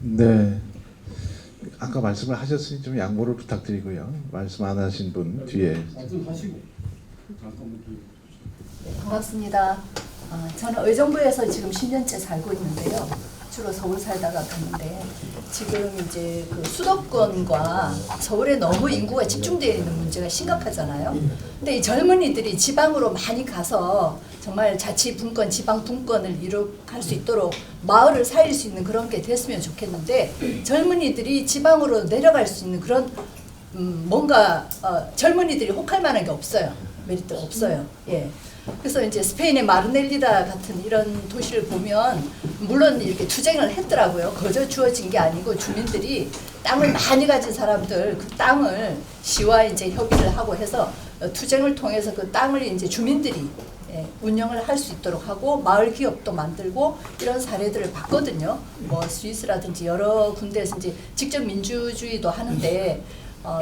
네. 아까 말씀을 하셨으니 좀 양보를 부탁드리고요. 말씀 안 하신 분 뒤에. 말씀하시고 잠깐만 반갑습니다. 저는 의정부에서 지금 10년째 살고 있는데요. 주로 서울 살다가 갔는데 지금 이제 그 수도권과 서울에 너무 인구가 집중되어 있는 문제가 심각하잖아요. 근데 이 젊은이들이 지방으로 많이 가서 정말 자치분권, 지방분권을 이룩할 수 있도록 마을을 살릴 수 있는 그런 게 됐으면 좋겠는데 젊은이들이 지방으로 내려갈 수 있는 그런 뭔가 젊은이들이 혹할 만한 게 없어요. 메리트가 없어요. 예. 그래서 이제 스페인의 마르넬리다 같은 이런 도시를 보면 물론 이렇게 투쟁을 했더라고요. 거저 주어진 게 아니고 주민들이 땅을 많이 가진 사람들 그 땅을 시와 이제 협의를 하고 해서 투쟁을 통해서 그 땅을 이제 주민들이 운영을 할 수 있도록 하고 마을 기업도 만들고 이런 사례들을 봤거든요. 뭐 스위스라든지 여러 군데에서 이제 직접 민주주의도 하는데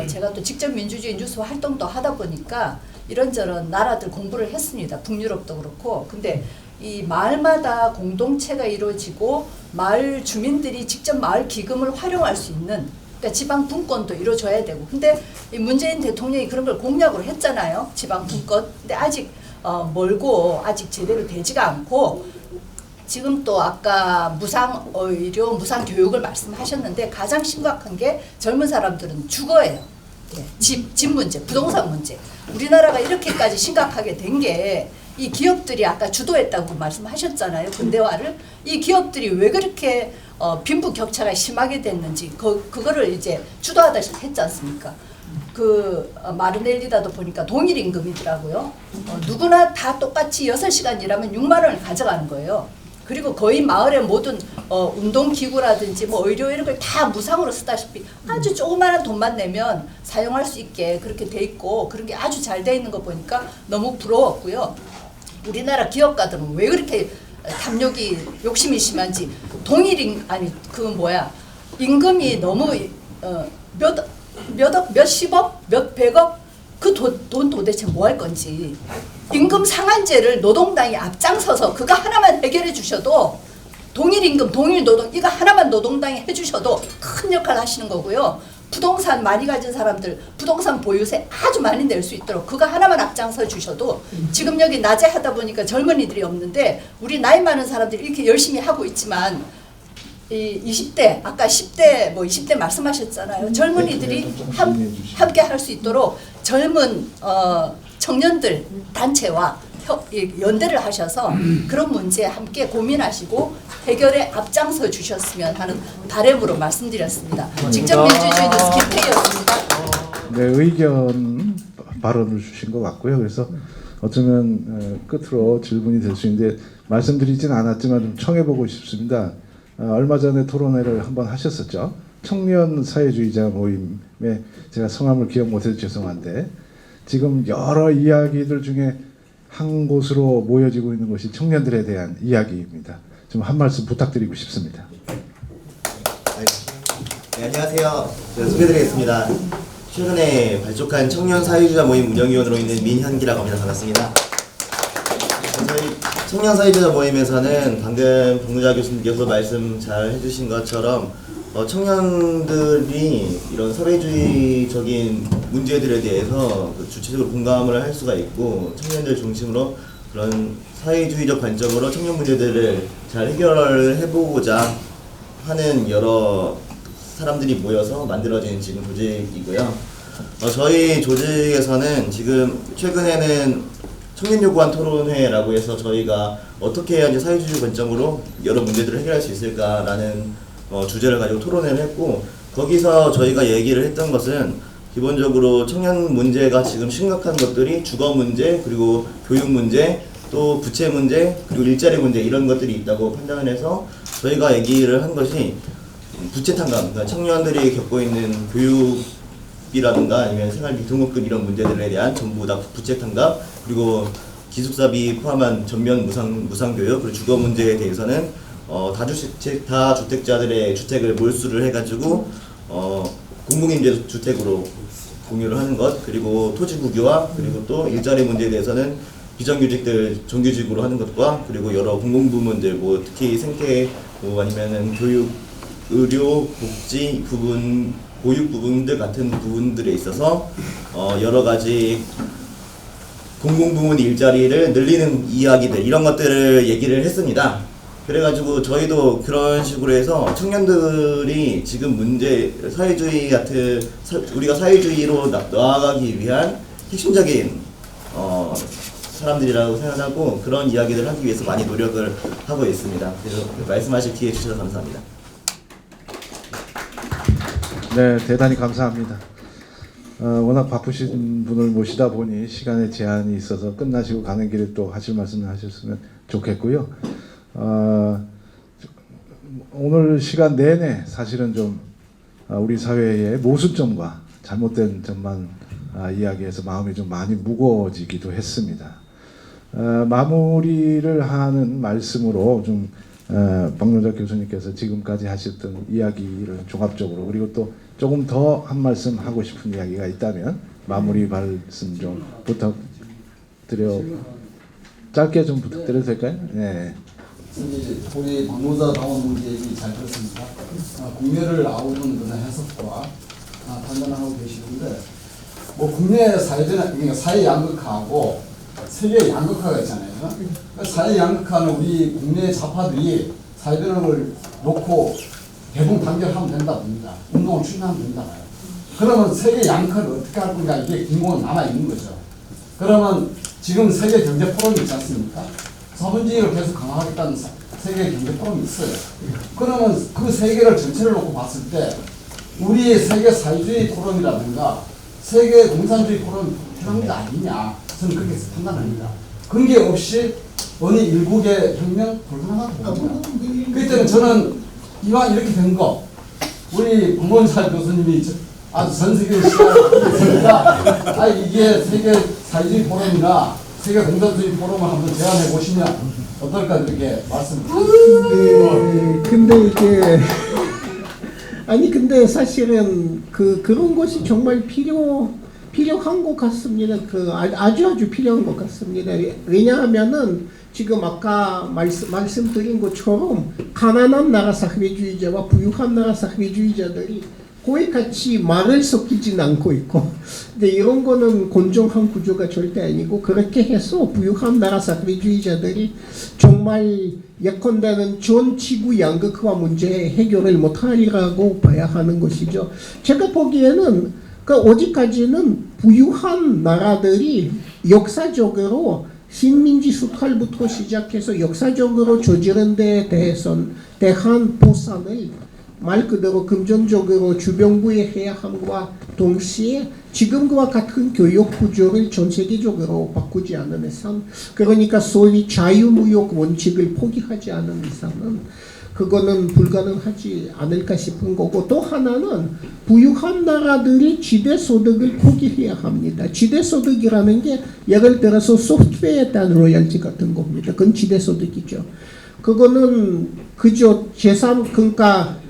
제가 또 직접 민주주의 뉴스 활동도 하다 보니까 이런저런 나라들 공부를 했습니다. 북유럽도 그렇고. 근데 이 마을마다 공동체가 이루어지고 마을 주민들이 직접 마을 기금을 활용할 수 있는 그러니까 지방 분권도 이루어져야 되고. 근데 이 문재인 대통령이 그런 걸 공약으로 했잖아요. 지방 분권. 근데 아직 멀고 아직 제대로 되지가 않고 지금 또 아까 무상 의료, 무상 교육을 말씀하셨는데 가장 심각한 게 젊은 사람들은 주거예요. 집 문제, 부동산 문제. 우리나라가 이렇게까지 심각하게 된 게 이 기업들이 아까 주도했다고 말씀하셨잖아요. 근대화를. 이 기업들이 왜 그렇게 빈부격차가 심하게 됐는지 그거를 이제 주도하다시피 했지 않습니까? 그 마르넬리다도 보니까 동일 임금이더라고요. 누구나 다 똑같이 6시간 일하면 6만 원을 가져가는 거예요. 그리고 거의 마을의 모든 운동기구라든지 뭐 의료 이런 걸 다 무상으로 쓰다시피 아주 조그마한 돈만 내면 사용할 수 있게 그렇게 돼 있고 그런 게 아주 잘 돼 있는 거 보니까 너무 부러웠고요. 우리나라 기업가들은 왜 그렇게 탐욕이 욕심이 심한지 임금이 너무 몇십억, 몇백억 그 돈 도대체 뭐 할 건지 임금 상한제를 노동당이 앞장서서 그거 하나만 해결해 주셔도 동일 임금, 동일 노동 이거 하나만 노동당이 해주셔도 큰 역할을 하시는 거고요. 부동산 많이 가진 사람들 부동산 보유세 아주 많이 낼 수 있도록 그거 하나만 앞장서 주셔도 지금 여기 낮에 하다 보니까 젊은이들이 없는데 우리 나이 많은 사람들이 이렇게 열심히 하고 있지만 이 20대 아까 10대 뭐 20대 말씀하셨잖아요. 젊은이들이 함께 할 수 있도록 젊은 청년들 단체와 연대를 하셔서 그런 문제 함께 고민하시고 해결에 앞장서 주셨으면 하는 바람으로 말씀드렸습니다. 직접 민주주의 뉴스 김태희였습니다. 네, 의견 발언을 주신 것 같고요. 그래서 어쩌면 끝으로 질문이 될 수 있는데 말씀드리진 않았지만 좀 청해보고 싶습니다. 얼마 전에 토론회를 한번 하셨었죠. 청년 사회주의자 모임에 제가 성함을 기억 못해서 죄송한데 지금 여러 이야기들 중에 한 곳으로 모여지고 있는 것이 청년들에 대한 이야기입니다. 좀 한 말씀 부탁드리고 싶습니다. 네, 안녕하세요. 제가 소개드리겠습니다. 최근에 발족한 청년 사회주의자 모임 운영위원으로 있는 민현기라고 합니다. 반갑습니다. 저희 청년 사회주의자 모임에서는 방금 박노자 교수님께서 말씀 잘 해주신 것처럼 청년들이 이런 사회주의적인 문제들에 대해서 주체적으로 공감을 할 수가 있고 청년들 중심으로 그런 사회주의적 관점으로 청년 문제들을 잘 해결을 해보고자 하는 여러 사람들이 모여서 만들어진 지금 조직이고요. 저희 조직에서는 지금 최근에는 청년 요구한 토론회라고 해서 저희가 어떻게 해야지 사회주의 관점으로 여러 문제들을 해결할 수 있을까라는 주제를 가지고 토론회를 했고 거기서 저희가 얘기를 했던 것은 기본적으로 청년 문제가 지금 심각한 것들이 주거 문제 그리고 교육 문제 또 부채 문제 그리고 일자리 문제 이런 것들이 있다고 판단을 해서 저희가 얘기를 한 것이 부채 탕감, 그러니까 청년들이 겪고 있는 교육이라든가 아니면 생활비 등록금 이런 문제들에 대한 전부 다 부채 탕감 그리고 기숙사비 포함한 전면 무상교육 그리고 주거 문제에 대해서는 다주택자들의 주택을 몰수를 해가지고 공공임대주택으로 공유를 하는 것 그리고 토지 국유화 그리고 또 일자리 문제에 대해서는 비정규직들 정규직으로 하는 것과 그리고 여러 공공부문들 뭐 특히 생태 뭐 아니면은 교육 의료, 복지 부분, 보육 부분들 같은 부분들에 있어서 여러 가지 공공부문 일자리를 늘리는 이야기들 이런 것들을 얘기를 했습니다. 그래가지고 저희도 그런 식으로 해서 청년들이 지금 문제 사회주의 같은 우리가 사회주의로 나아가기 위한 핵심적인 사람들이라고 생각하고 그런 이야기를 하기 위해서 많이 노력을 하고 있습니다. 그래서 말씀하실 기회 주셔서 감사합니다. 네, 대단히 감사합니다. 워낙 바쁘신 분을 모시다 보니 시간에 제한이 있어서 끝나시고 가는 길에 또 하실 말씀을 하셨으면 좋겠고요. 오늘 시간 내내 사실은 좀 우리 사회의 모순점과 잘못된 점만 이야기해서 마음이 좀 많이 무거워지기도 했습니다. 마무리를 하는 말씀으로 좀 박노자 교수님께서 지금까지 하셨던 이야기를 종합적으로 그리고 또 조금 더 한 말씀 하고 싶은 이야기가 있다면 마무리 말씀 좀 짧게 좀 부탁드려도 될까요? 네. 우리 박노자 당원 얘기 잘 들었습니다. 국내를 아우르는 그런 해석과 판단을 하고 계시는데 뭐 국내 사회주의 그러니까 사회 양극화하고 세계 양극화가 있잖아요. 사회 양극화는 우리 국내 좌파들이 사회변혁을 놓고 대북 단결하면 된다 봅니다. 운동을 추진하면 된다 봐요. 그러면 세계 양극화를 어떻게 할 건가 이게 궁금은 남아 있는 거죠. 그러면 지금 세계 경제 포럼이 있지 않습니까? 자본주의를 계속 강화하겠다는 세계 경제 포럼이 있어요. 그러면 그 세계를 전체를 놓고 봤을 때 우리 세계 사회주의 포럼이라든가 세계 공산주의 포럼 필요한 게 아니냐 저는 그렇게 판단합니다. 그게 없이 어느 일국의 혁명 불가능하다고 봅니다. 그렇기 때문에 저는 이왕 이렇게 된 거 우리 박노자 교수님이 아주 전 세계를 시작했으니까 이게 세계 사회주의 포럼이나 세계 공산주의 포럼을 한번 제안해 보시면 어떨까 이렇게 말씀드립니다. 근데 이게 근데 사실은 그런 것이 정말 필요한 것 같습니다. 아주 필요한 것 같습니다. 왜냐하면은 지금 아까 말씀드린 것처럼 가난한 나라 사회주의자와 부유한 나라 사회주의자들이 거의 같이 말을 섞이진 않고 있고, 근데 이런 거는 공정한 구조가 절대 아니고 그렇게 해서 부유한 나라 사회주의자들이 정말 예컨대는 전 지구 양극화 문제 해결을 못하리라고 봐야 하는 것이죠. 제가 보기에는 어디까지는 부유한 나라들이 역사적으로 식민지 수탈부터 시작해서 역사적으로 저지른 데에 대한 보상을 말 그대로 금전적으로 주변부에 해야 함과 동시에 지금과 같은 교육 구조를 전 세계적으로 바꾸지 않은 이상, 그러니까 소위 자유무역 원칙을 포기하지 않은 이상은 그거는 불가능하지 않을까 싶은 거고, 또 하나는 부유한 나라들이 지대소득을 포기해야 합니다. 지대소득이라는 게 예를 들어서 소프트웨어에 대한 로열티 같은 겁니다. 그건 지대소득이죠. 그거는 그저 그러니까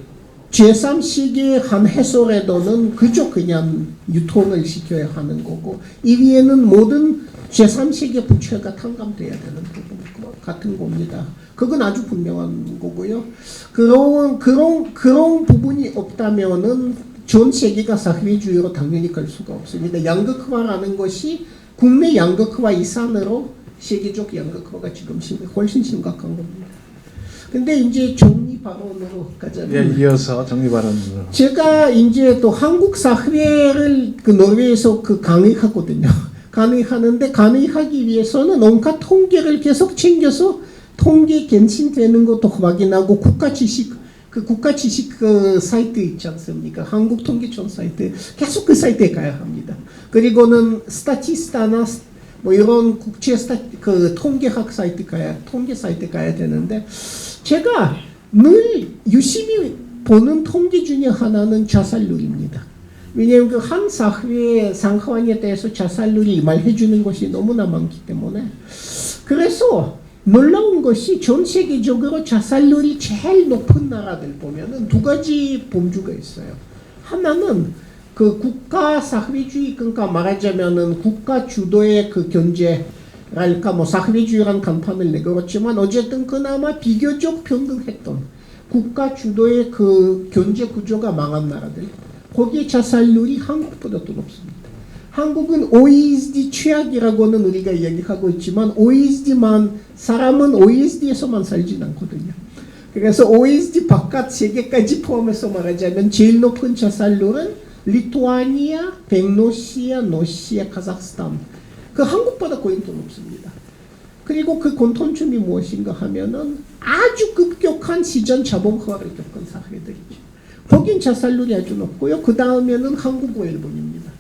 제3세계의 한 해소라도는 그저 그냥 유통을 시켜야 하는 거고, 이 위에는 모든 제3세계 부채가 탕감돼야 되는 부분 같은 겁니다. 그건 아주 분명한 거고요. 그런 부분이 없다면은 전 세계가 사회주의로 당연히 갈 수가 없습니다. 양극화라는 것이 국내 양극화 이상으로 세계적 양극화가 지금 훨씬 심각한 겁니다. 근데 이제 정리 발언으로 가자면, 예, 이어서 정리 발언으로. 제가 이제 또 한국 사회를 그 노르웨이에서 그 강의하거든요. 강의하는데 강의하기 위해서는 온갖 통계를 계속 챙겨서 통계 갱신되는 것도 확인하고 국가 지식 그 사이트 있지 않습니까? 한국 통계청 사이트 계속 그 사이트에 가야 합니다. 그리고는 스타티스타나 뭐 이런 국제 그 통계학 사이트 통계 사이트 가야 되는데, 제가 늘 유심히 보는 통계 중에 하나는 자살률입니다. 왜냐하면 그 한 사회의 상황에 대해서 자살률이 말해주는 것이 너무나 많기 때문에. 그래서 놀라운 것이 전 세계적으로 자살률이 제일 높은 나라들 보면은 두 가지 범주가 있어요. 하나는 그 국가 사회주의, 그러니까 말하자면은 국가 주도의 그 견제랄까, 뭐 사회주의란 간판을 내걸었지만 어쨌든 그나마 비교적 평등했던 국가 주도의 그 견제 구조가 망한 나라들, 거기에 자살률이 한국보다 더 높습니다. 한국은 OECD 최악이라고는 우리가 이야기하고 있지만 사람은 OECD에서만 살진 않거든요. 그래서 OECD 바깥 세계까지 포함해서 말하자면 제일 높은 자살률은 리투아니아, 백로시아, 러시아, 카자흐스탄. 그 한국보다 거의 더 높습니다. 그리고 그 공통점이 무엇인가 하면은 아주 급격한 시장 자본화를 겪은 사회들이죠. 거긴 자살률이 아주 높고요. 그 다음에는 한국과 일본입니다.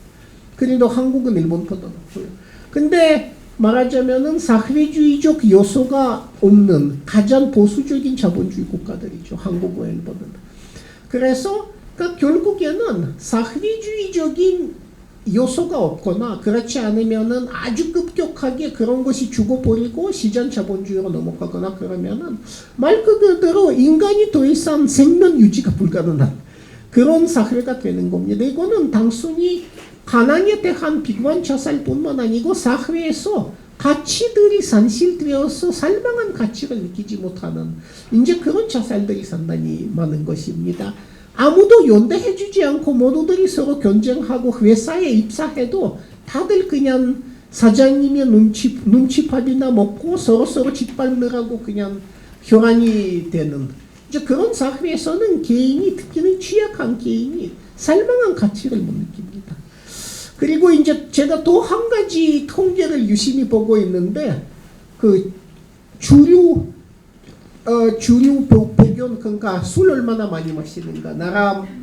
그래도 한국은 일본보다 높고요. 근데 말하자면은 사회주의적 요소가 없는 가장 보수적인 자본주의 국가들이죠. 한국과 일본은. 그래서 그러니까 결국에는 사회주의적인 요소가 없거나 그렇지 않으면은 아주 급격하게 그런 것이 죽어버리고 시장 자본주의로 넘어가거나 그러면은 말 그대로 인간이 더 이상 생명 유지가 불가능한 그런 사회가 되는 겁니다. 이거는 단순히 가난에 대한 비관 자살뿐만 아니고 사회에서 가치들이 산실되어서 살만한 가치를 느끼지 못하는 이제 그런 자살들이 상당히 많은 것입니다. 아무도 연대해주지 않고 모두들이 서로 경쟁하고 회사에 입사해도 다들 그냥 사장님의 눈치밥이나 먹고 서로 짓밟느라고 그냥 혈안이 되는 이제 그런 사회에서는 개인이, 특히는 취약한 개인이 살만한 가치를 못 느낍니다. 그리고 이제 제가 또 한 가지 통계를 유심히 보고 있는데 그 주류 보견, 그러니까 술 얼마나 많이 마시는가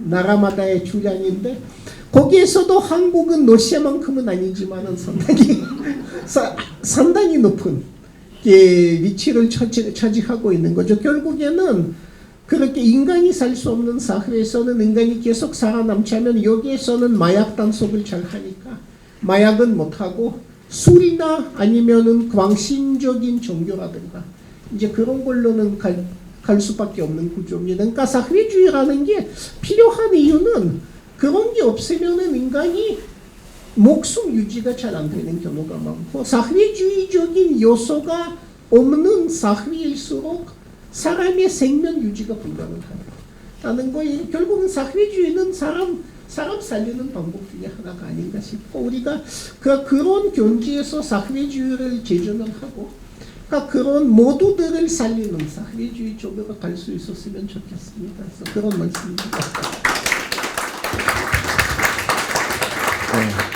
나라마다의 주량인데 거기에서도 한국은 러시아만큼은 아니지만은 상당히 높은 위치를 차지하고 있는 거죠. 결국에는 그렇게 인간이 살 수 없는 사회에서는 인간이 계속 살아남자면 여기에서는 마약 단속을 잘 하니까 마약은 못하고 술이나 아니면은 광신적인 종교라든가 이제 그런 걸로는 갈 수밖에 없는 구조입니다. 그러니까 사회주의라는 게 필요한 이유는 그런 게 없으면은 인간이 목숨 유지가 잘 안 되는 경우가 많고 사회주의적인 요소가 없는 사회일수록 사람의 생명 유지가 불가능하다는 거예요. 결국은 사회주의는 사람 살리는 방법 중에 하나가 아닌가 싶고 우리가 그런 견지에서 사회주의를 재전을 하고 그러니까 그런 모두들을 살리는 사회주의 쪽으로 갈 수 있었으면 좋겠습니다. 그래서 그런 말씀입니다. 네.